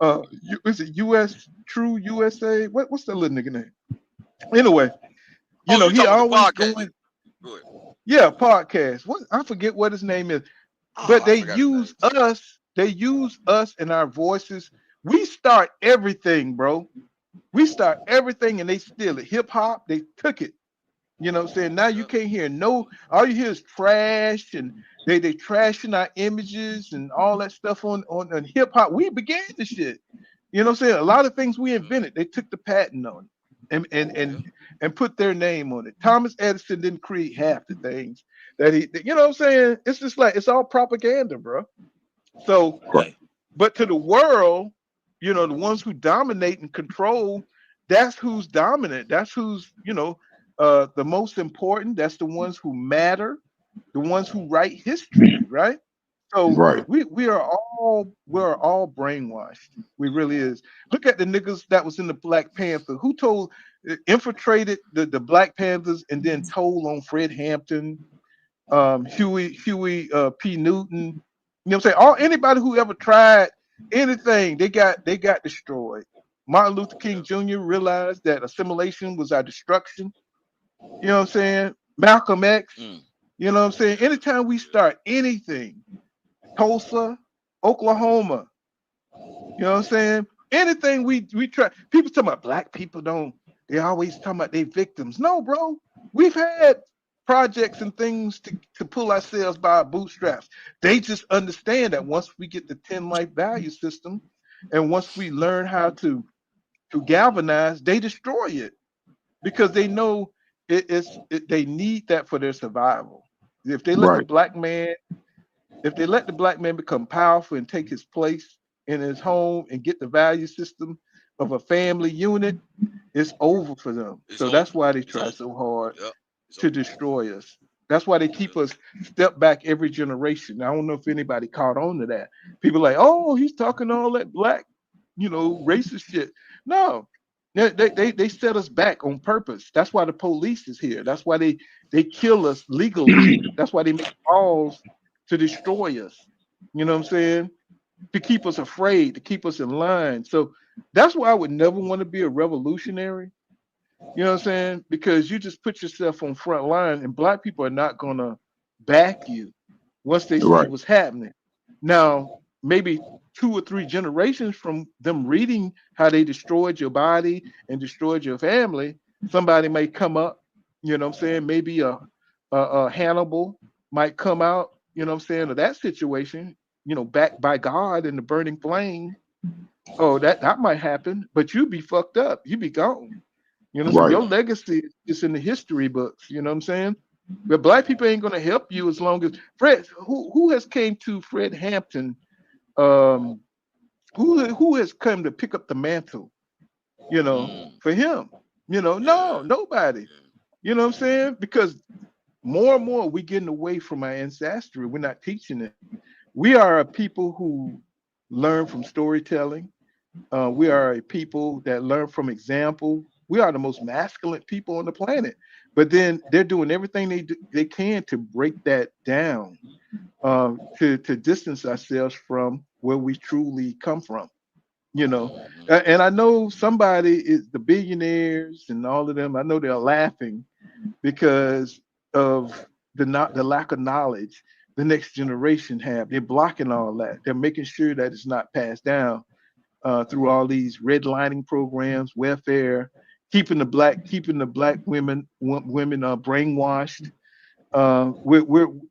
him. Is it US True USA? What's that little nigga name? Anyway, you oh, know, you he talking about the always podcast? going, Go ahead. yeah, podcast. What I forget what his name is, Oh, but I forgot his name too. they use us and our voices. We start everything, bro. We start everything and they steal it. Hip hop, they took it. You know what I'm saying? Now you Yep. can't hear no, all you hear is trash and they trashing our images and all that stuff on hip hop. We began the shit. You know what I'm saying? A lot of things we Yep. invented, they took the patent on it Yep. and put their name on it. Thomas Edison didn't create half the things that you know what I'm saying? It's just like it's all propaganda, bro. So, Hey. but to the world, you know, the ones who dominate and control, that's who's dominant. That's who's, you know, the most important. That's the ones who matter, the ones who write history, right? So Right. we're all brainwashed. We really is. Look at the niggas that was in the Black Panther. Who told infiltrated the Black Panthers and then told on Fred Hampton, Huey P. Newton. You know what I'm saying? All anybody who ever tried anything, they got destroyed. Martin Luther King Yep. Jr. realized that assimilation was our destruction. You know what I'm saying? Malcolm X, Mm. you know what I'm saying? Anytime we start anything, Tulsa, Oklahoma, you know what I'm saying? Anything we try, people talking about black people don't, they always talking about they victims. No, bro. We've had projects and things to pull ourselves by our bootstraps. They just understand that once we get the 10 life value system and once we learn how to galvanize, they destroy it because they know they need that for their survival. If they let the Right. black man if they let the black man become powerful and take his place in his home and get the value system of a family unit, it's over for them. It's So over. that's why they It's try over. so hard Yep. It's to over. destroy us. That's why they Yep. keep us step back every generation. I don't know if anybody caught on to that. People like, oh, he's talking all that black, you know, racist shit. No, They set us back on purpose. That's why the police is here. That's why they kill us legally. That's why they make laws to destroy us. You know what I'm saying? To keep us afraid, to keep us in line. So that's why I would never want to be a revolutionary. You know what I'm saying? Because you just put yourself on front line, and black people are not gonna back you once they see Right. what's happening. Now, maybe 2 or 3 generations from them reading how they destroyed your body and destroyed your family, somebody may come up, you know what I'm saying? Maybe a Hannibal might come out, you know what I'm saying, of that situation, backed by God in the burning flame. Oh, that might happen, but you'd be fucked up. You'd be gone. So Right. your legacy is in the history books, you know what I'm saying? But black people ain't gonna help you as long as Fred, who has came to Fred Hampton, um, who has come to pick up the mantle, for him? No, nobody. You know what I'm saying? Because more and more we getting away from our ancestry. We're not teaching it. We are a people who learn from storytelling. We are a people that learn from example. We are the most masculine people on the planet. But then they're doing everything they can to break that down, to distance ourselves from where we truly come from. And I know somebody is the billionaires and all of them. I know they're laughing because of the lack of knowledge the next generation have. They're blocking all that. They're making sure that it's not passed down through all these redlining programs, welfare, keeping the black women brainwashed.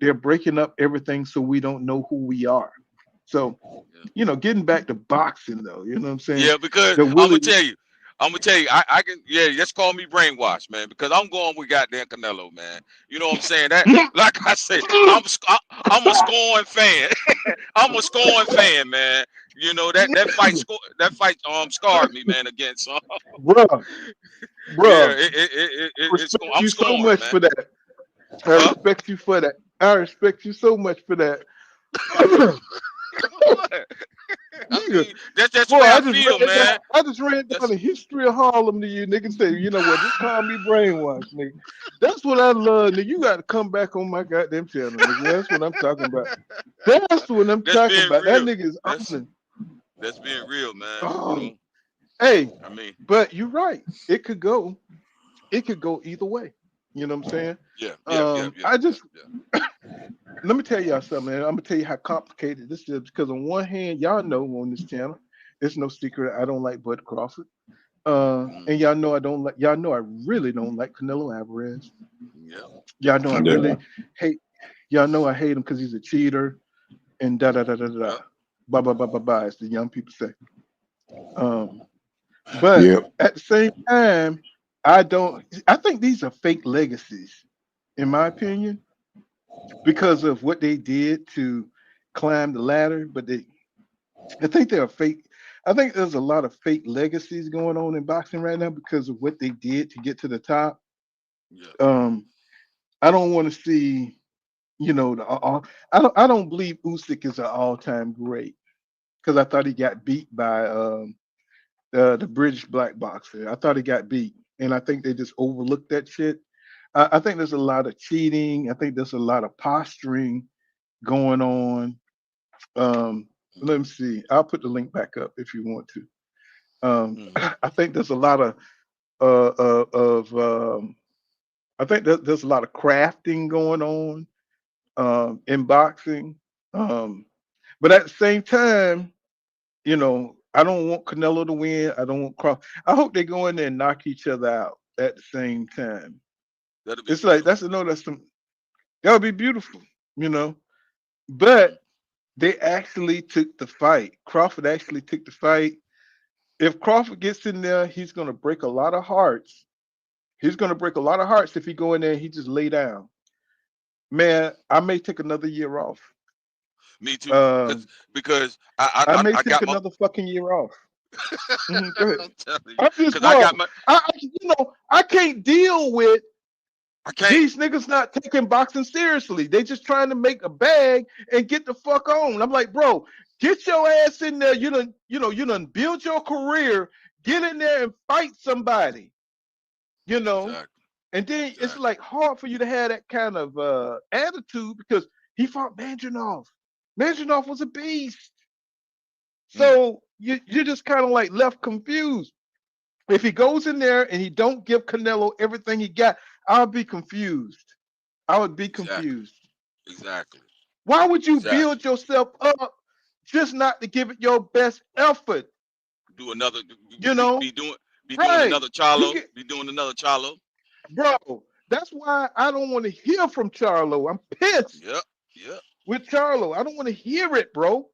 They're breaking up everything so we don't know who we are. So, getting back to boxing though, you know what I'm saying? Yeah, because The I'm gonna Willie, tell you, I can, yeah, just call me brainwashed, man, because I'm going with goddamn Canelo, man. You know what I'm saying? That, like I said, I'm a scoring fan. I'm a scoring fan, man. That fight scarred me, man. Against bruh, yeah, bruh, respect I'm you so scoring, much man. for that. I Huh? respect you for that. I respect you so much for that. What? I Nigga, mean, that's just the boy, way I I just feel, ran down. man. I just ran down That's the history of Harlem to you, nigga. Say, you know what? Just call me brainwashed, nigga. That's what I love, nigga. You got to come back on my goddamn channel, nigga. That's what I'm talking about. That's what I'm that's talking being about. That real. nigga is That's owning. that's being real, man. Oh, hey, I mean, but you're right. It could go. It could go either way. You know what I'm saying? yeah, yeah, yeah, yeah, I yeah, just yeah. let me tell y'all something, man. I'm gonna tell you how complicated this is because on one hand, y'all know on this channel, it's no secret I don't like Bud Crawford. And y'all know I don't like. Y'all know I really don't like Canelo Alvarez. Yeah. Y'all know I Yeah. really hate. Y'all know I hate him because he's a cheater and da da da da da. Yep. Blah blah blah blah blah, as the young people say. Um, but Yeah. at the same time, I don't. I think these are fake legacies, in my opinion, because of what they did to climb the ladder. But I think they're fake. I think there's a lot of fake legacies going on in boxing right now because of what they did to get to the top. Yeah. Um, I don't want to see, I don't believe Usyk is an all-time great because I thought he got beat by the British black boxer. I thought he got beat, and I think they just overlooked that shit. I think there's a lot of cheating. I think there's a lot of posturing going on. Let me see. I'll put the link back up if you want to. Mm-hmm. I think there's a lot of I think that there's a lot of crafting going on in boxing. Um, but at the same time, I don't want Canelo to win. I don't want Crawford. I hope they go in there and knock each other out at the same time. That'll be It's like beautiful. that would be beautiful, you know. But they actually took the fight. Crawford actually took the fight. If Crawford gets in there, he's gonna break a lot of hearts. He's gonna break a lot of hearts if he go in there and he just lay down. Man, I may take another year off. Me too. Um, Because I may I take got my. another fucking year off. Go ahead. I'm telling you, I'm just because I got bro. my. I can't deal with I can't. these niggas not taking boxing seriously. They just trying to make a bag and get the fuck on. I'm like, bro, get your ass in there. You done build your career. Get in there and fight somebody, you know. Exactly. And then it's Exactly. like hard for you to have that kind of attitude because he fought Manjanov. Manjanov was a beast. So you're just kind of like left confused. If he goes in there and he don't give Canelo everything he got, I'll be confused. I would be Exactly. confused. Exactly. Why would you Exactly. build yourself up just not to give it your best effort? Do another. You know, Be doing right? another You Charlo. get, Be doing another Charlo. bro. That's why I don't want to hear from Charlo. I'm pissed Yep. Yep. with Charlo. I don't want to hear it, bro.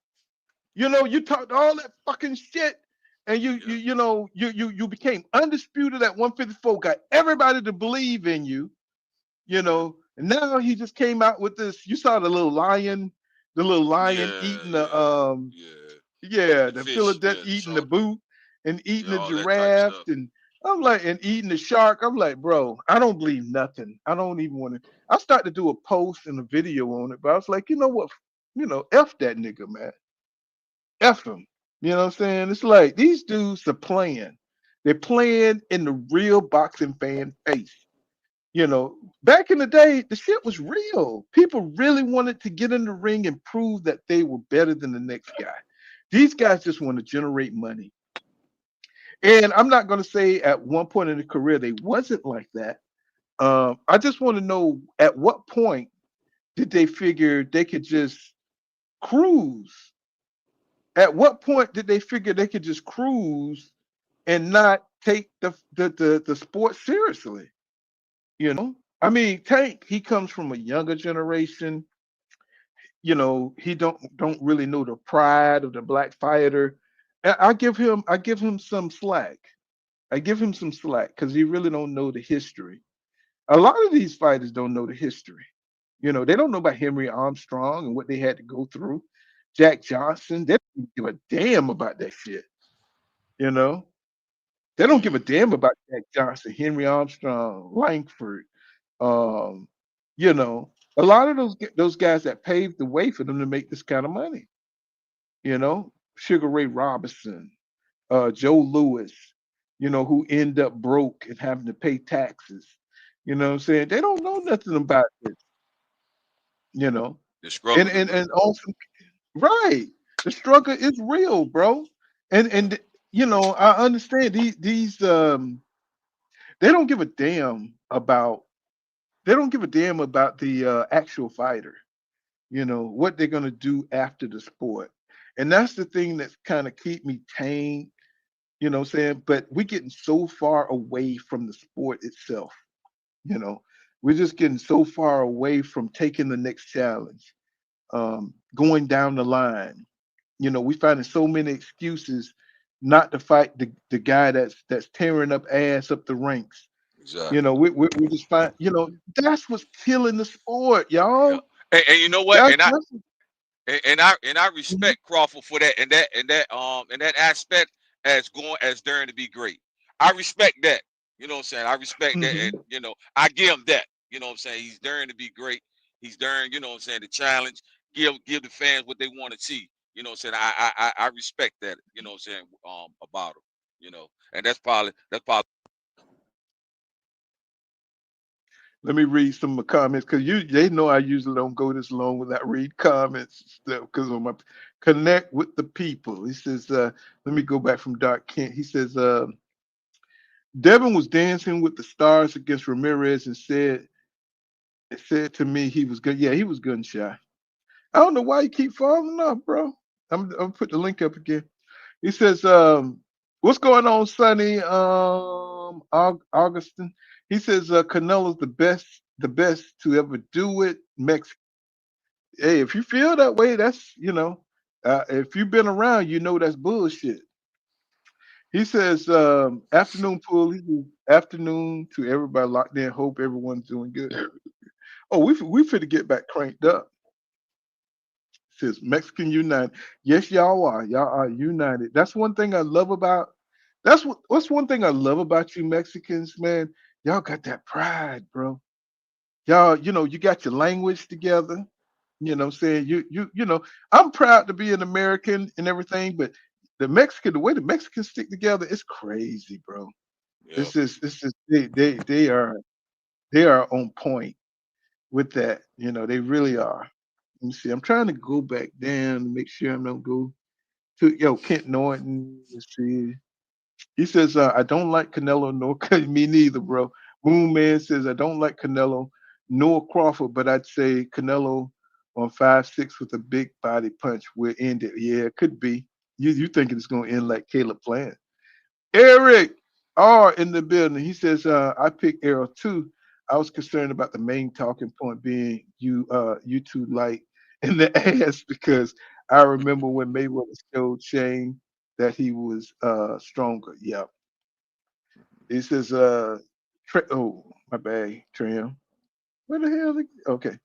You know, you talked all that fucking shit, and Yep. you became undisputed at 154. Got everybody to believe in you. You know, and now he just came out with this. You saw the little lion Yeah. eating the Yeah. Yeah. yeah, The the fish. Philadelphia Yeah. The eating the shark. boot and eating Yeah. the All that type giraffe stuff. and I'm like and eating the shark. I'm like, bro, I don't believe nothing. I don't even want to. I started to do a post and a video on it, but I was like, you know what, f that nigga, man, f him. You know what I'm saying? It's like these dudes are playing. They're playing in the real boxing fan face. You know, back in the day, the shit was real. People really wanted to get in the ring and prove that they were better than the next guy. These guys just want to generate money. And I'm not going to say at one point in the career they wasn't like that. I just want to know at what point did they figure they could just cruise? At what point did they figure they could just cruise and not take the sport seriously? You know, I mean, Tank, he comes from a younger generation. You know, he don't really know the pride of the black fighter. I give him some slack. I give him some slack because he really don't know the history. A lot of these fighters don't know the history. You know, they don't know about Henry Armstrong and what they had to go through. Jack Johnson, they don't give a damn about that shit. You know, they don't give a damn about Jack Johnson, Henry Armstrong, Langford. Um, you know, a lot of those guys that paved the way for them to make this kind of money. You know, Sugar Ray Robinson, Joe Lewis, who end up broke and having to pay taxes. You know what I'm saying? They don't know nothing about this, you know. The And struggle is and real. and also right. The struggle is real, bro. And I understand these they don't give a damn about the actual fighter, what they're gonna do after the sport. And that's the thing that's kind of keep me tame. You know what I'm saying? But we're getting so far away from the sport itself. You know, we're just getting so far away from taking the next challenge, going down the line. You know, we finding so many excuses not to fight the guy that's tearing up ass up the ranks. You Exactly. know, we just find, that's what's killing the sport, Yeah. y'all. And you know what? That's And I mhm, respect Crawford for that and that aspect as going as daring to be great. I respect that. You know what I'm saying? I respect that, and mhm. I give him that. You know what I'm saying? He's daring to be great. He's daring. You know what I'm saying? The challenge. Give the fans what they want to see. You know what I'm saying? I respect that. You know what I'm saying? About him. And that's probably. Let me read some of the comments because they know I usually don't go this long without read comments because of my connect with the people. He says, let me go back from Doc Kent. He says, Devin was dancing with the stars against Ramirez and said to me he was good. Yeah, he was good and shy. I don't know why you keep falling off, bro. I'm gonna put the link up again. He says, what's going on, Sonny? Augustin. He says, Canelo's the best to ever do it. Mexican. Hey, if you feel that way, that's if you've been around, that's bullshit. He says, afternoon pool. He says, afternoon to everybody locked in. Hope everyone's doing good. Oh, we finna get back cranked up. Says Mexican United. Yes, y'all are. Y'all are united. That's one thing I love about. What's one thing I love about you Mexicans, man. Y'all got that pride, bro. Y'all, you got your language together. You know what I'm saying? I'm proud to be an American and everything, but the way the Mexicans stick together, it's crazy, bro. Yeah. It's just they are on point with that. They really are. Let me see. I'm trying to go back down to make sure I don't go to Kent Norton. Let's see. He says, I don't like Canelo nor me neither, bro. Moon Man says, I don't like Canelo nor Crawford, but I'd say Canelo on 5'6" with a big body punch will end it. Yeah, it could be. You thinking it's gonna end like Caleb Plant. Eric R in the building. He says, I picked Errol too. I was concerned about the main talking point being you two light in the ass because I remember when Mayweather showed Shane that he was stronger. Yeah. He says, oh, my bad, Tram. Where the hell? Okay.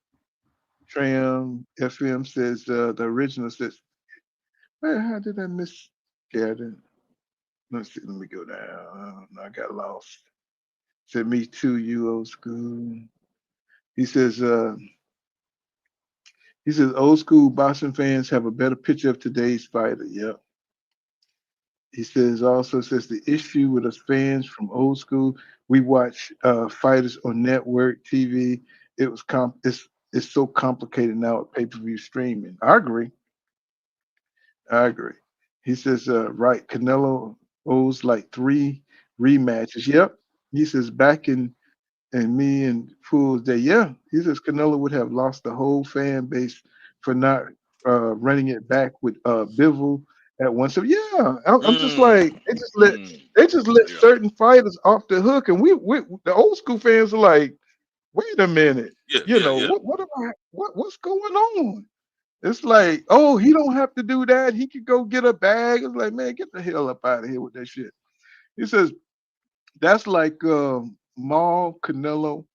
Tram FM says, the original says, how did I miss? Yeah, I didn't. Let's see. Let me go down. I got lost. Said me too. You old school. He says. He says old school boxing fans have a better picture of today's fighter. Yep. He says also says the issue with us fans from old school, we watch fighters on network TV. It's so complicated now with pay-per-view streaming. I agree. He says right, Canelo owes like 3 rematches. Yep. He says back in me and Fool's Day, yeah. He says Canelo would have lost the whole fan base for not running it back with Bivol at once. So yeah, I'm just like they just let Yeah. certain fighters off the hook, and we the old school fans are like, wait a minute, Yeah. what's going on? It's like, oh, he don't have to do that. He could go get a bag. It's like, man, get the hell up out of here with that shit. He says that's like Maul Canelo.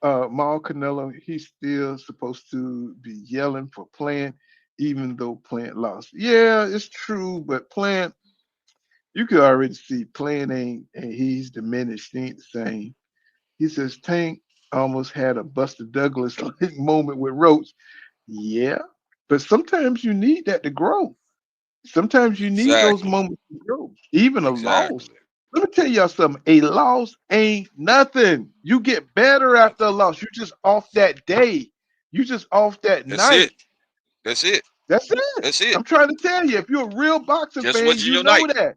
Maul Canelo, he's still supposed to be yelling for Plant, even though Plant lost. Yeah, it's true, but Plant, you could already see Plant and he's diminished. He ain't the same. He says Tank almost had a Buster Douglas like moment with Roach. Yeah, but sometimes you need that to grow. Sometimes you need those Exactly. moments to grow. Even a loss. Exactly. Let me tell y'all something. A loss ain't nothing. You get better after a Nothing. loss. You just off that day. You just off that That's it. night. That's it. That's it. That's it. I'm trying to tell you. If you're a real boxing Just fan, wasn't you your know night. that.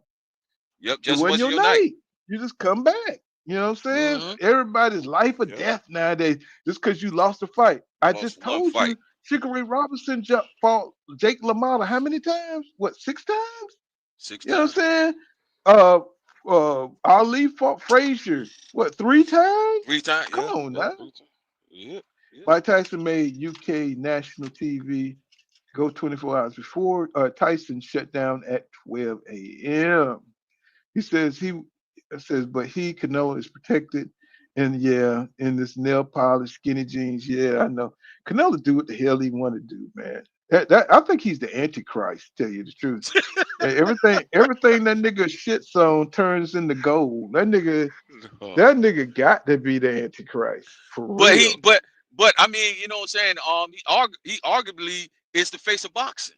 Yep. It Just wasn't wasn't your your night. night. You just come back. You know what I'm saying? Mm-hmm. Everybody's life or Yep. death nowadays just because you lost a fight. I Lost just one told you, fight. Chicory Robinson fought Jake LaMotta how many times? What, 6 times? Six You know what I'm times. saying? Ali fought Frazier, what, 3 times? 3 times. Come Yeah. on Yeah. now. 3 times. Yeah. Yeah. Mike Tyson made UK national TV go 24 hours before Tyson shut down at 12 a.m. He says but Canelo is protected. And yeah, in this nail polish, skinny jeans. Yeah, I know. Canelo do what the hell he want to do, man. I think he's the Antichrist, tell you the truth. Everything that nigga shits on turns into gold. That nigga got to be the Antichrist for But he, real. but I mean, you know what I'm saying? He arguably is the face of boxing,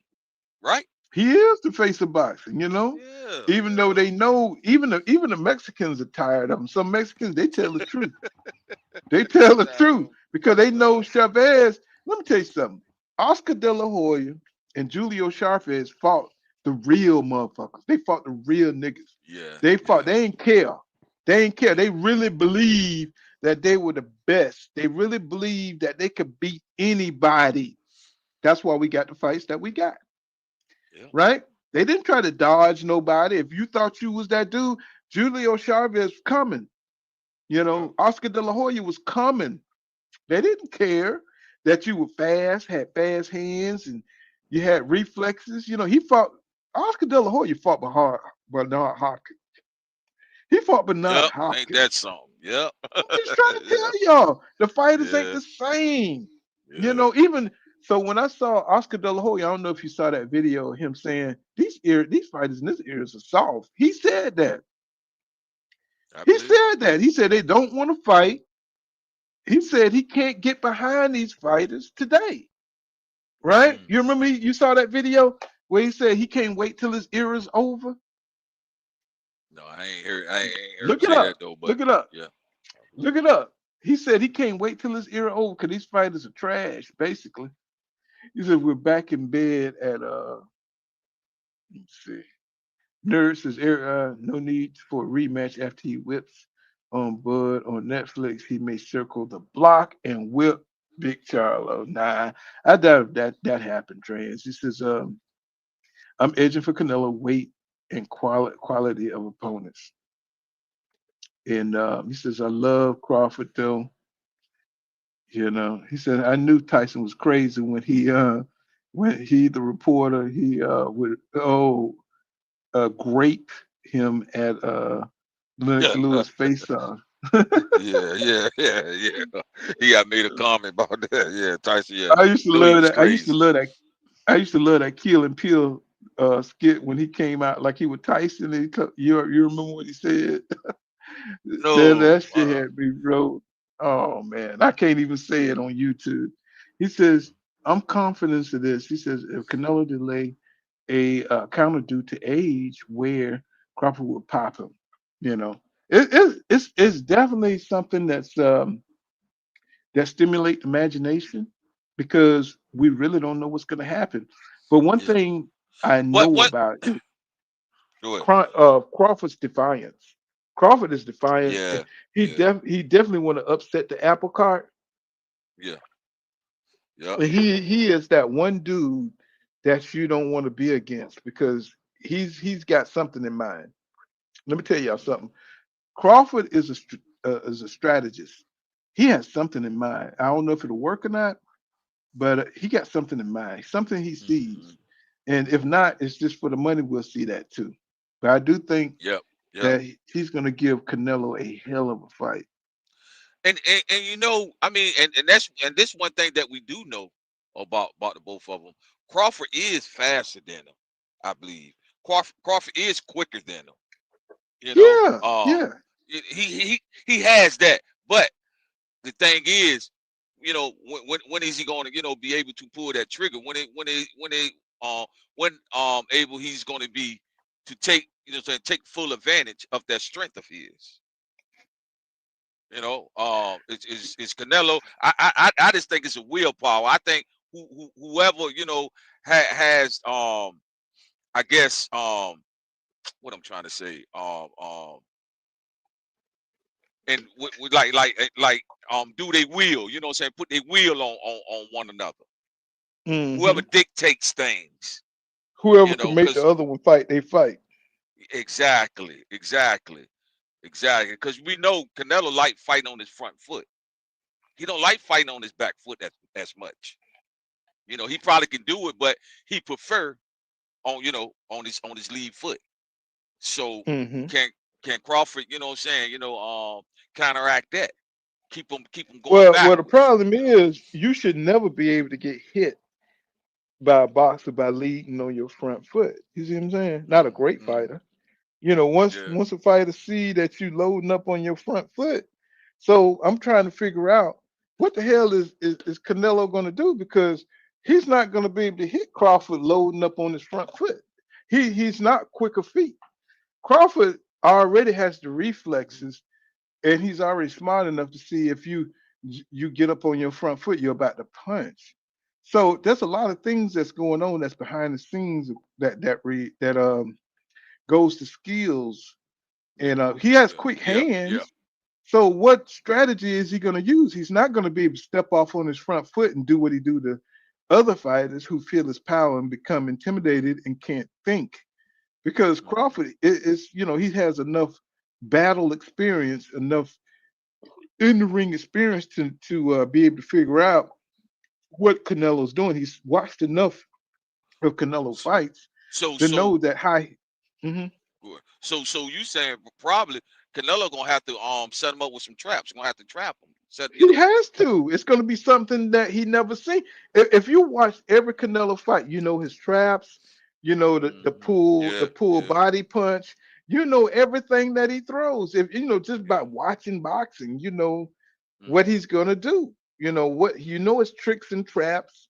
right? He is the face of boxing, Yeah. Even though they know, even the Mexicans are tired of him. Some Mexicans, they tell the truth. They tell the truth because they know Chavez. Let me tell you something. Oscar De La Hoya and Juilio Chavez fought the real motherfuckers. They fought the real niggas. Yeah. They fought. Yeah. They ain't care. They ain't care. Yeah. They really believe that they were the best. They really believe that they could beat anybody. That's why we got the fights that we got. Yeah. Right? They didn't try to dodge nobody. If you thought you was that dude, Julio Chavez was coming. Oscar De La Hoya was coming. They didn't care that you were fast, had fast hands, and you had reflexes. He fought Oscar De La Hoya fought Bernard Hopkins. He fought Bernard Yep. Ain't Hopkins. that something? Yep. I'm just trying to Yeah. tell y'all, the fighters ain't Yeah. the same. Yeah. Even so, when I saw Oscar De La Hoya, I don't know if you saw that video of him saying these fighters in this ears are soft. He said that. I He believe. said that. He said they don't want to fight. He said he can't get behind these fighters today. Right? Mm. You remember you saw that video? where he said he can't wait till his era's over. No, I ain't heard him Look it say that up. though. But Look it up. yeah, Look it up. He said he can't wait till his era over because these fighters are trash, basically. He said we're back in bed at let's see. Nerd says no need for a rematch after he whips on Bud on Netflix. He may circle the block and whip Big Charlo. Nah, I doubt that happened, Trans. He says I'm edging for Canelo weight and quality of opponents. And he says I love Crawford though. You know, he said I knew Tyson was crazy when he the reporter he would grape him at Lennox yeah, Lewis face off. yeah. He got made a comment about that. Yeah, Tyson. Yeah, I used to no, he love was that. I used to crazy. love that. I used to love that Kill and Peel skit when he came out like he was Tyson. And you remember what he said? No, That shit had me wrote. Oh man, I can't even say it on YouTube. He says, "I'm confident of this." He says, "If Canelo delay a counter due to age, where Crawford would pop him." You know, it's definitely something that stimulate imagination because we really don't know what's going to happen. But one yeah. thing I What? know What? about Go ahead. Crawford's defiance. Crawford is defiant. Yeah, He yeah, he definitely want to upset the apple cart. yeah, yeah. And he is that one dude that you don't want to be against because he's got something in mind. Let me tell y'all something. Crawford is a strategist. He has something in mind. I don't know if it'll work or not, but he got something in mind, something he Hmm. sees. And if not, it's just for the money. We'll see that too. But I do think Yep, yep. that he's going to give Canelo a hell of a fight. And you know, I mean, and this one thing that we do know about the both of them. Crawford is faster than him, I believe. Crawford is quicker than him. You know, Yeah, yeah. he has that. But the thing is, you know, when is he going to be able to pull that trigger? When able he's going to be to take take full advantage of that strength of his. It's Canelo. I just think it's a willpower. I think whoever has I guess what I'm trying to say and do they will what I'm saying, put their will on one another. Whoever Hmm. dictates things, Whoever can make the because other one fight, they fight. exactly, because we know Canelo like fighting on his front foot. He don't like fighting on his back foot as much. He probably can do it, but he prefer on his lead foot. So Hmm. can Crawford, what I'm saying, counteract that, keep him going Well, the backwards. problem is you should never be able to get hit by a boxer by leading on your front foot. You see what I'm saying? Not a great Mm, fighter. You know, yeah. once a fighter see that you loading up on your front foot. So I'm trying to figure out what the hell is Canelo going to do because he's not going to be able to hit Crawford loading up on his front foot. He's not quick of feet. Crawford already has the reflexes, and he's already smart enough to see if you get up on your front foot, you're about to punch. So there's a lot of things that's going on that's behind the scenes that goes to skills, Yeah, and he has yeah, quick yeah, yeah. hands. So what strategy is he going to use? He's not going to be able to step off on his front foot and do what he do to other fighters who feel his power and become intimidated and can't think. Because Mhm. Crawford is, he has enough battle experience, enough in the ring experience to be able to figure out what Canelo's doing. He's watched enough of Canelo fights So to so know that high. Mhm. so you saying probably Canelo gonna have to set him up with some traps. Gonna have to trap him. He has to. It's going to be something that he never seen. If you watch every Canelo fight, you know his traps, you know the Yeah, pull yeah. body punch, you know everything that he throws. If you know just by Yeah. watching boxing, you know what Hmm. he's going to do. You know what his tricks and traps.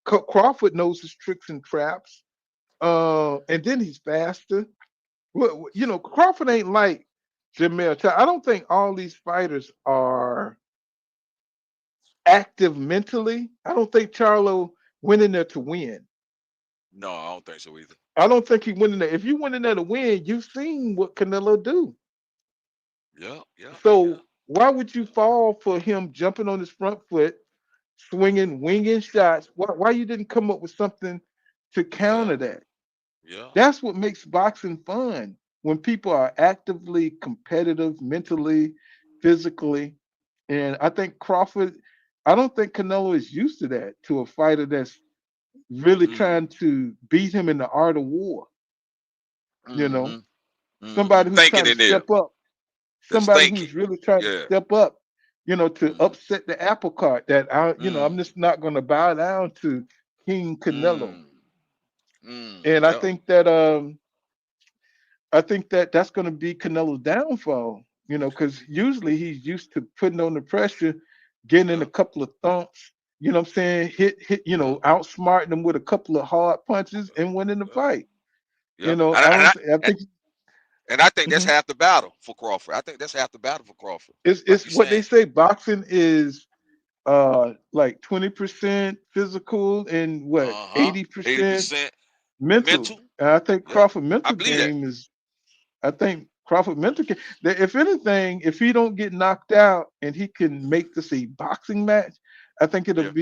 Crawford knows his tricks and traps. And then he's faster. Well, you know, Crawford ain't like Jamel. I don't think all these fighters are active mentally. I don't think Charlo went in there to win. No, I don't think so either. I don't think he went in there. If you went in there to win, you've seen what Canelo do. Yeah, yeah, yeah, So why would you fall for him jumping on his front foot, swinging, winging shots? Why you didn't come up with something to yeah, counter that? yeah. That's what makes boxing fun. When people are actively competitive, mentally, physically. And I think Crawford, I don't think Canelo is used to that, to a fighter that's really trying Mm, to beat him in the art of war. You know, mm-hmm, mm-hmm. somebody who's Thinking trying to in there. step up, That's somebody thinking. who's really trying to Yeah. step up, you know, to Mm, upset the apple cart that I'm mm, just not going to bow down to King Canelo. mm, mm. And Yeah, I think that that's going to be Canelo's downfall, you know, because usually he's used to putting on the pressure, getting in a yeah, couple of thumps, you know what I'm saying? Hit, you yeah, know, outsmarting them with a couple of hard punches and winning the yeah, fight. yeah. You know, And I I, and don't, I, th- I and think and I think that's mhm. half the battle for Crawford. I think that's half the battle for Crawford. Like It's you what they saying. say boxing is like 20% physical and what Uh-huh. 80% 80% mental. mental. And I think Yeah. Crawford I mental believe that. game is I think Crawford mental game. That if anything, if he don't get knocked out and he can make this a boxing match, I think Yeah.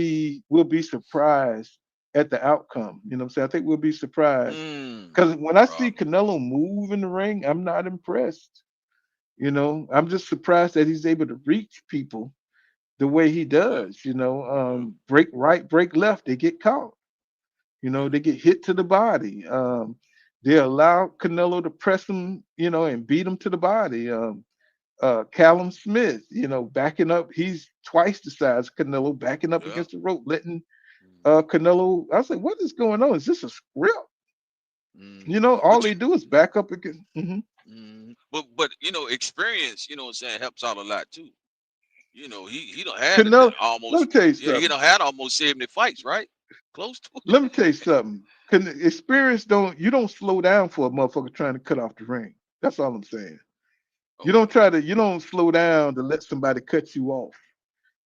we'll be surprised at the outcome. You know what I'm saying? I think we'll be surprised. Mm. Because when I see Right. Canelo move in the ring, I'm not impressed. You know, I'm just surprised that he's able to reach people the way he Yeah. does. You know, Yeah. break right, break left, they get caught. You know, Yeah. they get hit to the body. They allow Canelo to press him, you know, and beat him to the body. Callum Smith, you know, backing up. He's twice the size of Canelo, backing up Yeah. against the rope, letting Mm. Canelo. I was like, what is going on? Is this a script? You Mm. know, all But you they do is back up against. Mhm. but experience, you know what I'm saying, helps out a lot too. You know, he don't had it Canelo, let me almost, tell you yeah, he something. don't had almost 70 fights, right? Close to it. Let me tell you something. Experience don't you don't slow down for a motherfucker trying to cut off the ring. That's all I'm saying. Okay. You don't slow down to let somebody cut you off,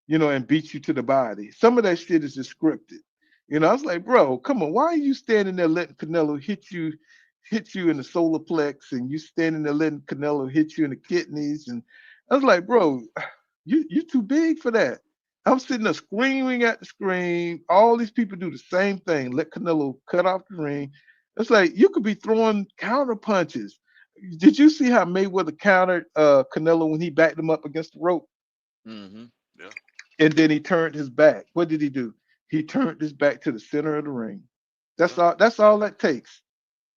you know, and beat you to the body. Some of that shit is just scripted. You know, I was like, bro, come on, why are you standing there letting Canelo hit you in the solar plex, and you standing there letting Canelo hit you in the kidneys? And I was like, bro, you too big for that. I'm sitting there screaming at the screen. All these people do the same thing. Let Canelo cut off the ring. It's like you could be throwing counter punches. Did you see how Mayweather countered Canelo when he backed him up against the rope Mm-hmm. Yeah. and then he turned his back? What did he do? He turned his back to the center of the ring. Yeah. That's all that takes.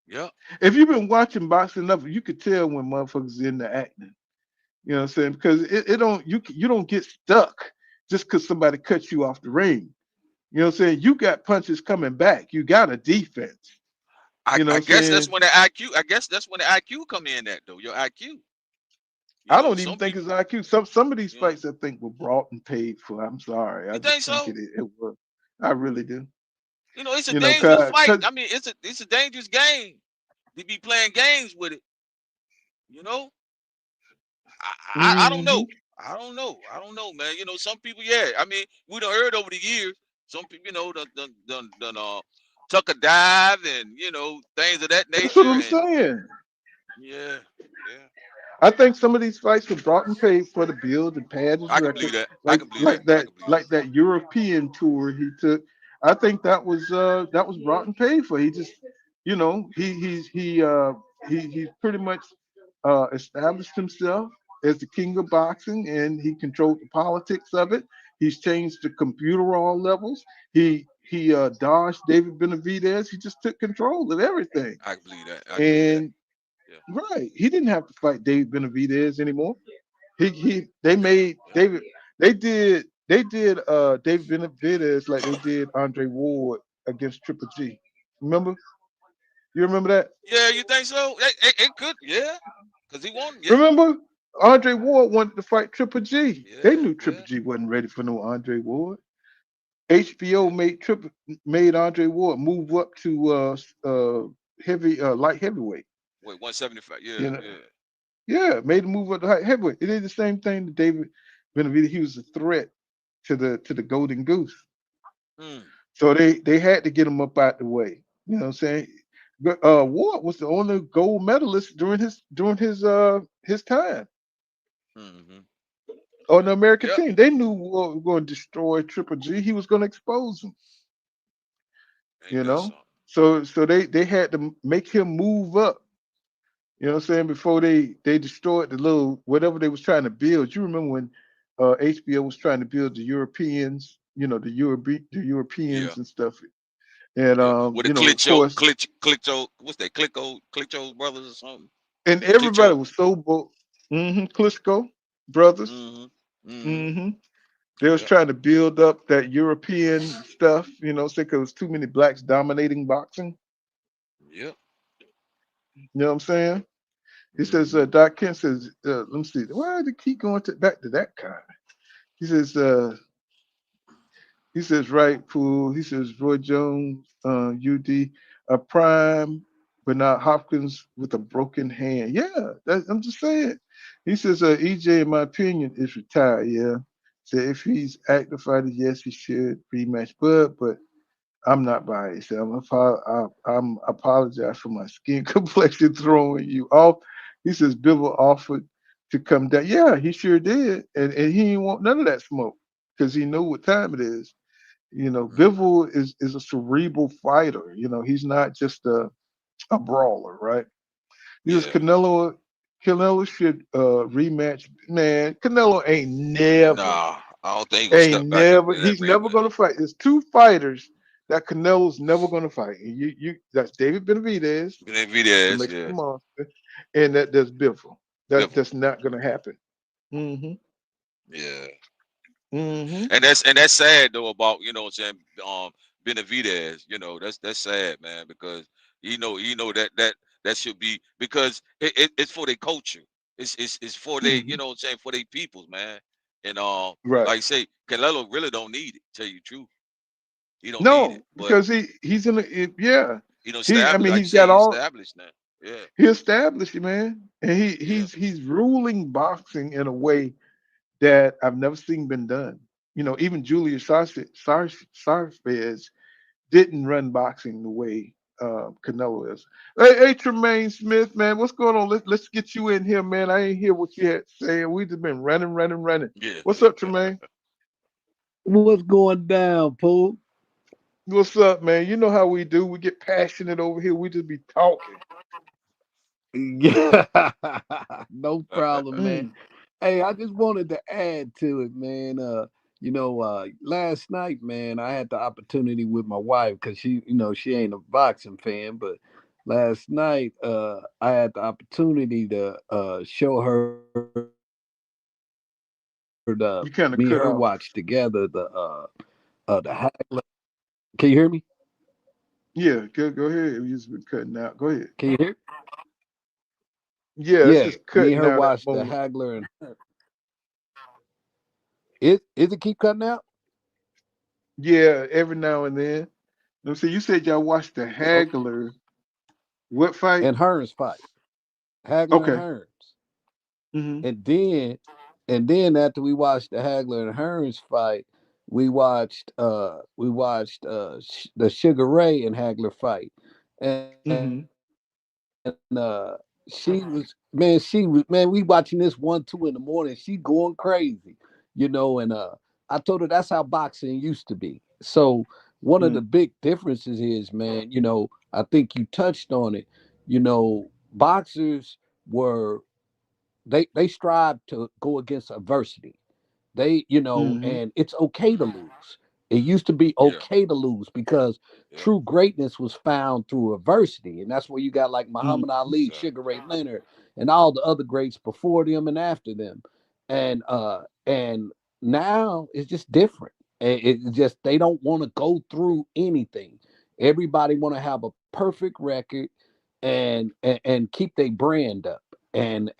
Yeah. If you've been watching boxing enough, you could tell when motherfuckers in the acting. You know what I'm saying? Because it don't you don't get stuck just because somebody cuts you off the ring. You know what I'm saying? You got punches coming back. You got a defense. You know I what I'm guess that's saying? when the IQ. I guess that's when the IQ come in. That though, your IQ. You I know, don't even some think people. it's IQ. Some of these You know, fights I think were brought and paid for. I'm sorry. I you just think think so? it was. I really do. You know, it's a You know, dangerous fight. cause I mean, it's a dangerous game to be playing games with it. You know, I don't hmm know. I don't know. I don't know, man. You know, some people, yeah. I mean, we done heard over the years. Some people, you know, done took a dive and things of that that's what nature. I'm And saying. yeah, yeah, I think some of these fights were brought and paid for to build and pad his I can record, believe that. I can believe that. I can believe that. like that European tour he took. I think that was brought and paid for. He just, you know, he's pretty much established himself as the king of boxing, and he controlled the politics of it. He's changed the computer all levels. He dodged David Benavidez. He just took control of everything. I can believe that. I can believe that. And Yeah, right, he didn't have to fight David Benavidez anymore. He they yeah, made yeah. David they did David Benavidez like they did Andre Ward against Triple G. Remember? You remember that? Yeah, you think so? It could, yeah, because he won. Yeah, Remember? Andre Ward wanted to fight Triple G. They yeah, knew yeah. Triple G wasn't ready for no Andre Ward. HBO Yeah. made Andre Ward move up to light heavyweight. Wait, 175. Yeah, You know, yeah. yeah, made him move up to light heavyweight. It did the same thing to David Benavidez. He was a threat to the Golden Goose. Mm, So they had to get him up out the way. You know what I'm saying? But Ward was the only gold medalist during his time mm-hmm. on the American Yep. team. They knew Ward was going to destroy Triple G. He was going to expose him. Ain't You that know, something? so they had to make him move up. You know what I'm saying? Before they destroyed the little whatever they was trying to build. You remember when HBO was trying to build the Europeans, the Yeah, Europeans and stuff. And yeah. With the of course, what's that? Klitschko brothers or something? and everybody Klitschko. was so Klitschko brothers. Mm-hmm. Mm-hmm. hmm They was Yep. trying to build up that European stuff, say 'cause there was too many blacks dominating boxing. Yep. You know what I'm saying? He says, Mm-hmm. Doc Kent says, let me see, why did he keep going back to that guy? He says, right, Pool. He says, Roy Jones, UD, a prime, but not Hopkins with a broken hand. Yeah, I'm just saying. He says, EJ, in my opinion, is retired. Yeah. So if he's active fighter, yes, he should rematch Bud, but I'm not biased. I'm apologize for my skin complexion throwing you off. He says Bivol offered to come down. Yeah, he sure did, and he didn't want none of that smoke because he knew what time it is. Mm-hmm. Bivol is a cerebral fighter. He's not just a brawler, right? He says Yeah. Canelo should rematch. Man, Canelo Nah, I don't think he gonna step back up to that he's never Mayweather. gonna fight. There's two fighters that Canelo's never gonna fight. And that's David Benavidez, the Videz, Mexican yeah. monster, and there's Bivol. Bivol. That's not gonna happen. Mm-hmm. Yeah. Mm-hmm. And that's sad though about, what I'm saying, Benavidez, that's sad, man, because that should be, because it's for their culture. It's for their, Mm-hmm. what I'm saying, for their peoples, man. And Right. like I say, Canelo really don't need it, tell you the truth. He don't need it. No, But because he's in yeah. established, like you He's say, got he all established now. Yeah, he established it, man. And yeah. he's ruling boxing in a way that I've never seen been done. Even Julius Sarfez didn't run boxing the way Canelo is. Hey, Tremaine Smith, man, what's going on? Let's get you in here, man. I ain't hear what you had to say. We just been running, running, running. Yeah. What's up, Tremaine? What's going down, Pooh? What's up, man? You know how we do. We get passionate over here. We just be talking. Yeah, no problem, man. Mm. Hey, I just wanted to add to it, man. Last night, man, I had the opportunity with my wife because she ain't a boxing fan, but last night, I had the opportunity to show her the You kind of me and cut her off. watch together the Hagler. Can you hear me? Yeah, go ahead. You just been cutting out. Go ahead. Can you hear? Yeah, it's Yeah, just me and cutting her out at watched the moment. Hagler and it keep cutting out? Yeah, every now and then. Let me see. You said y'all watched the Oh, Hagler. What fight? and Hearns fight. Hagler and Okay. Hearns. hmm And then after we watched the Hagler and Hearns fight, the Sugar Ray and Hagler fight. And hmm she was man, we watching this 1, 2 in the morning. She going crazy. And I told her that's how boxing used to be. So one of the mm big differences is, man, I think you touched on it. Boxers were they strive to go against adversity. hmm And it's okay to lose. It used to be Yeah, okay to lose because yeah. true greatness was found through adversity. And that's where you got like mm Muhammad Ali, Exactly. Sugar Ray Leonard, and all the other greats before them and after them. And now it's just different. It's just they don't want to go through anything. Everybody want to have a perfect record and keep their brand up. And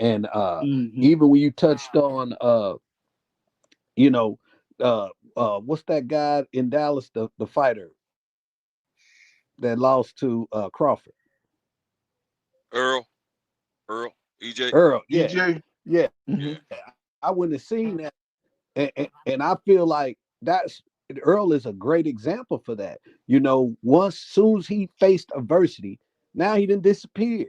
hmm even when you touched on you know, what's that guy in Dallas, the fighter that lost to Crawford? Earl, EJ. Earl, yeah, EJ. yeah. Hmm. I wouldn't have seen that, and I feel like that's Earl is a great example for that. Once soon as he faced adversity, now he didn't disappear.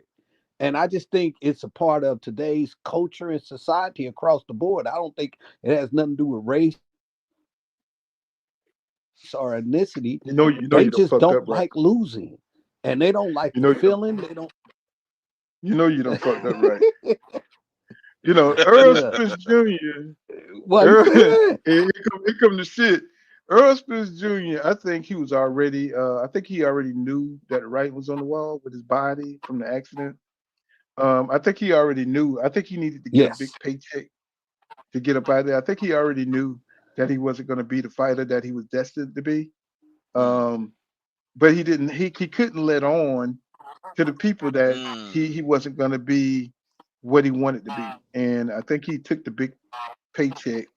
And I just think it's a part of today's culture and society across the board. I don't think it has nothing to do with race or ethnicity. They You done just fucked don't up, right? like losing, and they don't like You the know you done, feeling. They don't. you done fucked up, right? Earl Yeah. Spence Jr. Well, you Earl, see that? here come the shit. Earl Spence Jr. I think he was already. I think he already knew that writing was on the wall with his body from the accident. I think he already knew. I think he needed to get a big Yes. paycheck to get up out of there. I think he already knew that he wasn't going to be the fighter that he was destined to be. Um, but he didn't. He couldn't let on to the people that he wasn't going to be what he wanted to be. And I think he took the big paycheck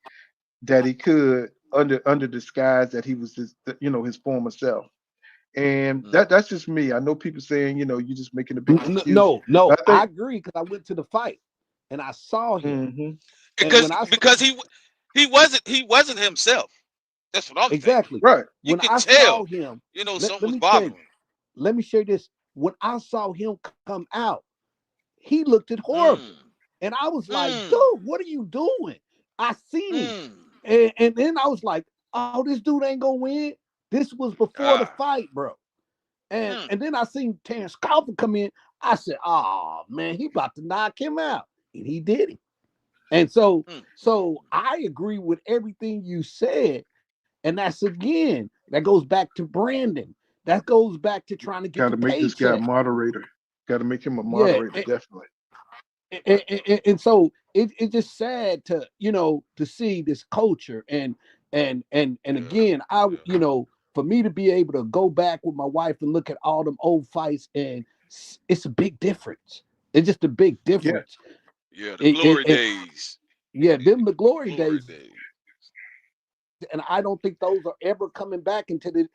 that he could under disguise that he was his former self. And that's just me. I know people saying, you're just making a big excuse. No, But I I think agree because I went to the fight and I saw him, mhm. and because when I because he wasn't himself. That's what I'm thinking. exactly Right. You when could I saw tell, him, something let was me tell you, bothering let me share this. When I saw him come out, he looked at him. horrible, and I was like, Mm, "Dude, what are you doing?" I seen him, mm, and then I was like, "Oh, this dude ain't gonna win." This was before the ah, fight, bro. And mm, and then I seen Terence Crawford come in. I said, "Oh man, he about to knock him out," and he did it. And so, mm. so I agree with everything you said. And that's again, that goes back to branding. That goes back to trying to get Got the to make this guy a paycheck. moderator. Got to make him a Yeah. moderator, definitely. And so it's just sad to to see this culture and Yeah, again, yeah, for me to be able to go back with my wife and look at all them old fights, and it's a big difference. It's just a big Yeah. difference. yeah. The It, glory it, days, yeah, them the glory glory days, days. and I don't think those are ever coming back into the.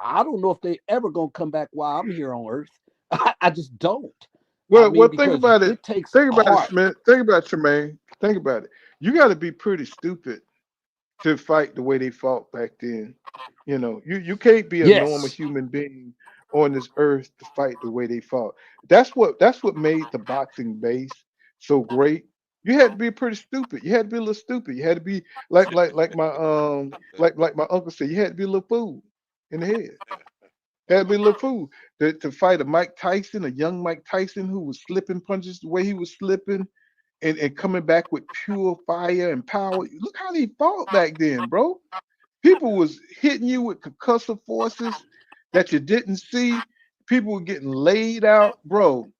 I don't know if they ever gonna come back while I'm here on Earth. I just don't. I Well, mean, think because about it. it takes Think about it, heart. Smith. Think about it, Tremaine. Think about it. You got to be pretty stupid to fight the way they fought back then. You can't be a normal Yes. human being on this earth to fight the way they fought. That's what made the boxing base so great. You had to be pretty stupid. You had to be a little stupid. You had to be like my uncle said. You had to be a little fool in the head. Had to be a little fool to fight a Mike Tyson, a young Mike Tyson who was slipping punches the way he was slipping and coming back with pure fire and power. Look how they fought back then, bro. People was hitting you with concussive forces that you didn't see. People were getting laid out, bro.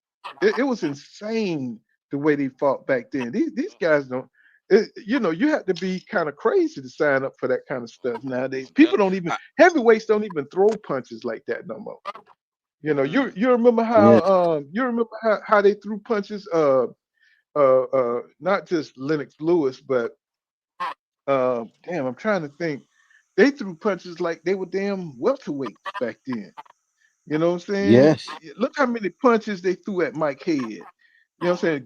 It was insane the way they fought back then. These guys don't. You have to be kind of crazy to sign up for that kind of stuff nowadays. Yeah. People don't even I, heavyweights don't even throw punches like that no more. mm, You remember Yeah. how they threw punches. Not just Lennox Lewis, but damn, I'm trying to think. They threw punches like they were damn welterweights back then. You know what I'm saying? Yes. Look how many punches they threw at Mike Head. You know what I'm saying?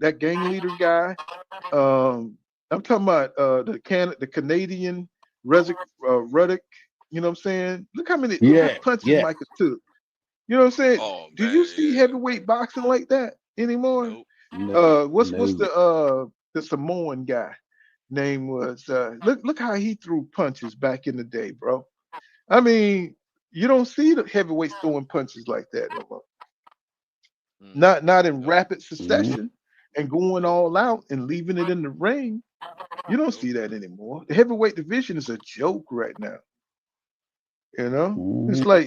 That gang leader guy. I'm talking about the Canadian Ruddock. You know what I'm saying? Look how Yeah. punches Yeah. Micah took. You know what I'm saying? oh Do man, you see yeah. heavyweight boxing like that anymore? Nope. No. What's No. the Samoan guy name was look how he threw punches back in the day, bro. I mean, you don't see the heavyweights throwing punches like that no more. Mm, Not in nope. rapid succession and going all out and leaving it in the ring. You don't Nope. see that anymore. The heavyweight division is a joke right now. Mm-hmm. It's like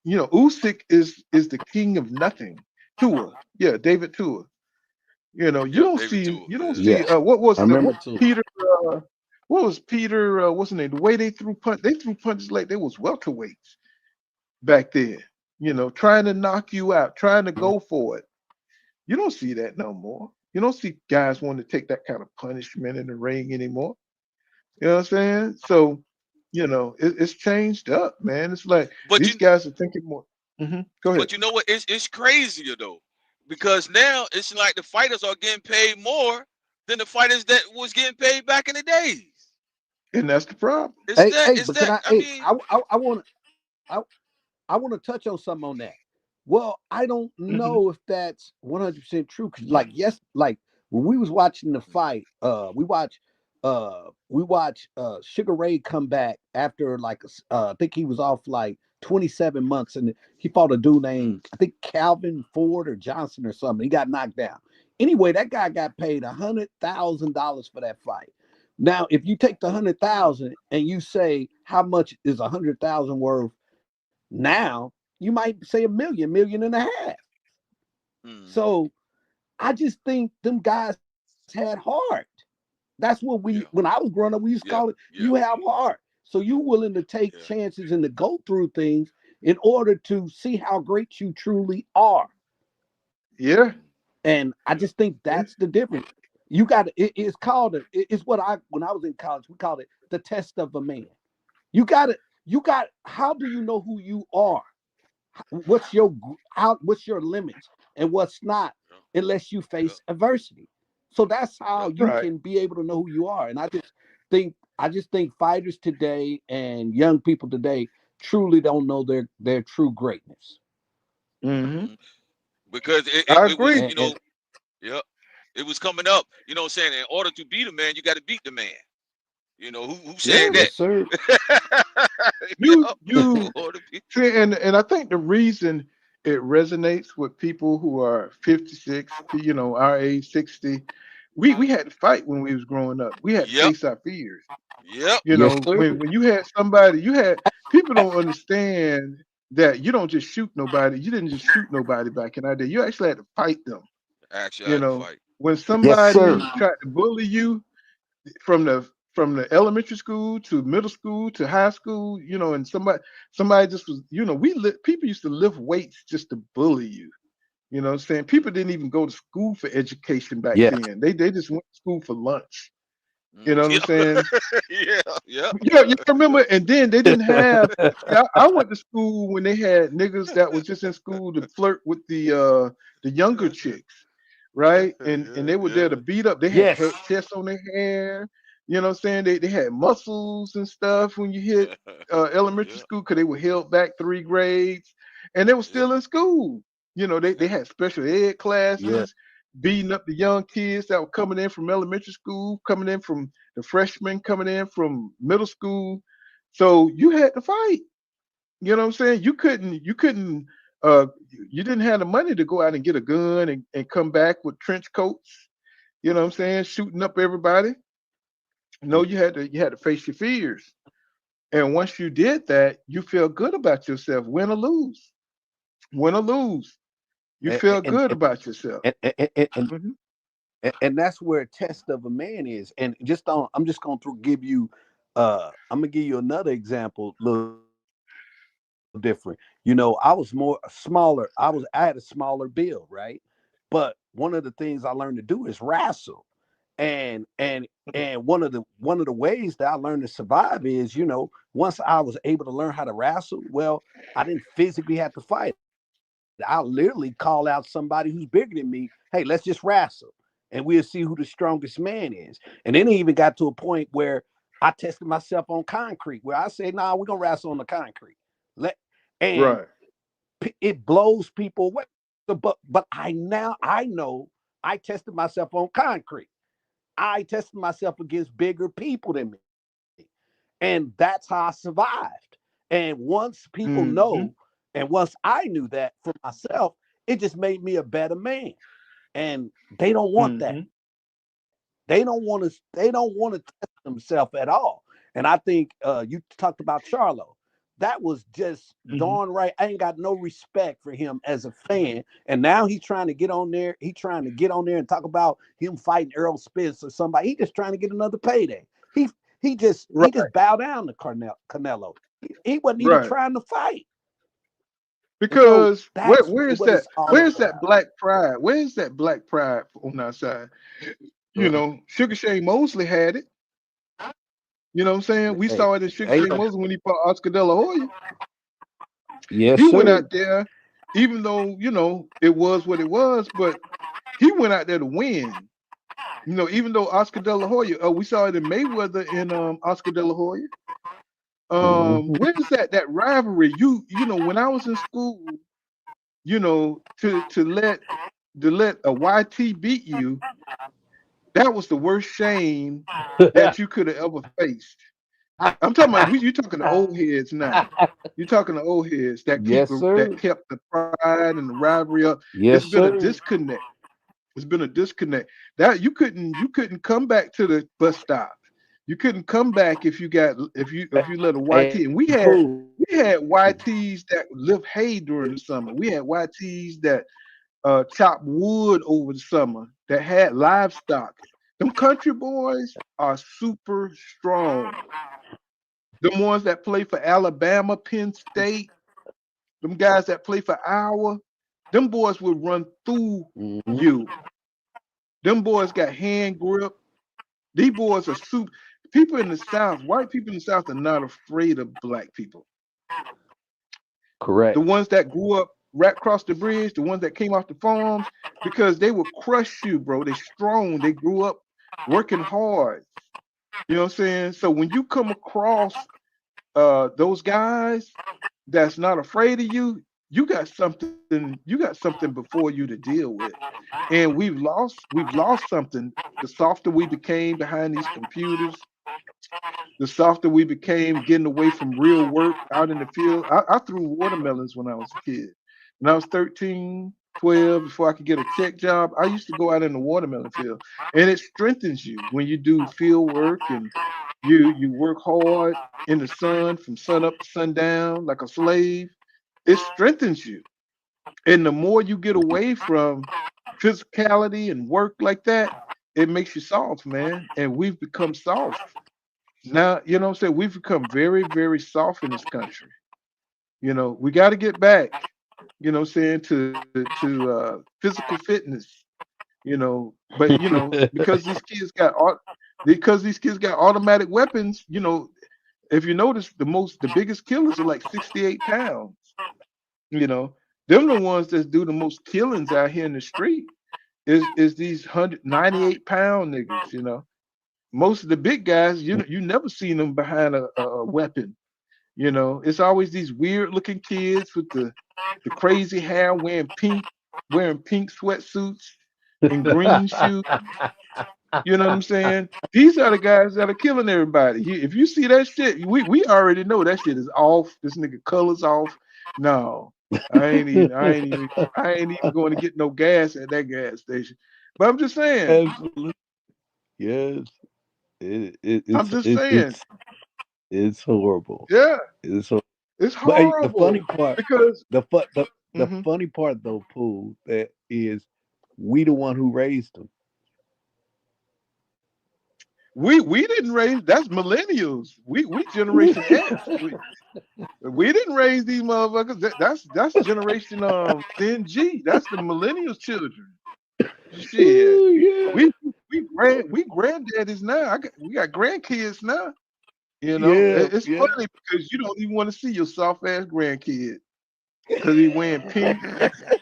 Usyk is the king of nothing. Tua, yeah, David Tua. You Yep. don't David see too. you don't Yeah. see Yes. I remember too. Uh what was Peter what's his name? The way they threw punches like they was welterweights back then. Trying to knock you out, trying to go for it. You don't see that no more. You don't see guys wanting to take that kind of punishment in the ring anymore. You know what I'm saying? So, it's changed up, man. It's like But these guys are thinking more. Go ahead. But you know what? It's crazier though, because now it's like the fighters are getting paid more than the fighters that was getting paid back in the days. And that's the problem. It's But that. can I? I mean, I want to touch on something on that. Well, I don't know if that's 100% true. Cause like, yes, like when we was watching the fight, we watch Sugar Ray come back after like I think he was off like 27 months, and he fought a dude named I think Calvin Ford or Johnson or something. He got knocked down. Anyway, that guy got paid $100,000 for that fight. Now, if you take the 100,000 and you say how much is 100,000 worth now, you might say a million, million and a half. So I just think them guys had heart. That's what when I was growing up, we used to call it you have heart. So you willing to take chances and to go through things in order to see how great you truly are. Yeah. And I just think that's the difference. You got it's called it's what when I was in college, we called it the test of a man. How do you know who you are? What's your limits and what's not, unless you face adversity. So that's how you can be able to know who you are. And I just think fighters today and young people today truly don't know their true greatness. Because I it was, agree. it was coming up. You know what I'm saying? In order to beat a man, you got to beat the man. You know who said that? Yes, sir. You see, and I think the reason it resonates with people who are 56, our age, 60, we had to fight when we was growing up. We had to face our fears. Yep. When you had somebody, people don't understand that you don't just shoot nobody. You didn't just shoot nobody back in our day. You actually had to fight them. Actually, I had to fight. When somebody tried to bully you from the elementary school to middle school to high school, and somebody just was, people used to lift weights just to bully you. You know what I'm saying? People didn't even go to school for education back then. They just went to school for lunch. You know what I'm saying? Yeah. You remember? And then they didn't have. I went to school when they had niggas that was just in school to flirt with the younger chicks, right? And they were there to beat up. They had chests on their hair. You know what I'm saying? They had muscles and stuff when you hit elementary school because they were held back 3 grades, and they were still in school. They had special ed classes, beating up the young kids that were coming in from elementary school, coming in from the freshmen, coming in from middle school. So you had to fight. You know what I'm saying? You didn't have the money to go out and get a gun and come back with trench coats, you know what I'm saying, shooting up everybody. No, you had to face your fears. And once you did that, you feel good about yourself, win or lose. Win or lose. You feel good about yourself. And that's where a test of a man is. And I'm just going to give you I'm going to give you another example, a little different. I was smaller. I had a smaller build, right? But one of the things I learned to do is wrestle. And one of the ways that I learned to survive is, once I was able to learn how to wrestle, well, I didn't physically have to fight. I'll literally call out somebody who's bigger than me. Hey, let's just wrestle, and we'll see who the strongest man is. And then it even got to a point where I tested myself on concrete, where I said, "Nah, we're gonna wrestle on the concrete." It blows people away. But I know I tested myself on concrete. I tested myself against bigger people than me. And that's how I survived. And once people know, and once I knew that for myself, it just made me a better man. And they don't want that. They don't want to test themselves at all. And I think you talked about Charlo. That was just darn right. I ain't got no respect for him as a fan. And now he's trying to get on there. He's trying to get on there and talk about him fighting Earl Spence or somebody. He just trying to get another payday. He just bowed down to Canelo. He wasn't even trying to fight. Because where's that black pride? Where's that black pride on our side? Sugar Shane Mosley had it. You know what I'm saying? We saw it in Sugar Shane Mosley when he fought Oscar De La Hoya. Yes, He went out sir. there, even though, it was what it was, but he went out there to win. Even though Oscar De La Hoya, we saw it in Mayweather and Oscar De La Hoya. Where's that rivalry? When I was in school, to let a YT beat you, that was the worst shame that you could have ever faced. I'm talking about you talking to old heads now. You're talking to old heads that Yes, sir. kept the pride and the rivalry up. It's Yes, been a sir. disconnect. It's been a disconnect. That you couldn't come back to the bus stop. You couldn't come back if you let a YT. Hey, And we had fool. we had YTs that lift hay during the summer. We had YTs that chop wood over the summer, that had livestock. Them country boys are super strong. The ones that play for Alabama, Penn State, them guys that play for Iowa, them boys will run through Mhm. you. Them boys got hand grip. These boys are super. People in the South, white people in the South are not afraid of black people. The Correct. ones that grew up right across the bridge, the ones that came off the farms, because they will crush you, bro. They strong. They grew up working hard. You know what I'm saying? So when you come across those guys that's not afraid of you, you got something before you to deal with. And we've lost something. The softer we became behind these computers, the softer we became getting away from real work out in the field. I threw watermelons when I was a kid. When I was 13, 12, before I could get a tech job, I used to go out in the watermelon field. And it strengthens you when you do field work and you work hard in the sun from sun up to sundown like a slave. It strengthens you. And the more you get away from physicality and work like that, it makes you soft, man. And we've become soft. Now, you know what I'm saying? We've become very, very soft in this country. We got to get back, what I'm saying, to physical fitness, but because these kids got automatic weapons, if you notice the biggest killers are like 68 pounds, you know. Them the ones that do the most killings out here in the street is these 198-pound niggas. Most of the big guys, you never seen them behind a weapon. It's always these weird looking kids with the crazy hair, wearing pink sweatsuits and green shoes. You know what I'm saying? These are the guys that are killing everybody. If you see that shit, we already know that shit is off. This nigga colors off. No, I ain't even going to get no gas at that gas station. But I'm just saying. Absolutely. Yes. I'm just saying. It's horrible. Yeah, It's horrible. it's But hey, the funny horrible part, because the mhm, funny part though, Pooh, that is we the one who raised them. we didn't raise. That's millennials. We Generation X. We didn't raise these motherfuckers. That's Generation Gen G. That's the millennials' children. Shit, Ooh, yeah. we granddaddies now. We got grandkids now. Yeah, It's yeah. funny because you don't even want to see your soft ass grandkid because he wearing pink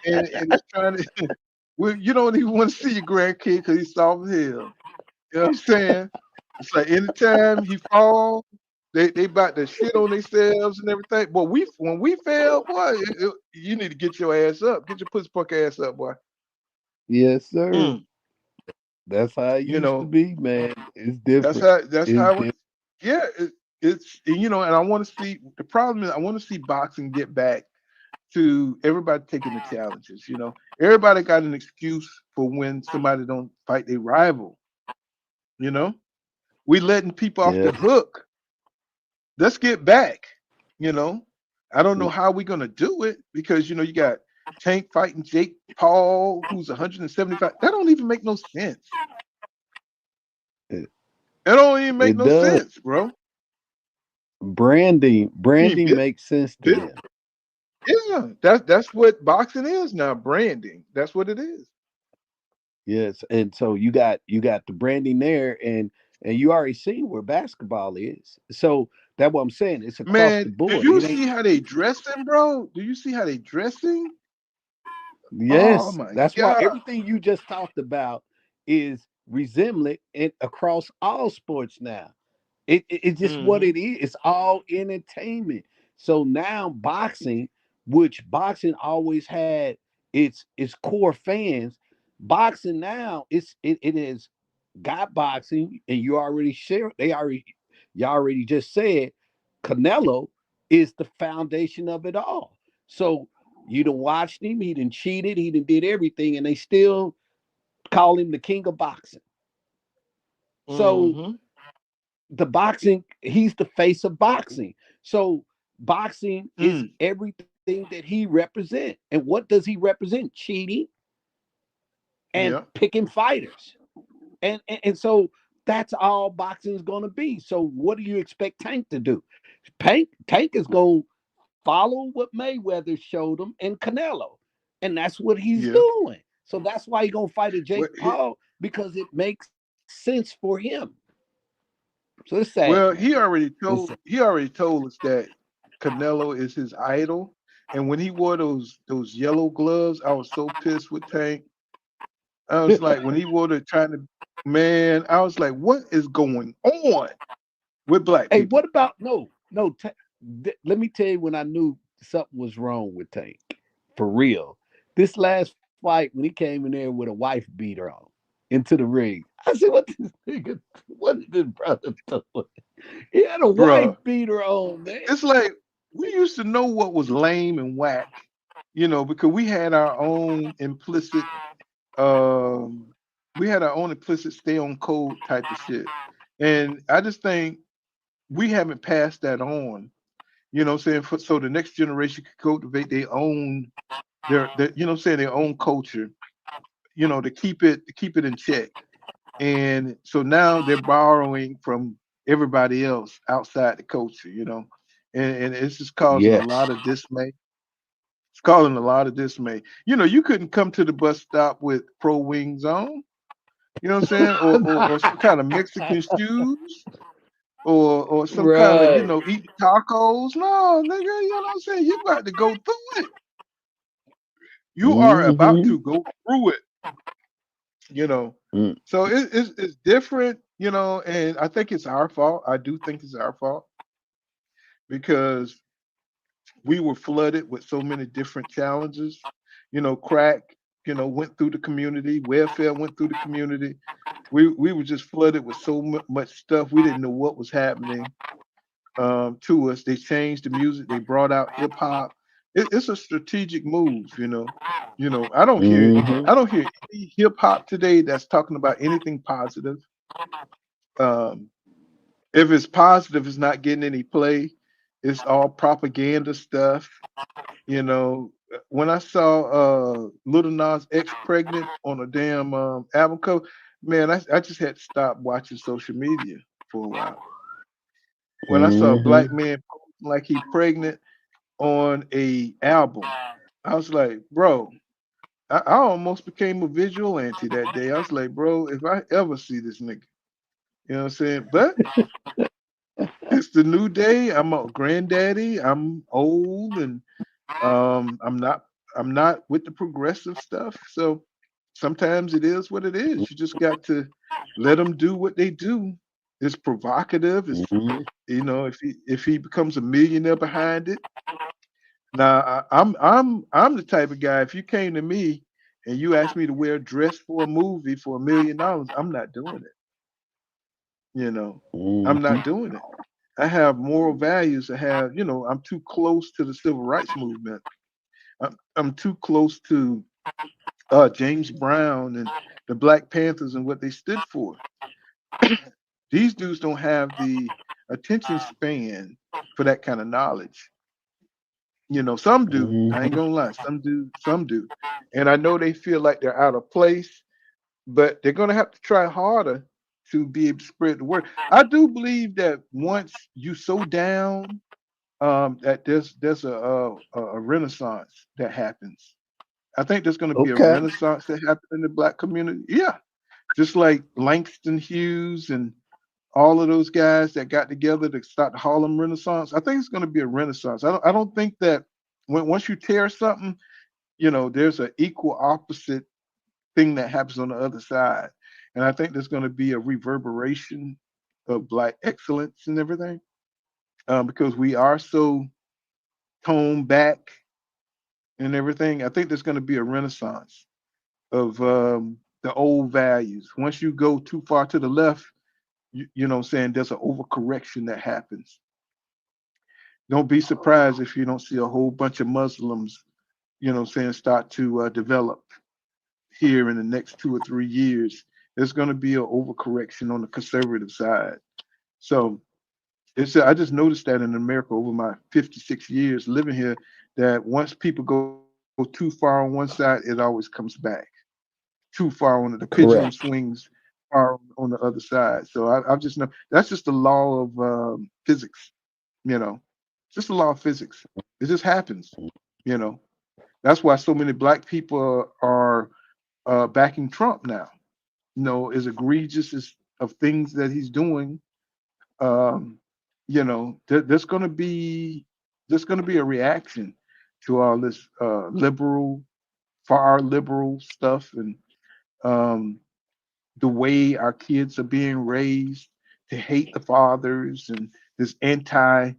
and he's trying to. Well, you don't even want to see your grandkid because he's soft as hell. You know what I'm saying? It's like anytime he fall, they about to shit on themselves and everything. But when we fail, boy, you need to get your ass up, get your pussy punk ass up, boy. Yes, sir. Mm, That's how it you used to know, be, man. It's that's different. how that's It's how it. different. Yeah, it's and I want to see. The problem is I want to see boxing get back to everybody taking the challenges. Everybody got an excuse for when somebody don't fight their rival. You know, we letting people off Yeah. the hook. Let's get back. You know, I don't know how we're gonna do it because you got Tank fighting Jake Paul, who's 175. That don't even make no sense. It, It don't even make it no does. sense, bro. Branding I mean, branding makes sense to them. yeah, that's what boxing is now. Branding. That's what it is. Yes, and so you got the branding there, and you already seen where basketball is. So That's what I'm saying. It's across the Man, do board. you It ain't. see how they dressing, bro? Do you see how they dressing? Oh Yes, my that's why God. everything you just talked about is resembling it across all sports now. It's just what Mm-hmm. it is. It's all entertainment. So now boxing, which boxing always had its core fans, boxing now it is got boxing, and you already share. You already just said Canelo is the foundation of it all. So you done watched him, he done cheated, he done did everything, and they still call him the king of boxing. So Mm-hmm. the boxing, he's the face of boxing. So boxing is Mm. everything that he represents. And what does he represent? Cheating and Yeah. picking fighters. And so that's all boxing is going to be. So what do you expect Tank to do? Tank is going to follow what Mayweather showed him and Canelo. And that's what he's Yeah. doing. So that's why he's going to fight a Well, Jake Paul, because it makes sense for him. So it's sad, well, man. he already It's told he already told us that Canelo is his idol. And when he wore those yellow gloves, I was so pissed with Tank. I was like, when he wore the trying to, man, I was like, what is going on with black Hey, what people? about let me tell you when I knew something was wrong with Tank. For real. This last fight when he came in there with a wife beater on into the ring. I said, what is this brother doing? He had a wife Bruh, beater on, man. it's like we used to know what was lame and whack, because um we had our own implicit stay on code type of shit. And I just think we haven't passed that on. What I'm saying? So the next generation could cultivate their their own culture, to keep it in check. And so now they're borrowing from everybody else outside the culture. And it's just causing a Yes. lot of dismay. It's causing a lot of dismay. You couldn't come to the bus stop with pro wings on, you know what I'm saying? Or some kind of Mexican shoes, or some kind of, Right. eating tacos. No, nigga, you know what I'm saying? You got to go through it. You are about Mm-hmm. to go through it, you know. Mm. So it's different, and I think it's our fault. I do think it's our fault because we were flooded with so many different challenges. Crack, went through the community, welfare went through the community. We were just flooded with so much stuff. We didn't know what was happening to us. They changed the music. They brought out hip hop. It's a strategic move. I don't hear Mm-hmm. I don't hear any hip hop today that's talking about anything positive. Um, if it's positive, it's not getting any play. It's all propaganda stuff. When I saw Little Nas X pregnant on a damn album cover, man, I just had to stop watching social media for a while. When I saw a black Mm-hmm. man posting like he pregnant on a album, I was like, bro, I almost became a vigilante that day. I was like, bro, if I ever see this nigga, you know what I'm saying? But it's the new day. I'm a granddaddy. I'm old, and I'm not with the progressive stuff. So sometimes it is what it is. You just got to let them do what they do. It's provocative. It's Mm-hmm. if he becomes a millionaire behind it. Now I'm the type of guy. If you came to me and you asked me to wear a dress for a movie for $1 million, I'm not doing it. You know, I'm Mm-hmm. not doing it. I have moral values. I'm too close to the civil rights movement. I'm too close to James Brown and the Black Panthers and what they stood for. These dudes don't have the attention span for that kind of knowledge. Some do. I ain't Mm-hmm. gonna lie. Some do. And I know they feel like they're out of place, but they're gonna have to try harder to be able to spread the word. I do believe that once you so down, that there's a renaissance that happens. I think there's going to be a Okay. renaissance that happens in the black community. Yeah, just like Langston Hughes and all of those guys that got together to start the Harlem Renaissance. I think it's going to be a renaissance. I don't think that once you tear something, there's an equal opposite thing that happens on the other side. And I think there's going to be a reverberation of black excellence and everything, because we are so toned back and everything. I think there's going to be a renaissance of the old values. Once you go too far to the left, you know what I'm saying, there's an overcorrection that happens. Don't be surprised if you don't see a whole bunch of Muslims, start to develop here in the next 2 or 3 years. There's going to be an overcorrection on the conservative side. So I just noticed that in America over my 56 years living here, that once people go too far on one side, it always comes back. Too far on the pendulum Correct. swings far on the other side. So I've just know that's just the law of physics. You know, just the law of physics. It just happens. You know, that's why so many black people are backing Trump now. As egregious as of things that he's doing, um, there's going to be a reaction to all this far liberal stuff, and um, the way our kids are being raised to hate the fathers, and this anti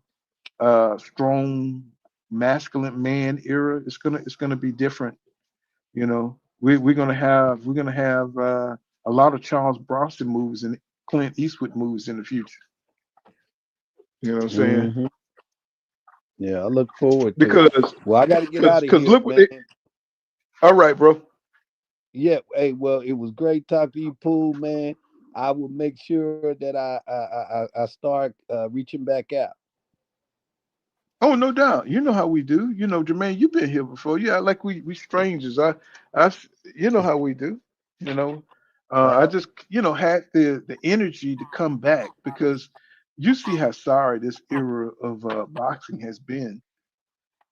strong masculine man era. It's gonna be different. We're gonna have a lot of Charles Bronson movies and Clint Eastwood movies in the future. You know what I'm saying? Hmm. Yeah, I look forward to it. Because Well, I got to get because out of because here, look what man. they. All right, bro. Yeah. Hey, well, it was great talking to you, Pool, man. I will make sure that I start reaching back out. Oh, no doubt. You know how we do. Jermaine, you've been here before. Yeah, like we strangers. I, you know how we do. You know, I Uh, just had the energy to come back because you see how sorry this era of boxing has been,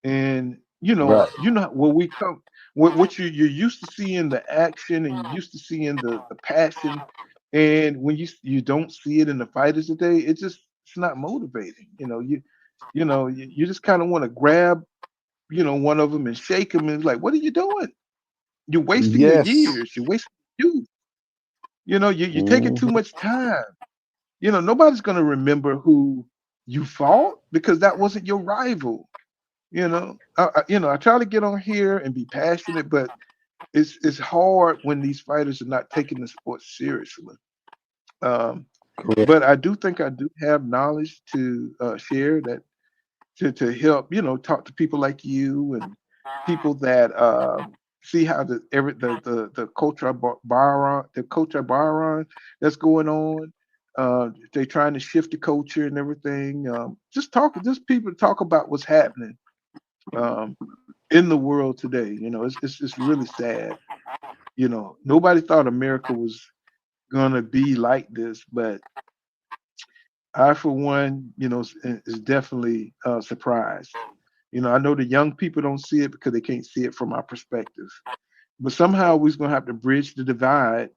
and right. where we come, what you're used to seeing the action, and you're used to seeing the passion, and when you don't see it in the fighters today, it's not motivating. You just kind of want to grab one of them and shake them, and it's like, what are you doing? You're wasting your Yes. years. You're wasting your youth. You're taking too Hmm. much time. Nobody's gonna remember who you fought because that wasn't your rival. I try to get on here and be passionate, but it's hard when these fighters are not taking the sport seriously. Um, Correct. but I do think I do have knowledge to share that to help talk to people like you and people that see how the culture Byron that's going on. They're trying to shift the culture and everything. Just people talk about what's happening um, in the world today. It's really sad. Nobody thought America was gonna be like this, but I, for one, is definitely surprised. I know the young people don't see it because they can't see it from our perspective. But somehow we're gonna have to bridge the divide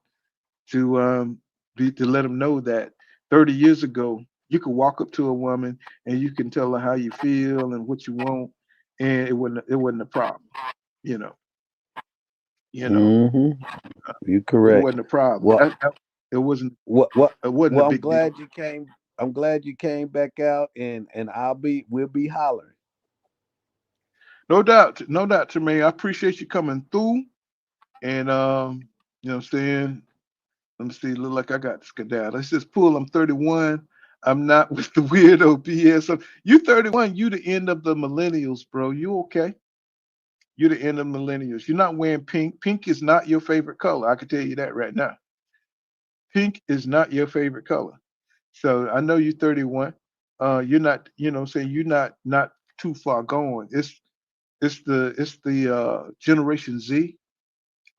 to to let them know that 30 years ago you could walk up to a woman and you can tell her how you feel and what you want, and it wasn't a problem. You know, you know, Hmm. You're it correct. wasn't a problem. Well, It wasn't. what what It wasn't a well, I'm big deal. glad you came. I'm glad you came back out, and we'll be hollering. No doubt, no doubt, Tremaine. I appreciate you coming through, and what I'm saying. Let me see. Look like I got skedaddle. Let's just pull. I'm 31. I'm not with the weirdo BS. So you 31. You the end of the millennials, bro. You okay? You the end of millennials. You're not wearing pink. Pink is not your favorite color. I can tell you that right now. Pink is not your favorite color. So I know you're 31. You're not. Saying you're not too far gone. It's the Generation Z,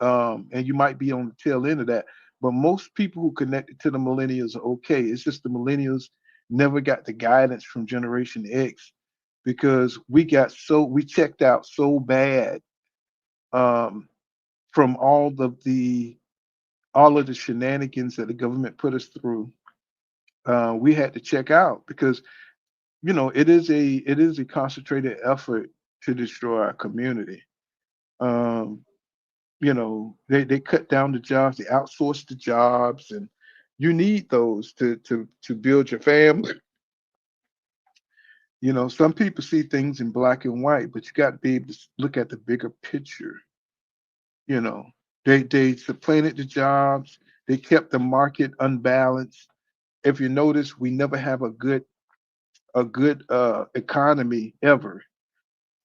and you might be on the tail end of that. But most people who connected to the millennials are okay. It's just the millennials never got the guidance from Generation X because we checked out so bad um, from all of the shenanigans that the government put us through. we had to check out because it is a concentrated effort to destroy our community. Um, they cut down the jobs, they outsource the jobs, and you need those to build your family. Some people see things in black and white, but you got to be able to look at the bigger picture. You know, they supplanted the jobs, they kept the market unbalanced. If you notice, we never have a good economy ever.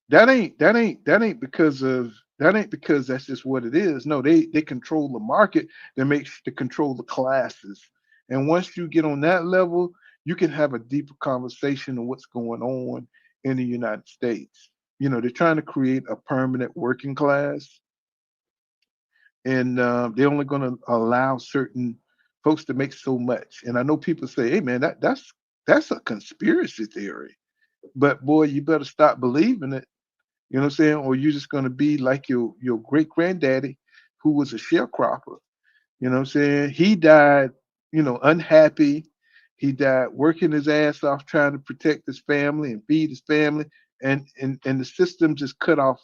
That ain't because that's just what it is. No, they control the market. They control the classes. And once you get on that level, you can have a deeper conversation of what's going on in the United States. They're trying to create a permanent working class, and they're only going to allow certain folks to make so much. And I know people say, "Hey, man, that's a conspiracy theory." But boy, you better stop believing it. You know what I'm saying? Or you're just gonna be like your great granddaddy, who was a sharecropper. You know what I'm saying? He died, unhappy. He died working his ass off trying to protect his family and feed his family, and the system just cut off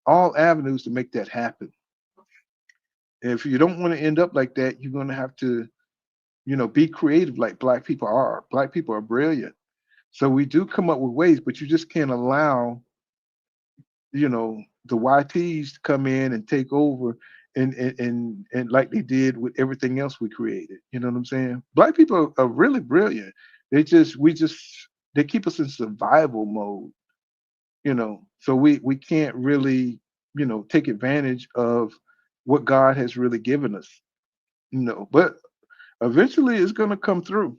all avenues to make that happen. And if you don't want to end up like that, you're gonna have to, be creative like black people are. Black people are brilliant. So we do come up with ways, but you just can't allow the YTs to come in and take over and like they did with everything else we created. You know what I'm saying? Black people are really brilliant. They keep us in survival mode, so we can't really, take advantage of what God has really given us, but eventually it's gonna come through.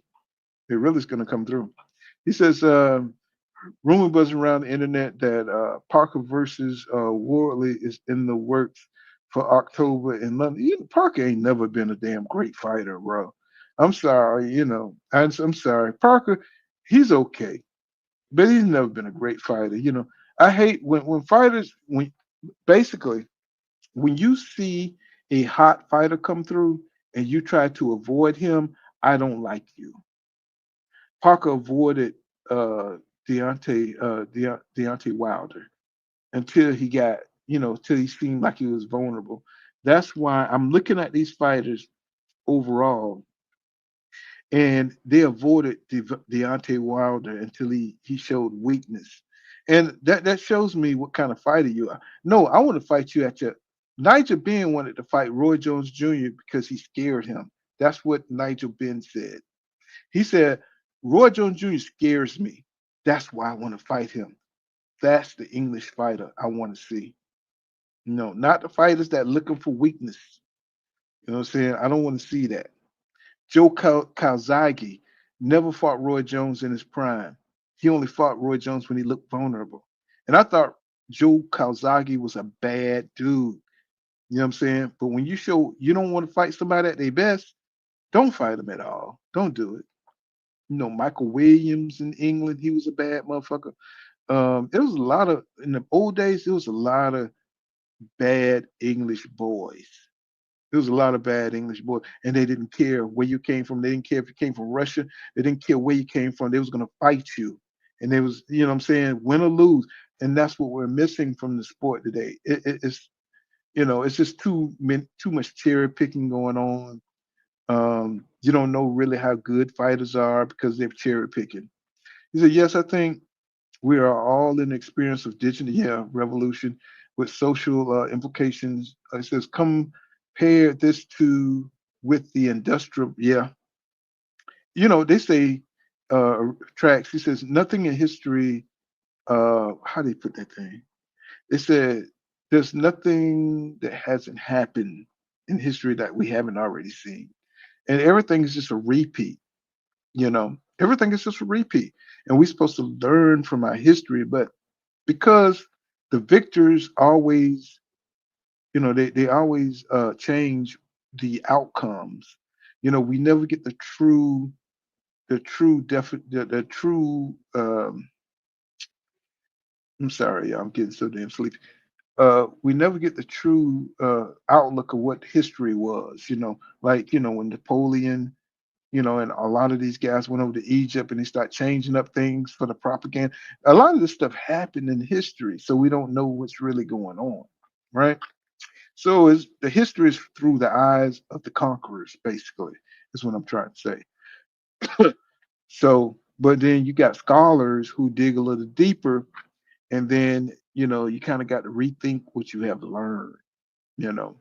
It really is gonna come through. He says, rumor buzzing around the internet that Parker versus Wardley is in the works for October in London. Parker ain't never been a damn great fighter, bro. I'm sorry, I'm sorry. Parker, he's okay, but he's never been a great fighter. I hate when fighters basically when you see a hot fighter come through and you try to avoid him. I don't like you. Parker avoided Deontay Wilder until he got, till he seemed like he was vulnerable. That's why I'm looking at these fighters overall, and they avoided Deontay Wilder until he showed weakness, and that shows me what kind of fighter you are. No, I want to fight you at your. Nigel Benn wanted to fight Roy Jones Jr. because he scared him. That's what Nigel Benn said. He said, Roy Jones Jr. scares me. That's why I want to fight him. That's the English fighter I want to see. No, not the fighters that looking for weakness. You know what I'm saying? I don't want to see that. Joe Calzaghe never fought Roy Jones in his prime. He only fought Roy Jones when he looked vulnerable. And I thought Joe Calzaghe was a bad dude. You know what I'm saying? But when you show you don't want to fight somebody at their best, don't fight them at all. Don't do it. Michael Williams in England, he was a bad motherfucker. It was a lot of in the old days. There was a lot of bad English boys. There was a lot of bad English boys, and they didn't care where you came from. They didn't care if you came from Russia. They didn't care where you came from. They was gonna fight you, and they was, what I'm saying, win or lose. And that's what we're missing from the sport today. It's just too much cherry picking going on. You don't know really how good fighters are because they're cherry picking. He said, yes, I think we are all in the experience of digital, revolution with social implications. It says, compare this to with the industrial, they say tracks. He says, nothing in history, how do they put that thing? They said, there's nothing that hasn't happened in history that we haven't already seen. And everything is just a repeat. Everything is just a repeat, and we're supposed to learn from our history. But because the victors always, they always change the outcomes. We never get the true I'm sorry, I'm getting so damn sleepy. We never get the true outlook of what history was. Like when Napoleon And a lot of these guys went over to Egypt and they start changing up things for the propaganda. A lot of this stuff happened in history, so we don't know what's really going on, right? So is the history is through the eyes of the conquerors, basically, is what I'm trying to say. So, but then you got scholars who dig a little deeper, and then you kind of got to rethink what you have learned. You know,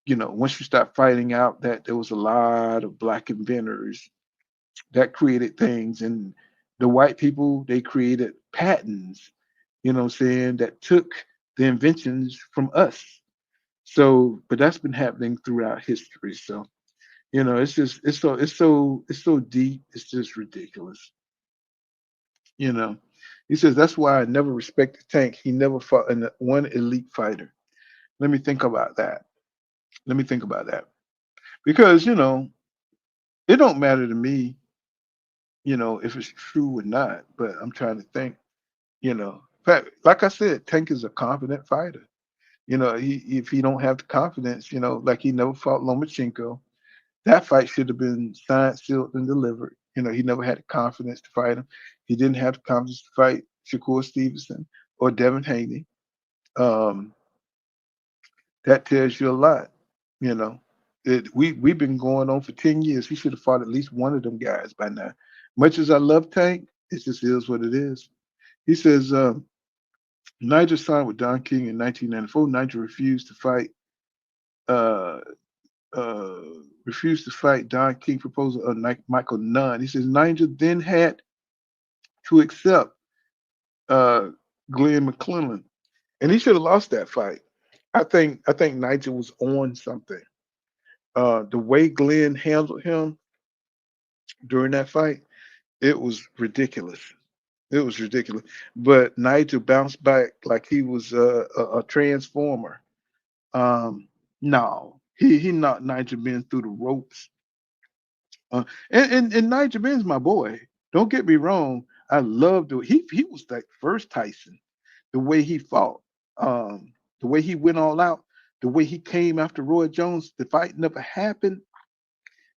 once you start finding out that there was a lot of black inventors that created things, and the white people, they created patents, what I'm saying, that took the inventions from us. So, but that's been happening throughout history. So, it's just it's so deep. It's just ridiculous. You know, he says that's why I never respected Tank. He never fought one elite fighter. Let me think about that. Let me think about that because it don't matter to me, if it's true or not. But I'm trying to think. In fact, like I said, Tank is a confident fighter. If he don't have the confidence, like he never fought Lomachenko. That fight should have been signed, sealed, and delivered. He never had the confidence to fight him. He didn't have the confidence to fight Shakur Stevenson or Devin Haney. Um, that tells you a lot. You know, we've been going on for 10 years. He should have fought at least one of them guys by now. Much as I love Tank, it just is what it is. He says Nigel signed with Don King in 1994. Nigel uh, uh, refused to fight Don King proposal of Michael Nunn. He says Nigel then had to accept uh, Glenn McClellan, and he should have lost that fight. I think Nigel was on something. The way Glenn handled him during that fight, it was ridiculous. It was ridiculous. But Nigel bounced back like he was a transformer. No, he knocked Nigel Ben through the ropes. And Nigel Ben's my boy. Don't get me wrong. I loved it. He was like first Tyson. The way he fought, the way he went all out, the way he came after Roy Jones. The fight never happened,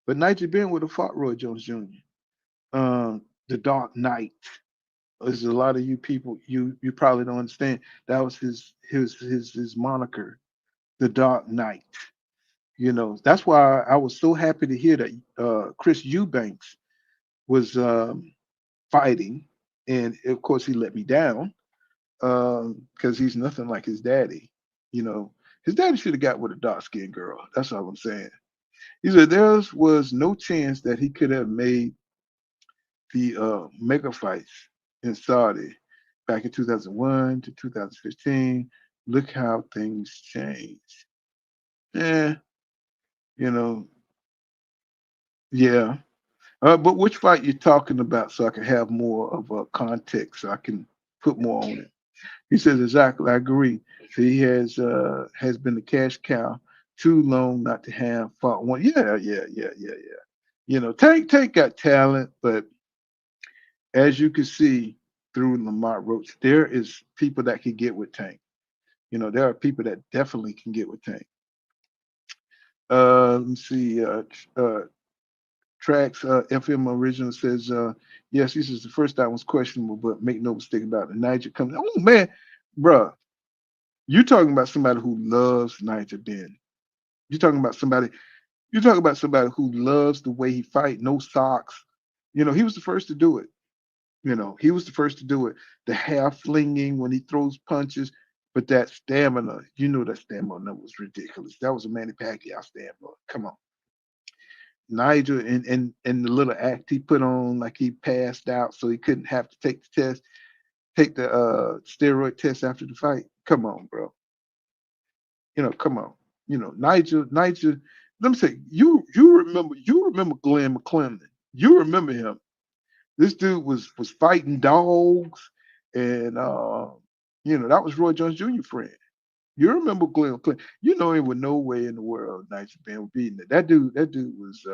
but Nigel Ben would have fought Roy Jones Jr. The Dark Knight. There's a lot of you people you probably don't understand. That was his moniker, the Dark Knight. That's why I was so happy to hear that Chris Eubanks was fighting, and of course he let me down because he's nothing like his daddy. His daddy should have got with a dark skinned girl. That's all I'm saying. He said there was no chance that he could have made the mega fights in Saudi back in 2001 to 2015. Look how things changed. Yeah, you know, yeah. But which fight you talking about so I can have more of a context so I can put more on it. He says exactly. I agree. So he has been the cash cow too long not to have fought one. Yeah, yeah, yeah, yeah, yeah. Tank got talent, but as you can see through Lamar Roach, there is people that can get with Tank. There are people that definitely can get with Tank. Let me see. Tracks FM original says yes, this is the first time was questionable, but make no mistake about it. Nigel comes. Oh man, bruh, you talking about somebody who loves Nigel Ben. You talking about somebody. You talking about somebody who loves the way he fight, no socks. He was the first to do it. He was the first to do it. The hair flinging when he throws punches, but that stamina, that stamina was ridiculous. That was a Manny Pacquiao stamina. Come on. Nigel and the little act he put on, like he passed out so he couldn't have to take the test, take the steroid test after the fight. Come on, bro. Come on. Nigel. Let me say, you remember Glenn McClellan. You remember him. This dude was fighting dogs, and that was Roy Jones Jr. friend. You remember Glenn McClellan? Him with no way in the world Nigel Ben was beating it. That dude was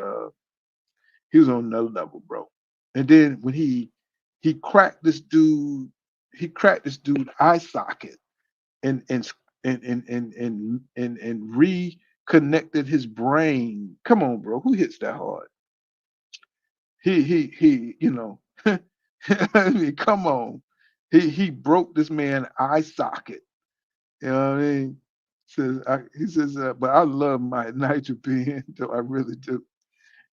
he was on another level, bro. And then when he cracked this dude, eye socket and reconnected his brain. Come on, bro. Who hits that hard? he, I mean, come on. He broke this man eye socket. You know what I mean? He says, but I love my Nigel Ben, though I really do.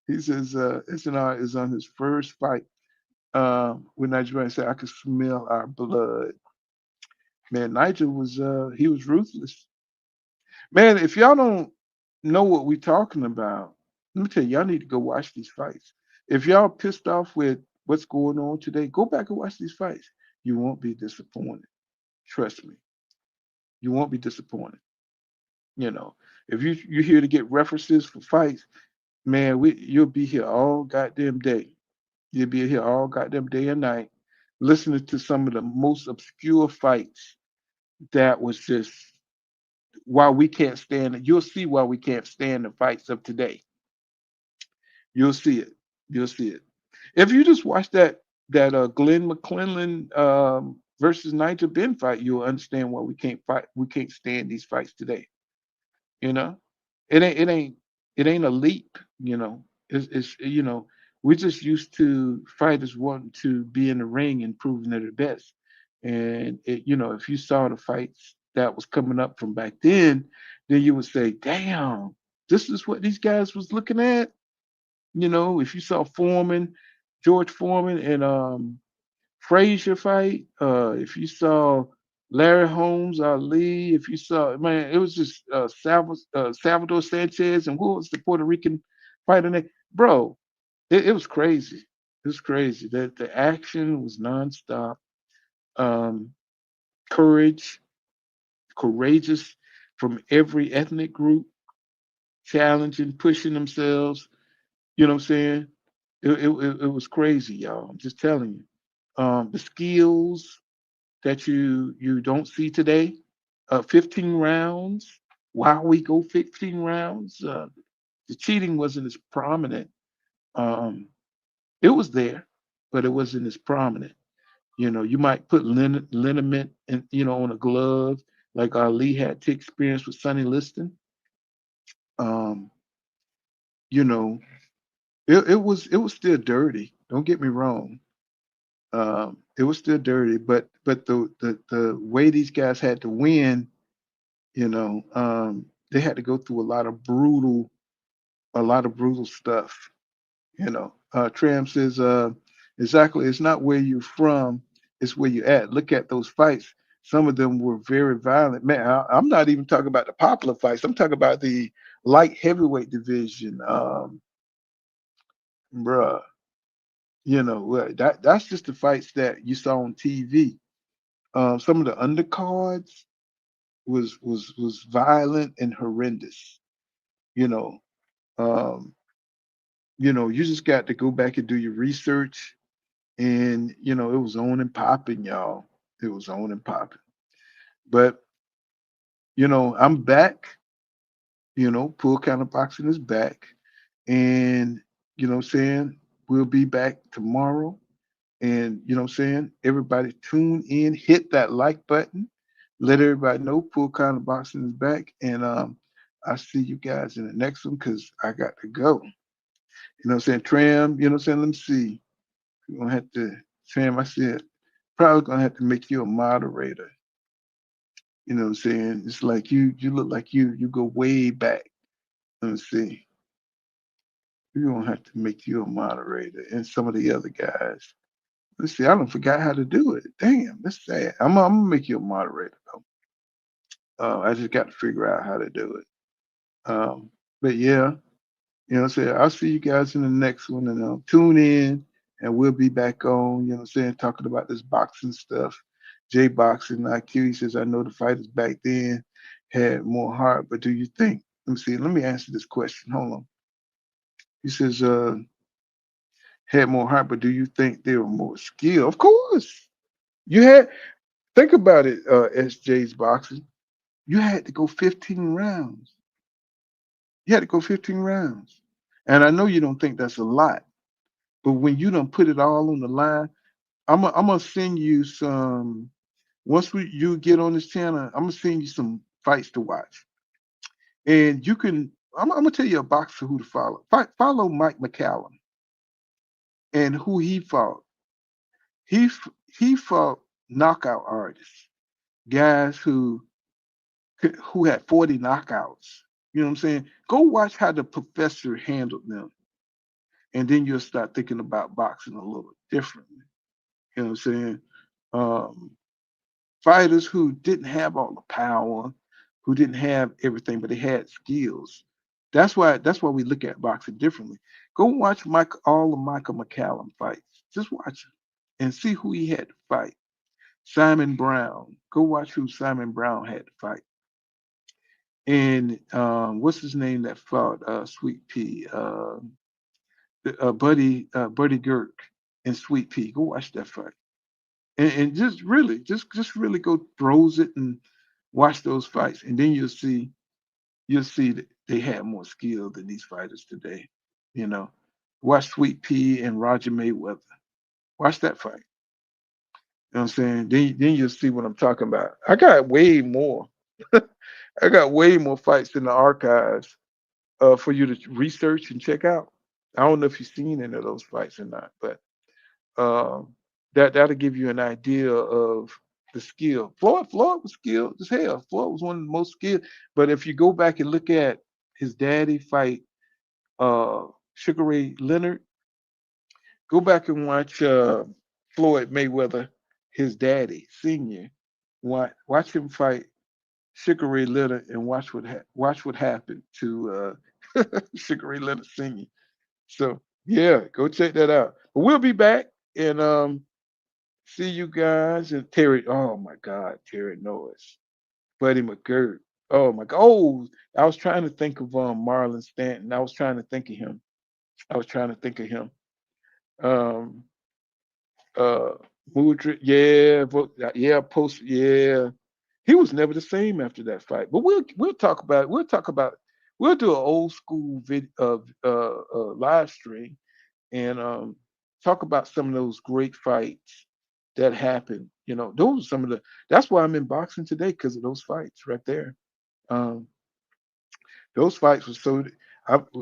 He says, SNR is on his first fight. With Nigel Ben said, I could smell our blood. Man, Nigel was he was ruthless. Man, if y'all don't know what we're talking about, let me tell you, y'all need to go watch these fights. If y'all pissed off with what's going on today, go back and watch these fights. You won't be disappointed. Trust me, you won't be disappointed. You know, if you're here to get references for fights, man, you'll be here all goddamn day. You'll be here all goddamn day and night, listening to some of the most obscure fights that was just why we can't stand it. You'll see why we can't stand the fights of today. You'll see it. You'll see it. If you just watch that Glenn McClellan versus Nigel Ben fight, you'll understand why we can't fight. We can't stand these fights today. You know, it ain't a leap. It's we're just used to fighters wanting to be in the ring and proving they're the best. And if you saw the fights that was coming up from back then you would say, "Damn, this is what these guys was looking at." If you saw George Foreman and Frazier fight, if you saw Larry Holmes, Ali, if you saw, man, it was just Salvador Sanchez and who was the Puerto Rican fighter name? Bro, it was crazy. It was crazy. The action was nonstop. Um, courage, courageous from every ethnic group, challenging, pushing themselves. You know what I'm saying? It was crazy, y'all. I'm just telling you. The skills that you don't see today. 15 rounds. Why we go 15 rounds? The cheating wasn't as prominent. Um, it was there, but it wasn't as prominent. You might put liniment in, on a glove, like Ali had to experience with Sonny Liston. Um, you know, it was still dirty. Don't get me wrong. It was still dirty, but the way these guys had to win, they had to go through a lot of brutal stuff. Tram says, exactly, it's not where you're from, it's where you're at. Look at those fights. Some of them were very violent. Man, I'm not even talking about the popular fights. I'm talking about the light heavyweight division. Bruh, that's just the fights that you saw on TV. Some of the undercards was violent and horrendous. You know, um, you just got to go back and do your research, and it was on and popping, y'all. It was on and popping. But I'm back. Pool counter boxing is back, and what I'm saying, we'll be back tomorrow. And what I'm saying, everybody tune in, hit that like button, let everybody know Pool counter boxing is back, and I see you guys in the next one because I got to go. What I'm saying, Tram. What I'm saying, let me see. We're gonna have to, Tram. I said probably gonna have to make you a moderator. What I'm saying? It's like you look like you go way back. Let me see. We're gonna have to make you a moderator and some of the other guys. Let's see, I don't forgot how to do it. Damn, that's sad. I'm gonna make you a moderator though. I just got to figure out how to do it. But yeah, what I'm saying, I'll see you guys in the next one, and tune in, and we'll be back on. What I'm saying, talking about this boxing stuff. J Boxing IQ, he says, I know the fighters back then had more heart, but do you think? Let me see. Let me answer this question. Hold on. He says, had more heart, but do you think they were more skilled? Of course. You had, think about it, SJ's boxing. You had to go 15 rounds. You had to go 15 rounds. And I know you don't think that's a lot, but when you don't put it all on the line, I'm gonna send you some. Once you get on this channel, I'm gonna send you some fights to watch, and you can. I'm gonna tell you a boxer who to follow. Follow Mike McCallum. and who he fought. He fought knockout artists, guys who had 40 knockouts. You know what I'm saying? Go watch how the professor handled them, and then you'll start thinking about boxing a little differently. You know what I'm saying? Um, Fighters who didn't have all the power, who didn't have everything, but they had skills. That's why we look at boxing differently. Go watch all of Michael McCallum fights. Just watch him and see who he had to fight. Simon Brown. Go watch who Simon Brown had to fight. And what's his name that fought Sweet Pea? Buddy Girk and Sweet Pea. Go watch that fight. And just really go throws it and watch those fights. And then you'll see that they had more skill than these fighters today. You know. Watch Sweet Pea and Roger Mayweather. Watch that fight. You know what I'm saying? Then you'll see what I'm talking about. I got way more. I got way more fights in the archives for you to research and check out. I don't know if you've seen any of those fights or not, but um, that'll give you an idea of the skill. Floyd was skilled as hell. Floyd was one of the most skilled. But if you go back and look at his daddy fight uh, Sugar Ray Leonard, go back and watch Floyd Mayweather, his daddy, senior. Watch him fight Sugar Ray Leonard and watch what happened to Sugar Ray Leonard Senior. So yeah, go check that out. But we'll be back and see you guys and Terry. Oh my God, Terry Norris, Buddy McGirt. Oh my God. Oh, I was trying to think of Marlon Stanton. I was trying to think of him. I was trying to think of him. Um, uh, Mudrik, yeah, yeah, post, yeah. He was never the same after that fight. But we'll talk about it. We'll do an old school live stream and talk about some of those great fights that happened. You know, those are some of the. That's why I'm in boxing today because of those fights right there. Um, those fights were so.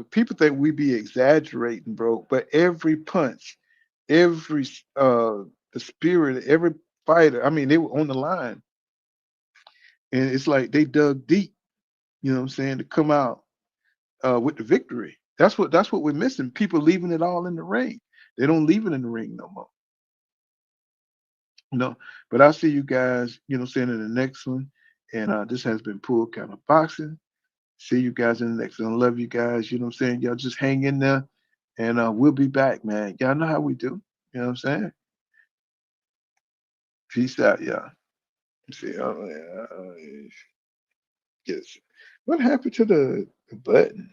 People think we be exaggerating, bro, but every punch, every the spirit, every fighter. I mean, they were on the line, and it's like they dug deep. You know what I'm saying to come out with the victory. That's what we're missing. People leaving it all in the ring. They don't leave it in the ring no more. No, but I'll see you guys, what I'm saying, in the next one. And this has been Pool Kind of Boxing. See you guys in the next one. I love you guys. You know what I'm saying? Y'all just hang in there and we'll be back, man. Y'all know how we do. You know what I'm saying? Peace out, y'all. See, oh, yeah, yes. What happened to the button?